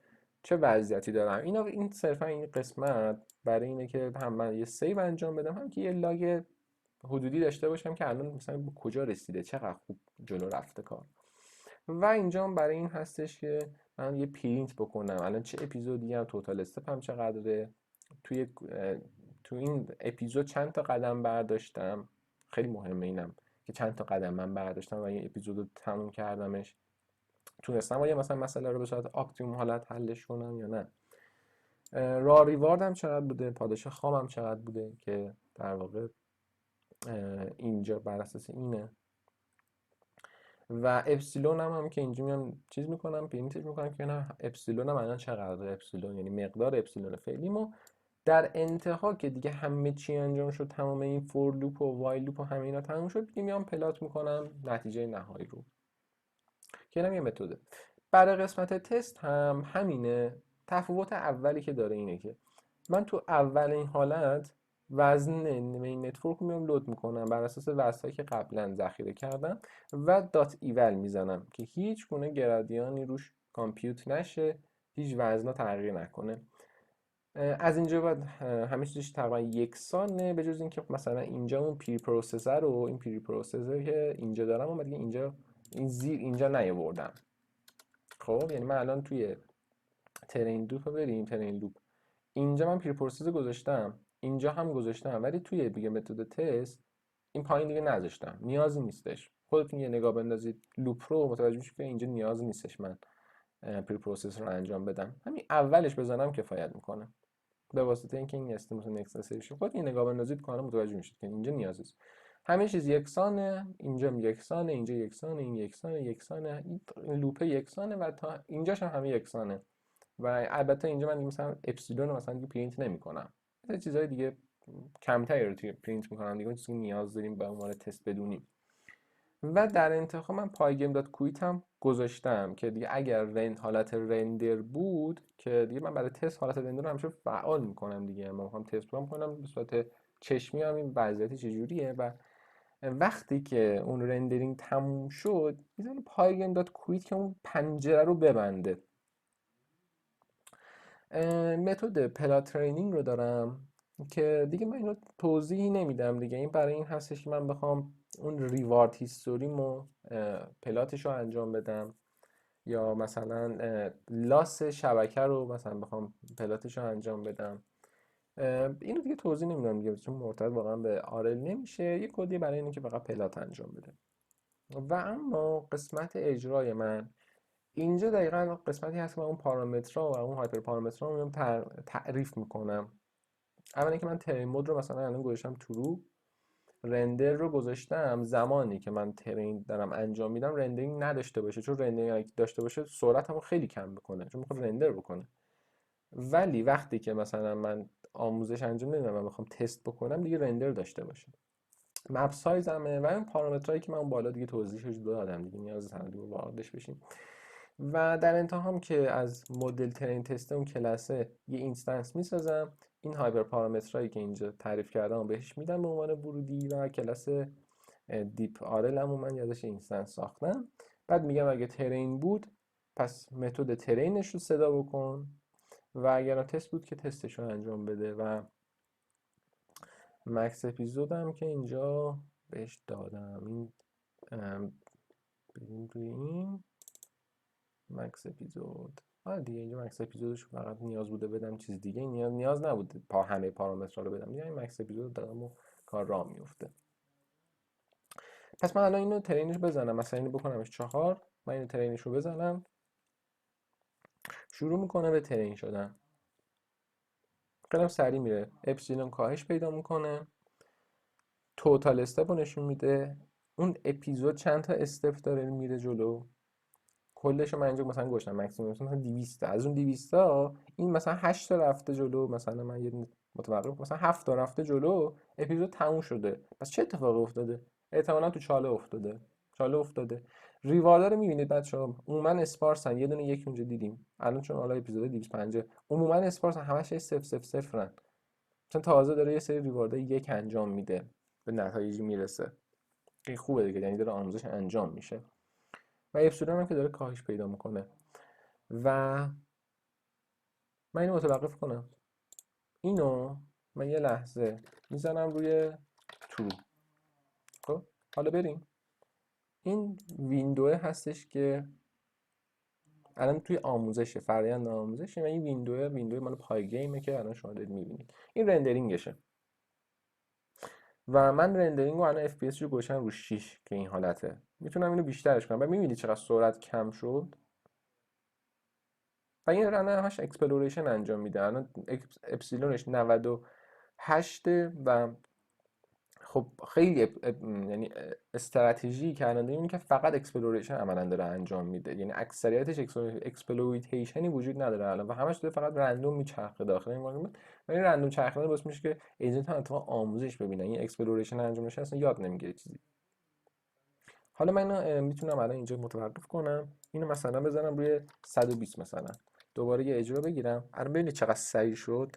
چه وضعیتی دارم. این صرفا این قسمت برای اینه که هم من یه سیو انجام بدم، هم که یه لاگ حدودی داشته باشم که الان مثلا به کجا رسیده، چقدر خوب جلو رفته کار. و اینجا هم برای این هستش که من یه پرینت بکنم الان چه اپیزودی هم، توتال استپ هم چقدره، تو این اپیزود چند تا قدم برداشتم. خیلی مهمه اینم که چند تا قدم من برداشتم و این اپیزود رو تموم کردمش. تونستم آیا مثلا مسئله رو به صورت اپتیموم حالت حلش کنم یا نه. را ریواردم چقدر بوده، پاداش خامم چقدر بوده که در واقع اینجا بر اساس اینه. و اپسیلون هم که اینجا میام چیز میکنم پرینتش میکنم که نه اپسیلون هم الان چقدر اپسیلون، یعنی مقدار اپسیلون فعلیمو. در انتها که دیگه همه چی انجام شد، تمام این فور لوپ و وایل لوپ و همه اینا تموم شد، دیگه میام پلات میکنم نتیجه نهایی رو که اینم یه متده. برای قسمت تست هم همینه. تفاوت اولی که داره اینه که من تو اول این حالت وزن مین نتورک رو میام لود میکنم بر اساس وزنایی که قبلا ذخیره کردم و دات ایول میزنم که هیچ گونه گرادیانی روش کامپیوت نشه، هیچ وزنا تغییر نکنه. از اینجا بعد همه چیزش تقریبا یکسانه، به جز اینکه مثلا اینجا اون پری پروسسور رو، این پری پروسسور که اینجا دارم اون دیگه اینجا این زیر اینجا نیاوردم. خب یعنی من الان توی ترین لوپ بریم، ترین لوپ اینجا من پری پروسسور گذاشتم، اینجا هم گذاشتم، ولی توی دیگه متد تست این پایین دیگه نذاشتم، نیازی نیستش. خودتون یه نگاه بندازید لوپ رو متوجه میشید که اینجا نیاز نیستش من پری پروسس رو انجام بدم، همین اولش بزنم کفایت میکنه. به واسطه اینکه این استیموس نکست سیشن خود این نگاه بندازید کاملا متوجه میشید که اینجا نیاز نیست. همه چیز یکسانه، اینجا یکسانه، اینجا یکسانه، این یکسانه، یکسانه، این لوپ یکسانه و تا اینجاش هم همه یکسانه. و البته اینجا من مثلا اپسیلون رو مثلا دیگه پرینت نمیکنم، مثلا چیزهای دیگه کمتری رو پرینت میکنم دیگه، چیزی نیاز داریم به عنوان تست بدونیم. و در انتها من پایگیم دات کویت هم گذاشتم که دیگه اگر حالت رندر بود که دیگه من برای تست حالت رندر رو همیشه فعال میکنم دیگه، من میخوام تست کنم به صورت چشمی هم این وضعیت چجوریه. و وقتی که اون رندرینگ تموم شد میذارم پایگیم دات کویت که اون پنجره رو ببنده. متد پلا ترینینگ رو دارم که دیگه من اینو توضیحی نمیدم دیگه، این برای این هستش که من بخوام اون ریوارد هیستوریمو پلاتش رو انجام بدم، یا مثلا لاس شبکه رو مثلا بخوام پلاتش رو انجام بدم. اینو دیگه توضیح نمیدم دیگه چون مرتبط واقعا به آرل نمیشه، یه کدی برای اینه که فقط پلات انجام بده. و اما قسمت اجرای من اینجا دقیقا قسمتی هست که من اون پارامترها و اون هایپر پارامترها رو تعریف میکنم. اولا که من ترین مود رو مثلا الان گذاشتم ترو، رندر رو گذاشتم زمانی که من ترین دارم انجام میدم رندرینگ نداشته باشه، چون رندرینگ داشته باشه سرعتمو خیلی کم بکنه چون میخواد رندر بکنه. ولی وقتی که مثلا من آموزش انجام نمیدم و میخوام تست بکنم دیگه رندر داشته باشه. مپ سایزمه و این پارامترهایی که من بالا دیگه توضیحش دادم دیگه، نیاز نیست واردش بشیم. و در انتها هم که از مدل ترین تست اون کلاسه یه اینستنس میسازم، این هایپر پارامترهایی که اینجا تعریف کردم بهش میدم به عنوان ورودی و کلاس دیپ آرل هم من یادش اینستنس ساختم. بعد میگم اگه ترین بود پس متد ترینش رو صدا بکن و اگر تست بود که تستش رو انجام بده. و مکس اپیزودم که اینجا بهش دادم، این بریم روی این مکس اپیزود. دیگه اینجا مکس اپیزودش فقط نیاز بوده بدم چیز دیگه، نیاز نبود همه پارامترها رو بدم، یعنی مکس اپیزود دادم و کار راه میفته. پس من الان اینو ترینش بزنم، مثلا اینو بکنمش 4، من اینو ترینش رو بزنم، شروع میکنه به ترین شدن، خیلی سریع میره، اپسیلون کاهش پیدا میکنه، توتال استپ رو نشون میده، اون اپیزود چند تا استپ داره میره جلو، کلش رو من اینجا مثلا گوشتم مکسیمم مثلا 200 تا، از اون 200 تا این مثلا 8 تا رفته جلو، مثلا من یه متوقف مثلا 7 تا رفته جلو، اپیزود تموم شده. پس چه اتفاقی افتاده؟ احتمالاً تو چاله افتاده، چاله افتاده. ریواردا رو میبینید بچه‌ها عموما اسپارسن، یه دونه یک اونجا دیدیم الان چون حالا اپیزود 250 عموما اسپارسن، همش 0 0 0 چون تازه داره یه سری ریواردا یک انجام میده به نتایجی میرسه. این خوبه دیگه، یعنی داره آموزش انجام میشه. و اپسیلون هم که داره کاهش پیدا میکنه. و من اینو متوقف کنم، اینو من یه لحظه میزنم روی ترو. خب حالا بریم، این ویندوه هستش که الان توی آموزشه، فرآیند آموزشه و این ویندوه مال پای گیمه که الان شما دارید میبینید، این رندرینگشه. و من رندرینگ رو الان اف پی اس رو گوشم رو 6 که این حالته، میتونم اینو بیشترش کنم و میبینید چقدر سرعت کم شد. و این داره همش اکسپلوریشن انجام میده، الان اپسیلونش 98 و خب خیلی یعنی استراتژی که الان داریم که فقط اکسپلوریشن عملا داره انجام میده، یعنی اکثریتش اکسپلویتیشنی وجود نداره الان و همش داره فقط رندوم میچرخه داخل این انوایرمنت. و این رندوم چرخیدن باعث میشه که ایجنت هم اتفاقا آموزش ببینن، این اکسپلوریشن انجام نشه اصلا یاد نمیگیره چیزی. حالا من اینو میتونم الان اینجا متوقف کنم، اینو مثلا بزنم روی 120 مثلا، دوباره یه اجرا بگیرم، الان ببینید چقدر سریع شد.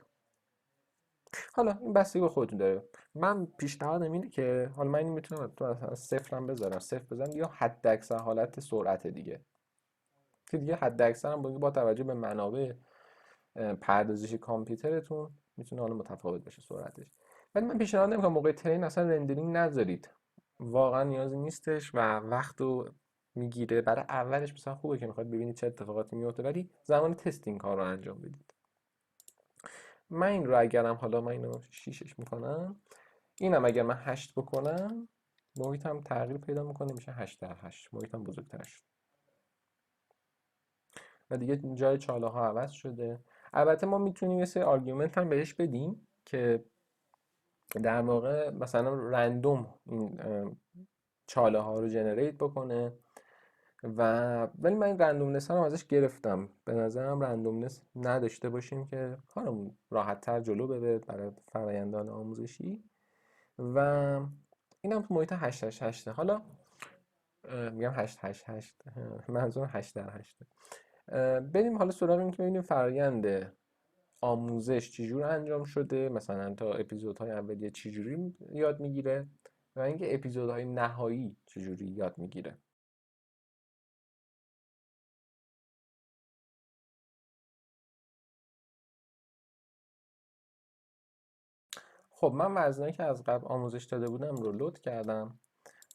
حالا این بستگی به خودتون داره، من پیشنهادم اینه که حالا من اینو میتونم مثلا صفرم بذارم، صفر بزنم یا حد اکثر حالت سرعت دیگه که دیگه حد اکثر هم با توجه به منابع پردازش کامپیوترتون میتونه حالا متفاوت بشه سرعتش. ولی من پیشنهاد نمیکنم موقع ترین اصلا رندرینگ نذارید، واقعا نیازی نیستش و وقت رو میگیره. برای اولش مثلا خوبه که میخواد ببینید چه اتفاقاتی میفته، ولی زمان تست این کار رو انجام بدید. من این رو اگرم حالا من اینو 6ش میکنم، اینم اگر من 8 بکنم محیطم تغییر پیدا میکنه، میشه 8 در 8، محیطم بزرگتر شد و دیگه جای چاله ها عوض شده. البته ما میتونیم یه سری آرگومنت هم بهش بدیم که در واقع مثلا رندوم این چاله ها رو جنریت بکنه ولی من این رندومنس رو ازش گرفتم. به نظرم رندومنس نداشته باشیم که کارمون راحت تر جلو بره برای فرآیندان آموزشی. و اینم تو محیط 8 حالا میگم 8 منظورم 8 در 8. بریم حالا سراغ این که ببینیم فرآیند آموزش چجور انجام شده، مثلا تا اپیزودهای اولیه چجوری یاد میگیره و اینکه اپیزودهای نهایی چجوری یاد میگیره. خب من وزنهایی که از قبل آموزش داده بودم رو لود کردم.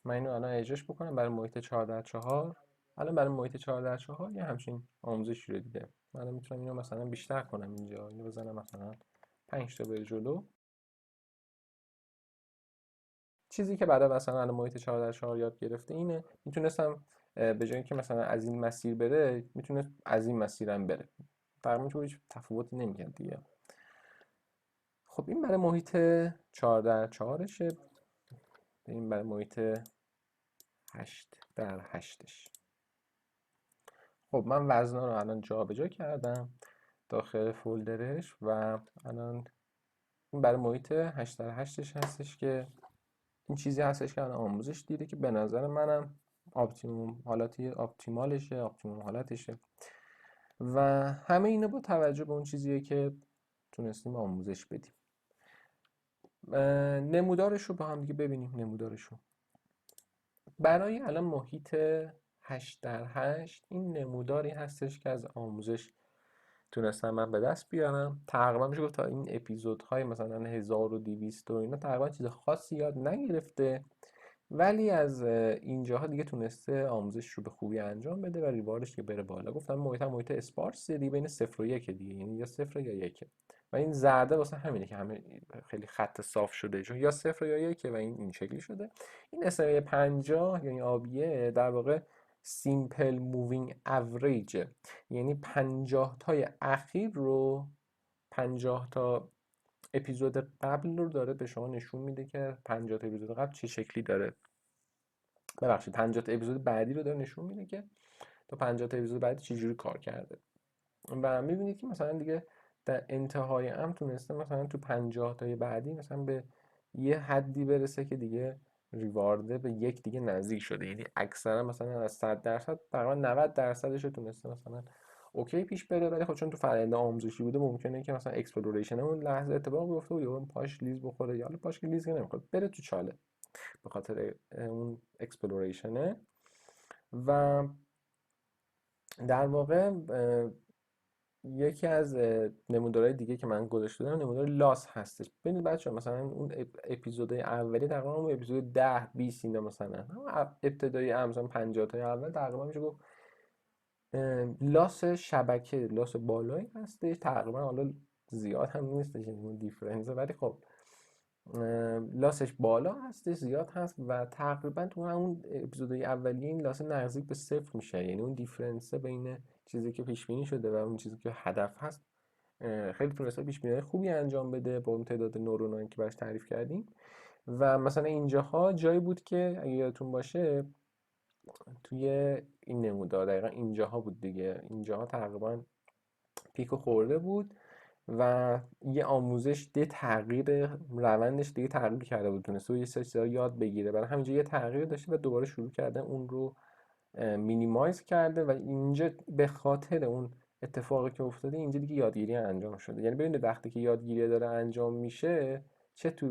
من اینو الان اجراش بکنم برای محیط 4 در 4. الان برای محیط 4 در 4 یه همچین آموزشی رو دیده. من میتونم اینو مثلا بیشتر کنم، اینجا اینو بزنم مثلا 5 تا بره جلو. چیزی که برای مثلا الان محیط 4 در 4 یاد گرفته اینه، میتونستم به جای اینکه مثلا از این مسیر بره میتونست از این مسیرم بره، تقریبا هیچ تفاوتی نمیکرد دیگه. خب این برای محیط 4 در 4شه، این برای محیط 8 در 8ش. خب من وزنا رو الان جابجا کردم داخل فولدرش و الان این برای محیط 8 در 8ش هستش که این چیزی هستش که الان آموزش دیده که به نظر منم اپتیموم حالتی اپتیموم حالتشه و همه اینا با توجه به اون چیزیه که تونستیم آموزش بدیم. نمودارش رو با هم دیگه ببینیم. نمودارش رو برای الان محیط 8 در 8 این نموداری هستش که از آموزش تونستم من به دست بیارم. تقریبا میشه گفت تا این اپیزودهای مثلا 1200 و اینا تقریبا چیز خاصی یاد نگرفته، ولی از اینجاها دیگه تونسته آموزش رو به خوبی انجام بده و ریواردش که بره بالا. گفتم محیط اسپارس دیگه بین 0 و 1 دیگه، یعنی یا 0 یا 1 و این زرده واسه همینه که همه خیلی خط صاف شده، چون یا 0 یا 1 و این شکلی شده. این اسم 50 یعنی آبیه در واقع سیمپل مووینگ اوریج، یعنی 50 تای اخیر رو 50 تا اپیزود قبل رو داره به شما نشون میده که 50 تا اپیزود قبل چه شکلی داره، ببخشید 50 تا اپیزود بعدی رو داره نشون میده که تا 50 تا اپیزود بعدی چجوری کار کرده. و میبینید که مثلا دیگه در انتهای امر تونسته مثلا تو 50 تای بعدی مثلا به یه حدی برسه که دیگه ریوارده به 1 دیگه نزدیک شده، یعنی اکثرا مثلا از 100% تقریبا 90%ش رو تونسته مثلا اوکی پیش بره. ولی خب چون تو فرآیند آموزشی بوده ممکنه که مثلا اکسپلوریشن اون لحظه اتفاق بیفته و یا پاش لیز بخوره، یا پاش که لیز نمیخوره بره تو چاله به خاطر اون اکسپلوریشنه. و در واقع یکی از نمودارهای دیگه که من گذاشته بودم نمودار لاس هستش. ببینید بچه‌ها مثلا اون اپیزودهای اولی تقریبا اون اپیزود 10 20 اینا مثلا ابتدایی مثلا 50 تا اول تقریبا میشه گفت لاس شبکه لاس بالایی هستش. تقریبا حالا زیاد هم نیستش این دیفرنس، ولی خب لاسش بالا هستش، زیاد هست و تقریبا تو اون اپیزودهای اولیه این لاس نزدیک به 0 میشه، یعنی اون دیفرنس بین چیزی که پیش بینی شده و اون چیزی که هدف هست خیلی تونسته پیش بینی خوبی انجام بده با اون تعداد نورونایی که براش تعریف کردیم. و مثلا اینجاها جایی بود که اگه یادتون باشه توی این نمودار دقیقا اینجاها بود دیگه، اینجاها تقریبا پیکو خورده بود و یه آموزش دیگه تغییر روندش دیگه تغییر کرده بود، تونسته یه سری چیزا یاد بگیره، برای همینجا یه تغییر داشته و دوباره شروع کرده اون رو مینیمایز کرده و اینجا به خاطر اون اتفاقی که افتاده اینجا دیگه یادگیری انجام شده. یعنی ببینید وقتی که یادگیری داره انجام میشه چه تو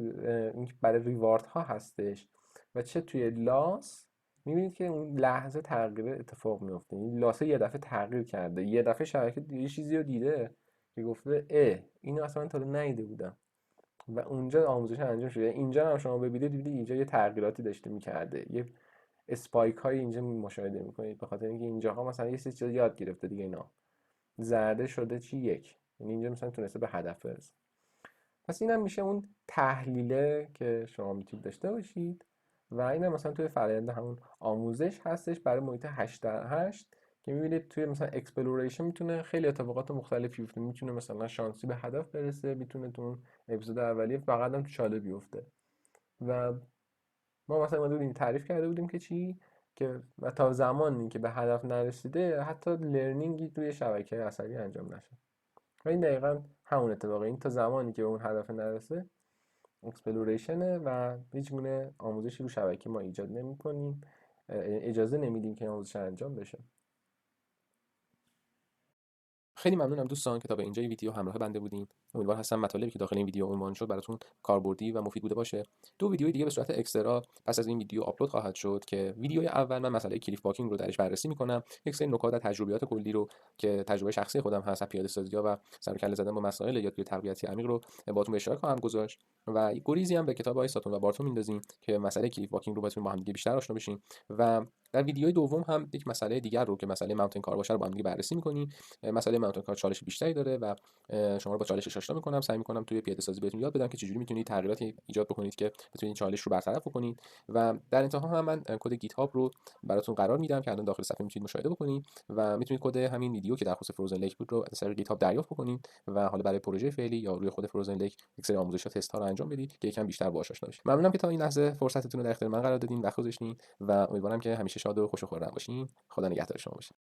این برای ریوارد ها هستش و چه توی لاس، میبینید که اون لحظه تغییر اتفاق میفته. این لاس یه دفعه تغییر کرده، یه دفعه شبکه یه چیزی رو دیده که گفته اینو اصلا من تا حالا ندیده بودم و اونجا آموزش انجام شده. اینجا هم شما ببینید اینجا یه تغییراتی داشته می‌کرده، یه اسپایک های اینجا مشاهده می‌کنید، به خاطر اینکه اینجاها مثلا یه چیز یاد گرفته دیگه، اینا زرده شده چی یک، یعنی اینجا مثلا تونسته به هدف برسه. پس اینم میشه اون تحلیله که شما میتونید داشته باشید و اینم مثلا توی فرآیند همون آموزش هستش برای محیط 8x8 که میبینید توی مثلا اکسپلوریشن میتونه خیلی اتفاقات مختلفی بیفته، میتونه مثلا شانسی به هدف برسه، میتونه تو اون اپیزود اولیه فقط هم تو چاله بیفته و ما مثلا اومده بودیم تعریف کرده بودیم که چی، که تا زمانی که به هدف نرسیده حتی لرنینگی توی شبکه عصبی انجام نشه و این دقیقا همون اتفاقه. این تا زمانی که به اون هدف نرسه اکسپلوریشنه و هیچ گونه آموزشی رو شبکه ما ایجاد نمی کنیم، اجازه نمیدیم که آموزش انجام بشه. خیلی ممنونم دوستان که تا به اینجای ویدیو همراه بنده بودین. امیدوار هستم مطالبی که داخل این ویدیو عنوان شد براتون کاربردی و مفید بوده باشه. دو ویدیوی دیگه به صورت اکسترا پس از این ویدیو آپلود خواهد شد که ویدیوی اول من مسئله کلیف واکینگ رو درش بررسی میکنم، یک سری نکات از تجربیات کلی رو که تجربه شخصی خودم هست، پیاده سازی‌ها و سر و کله زدن با مسائل یادگیری تربیتی عمیق رو باهاتون به اشتراک خواهم گذاشت و گریزی هم به کتاب آیساتون و بارتون میندازیم که مسئله کلیف واکینگ رو بتونیم با هم دیگه بیشتر آشنا بشیم و در ویدیوی دوم هم یک مسئله دیگر رو که مسئله ماونتین کار باشه رو با هم دیگه بررسی می‌کنیم. مسئله ماونتین کار چالش بیشتری داره و شما رو با چالشش آشنا می‌کنم، سعی می‌کنم توی پیاده سازی بهتون یاد بدم که چجوری می‌تونید تغییراتی ایجاد بکنید که بتونید چالش رو برطرف بکنید و در انتها هم من کد گیت هاب رو براتون قرار میدم که الان داخل صفحه میتونید مشاهده بکنید و میتونید کد همین ویدیو که در خصوص فروزن لیک بود رو از طریق گیت هاب دریافت بکنید و حالا برای پروژه فعلی یا روی خود فروزن لیک یک سری آموزش‌ها تست ها رو انجام بدید که یکم بیشتر باهاش آشنا بشید. ممنونم که تا این لحظه فرصتتون رو در اختیار من قرار دادین، وقت گذاشتین و امیدوارم که همیشه شاد و خوش و خرم باشین. خدا نگهدار شما باشه.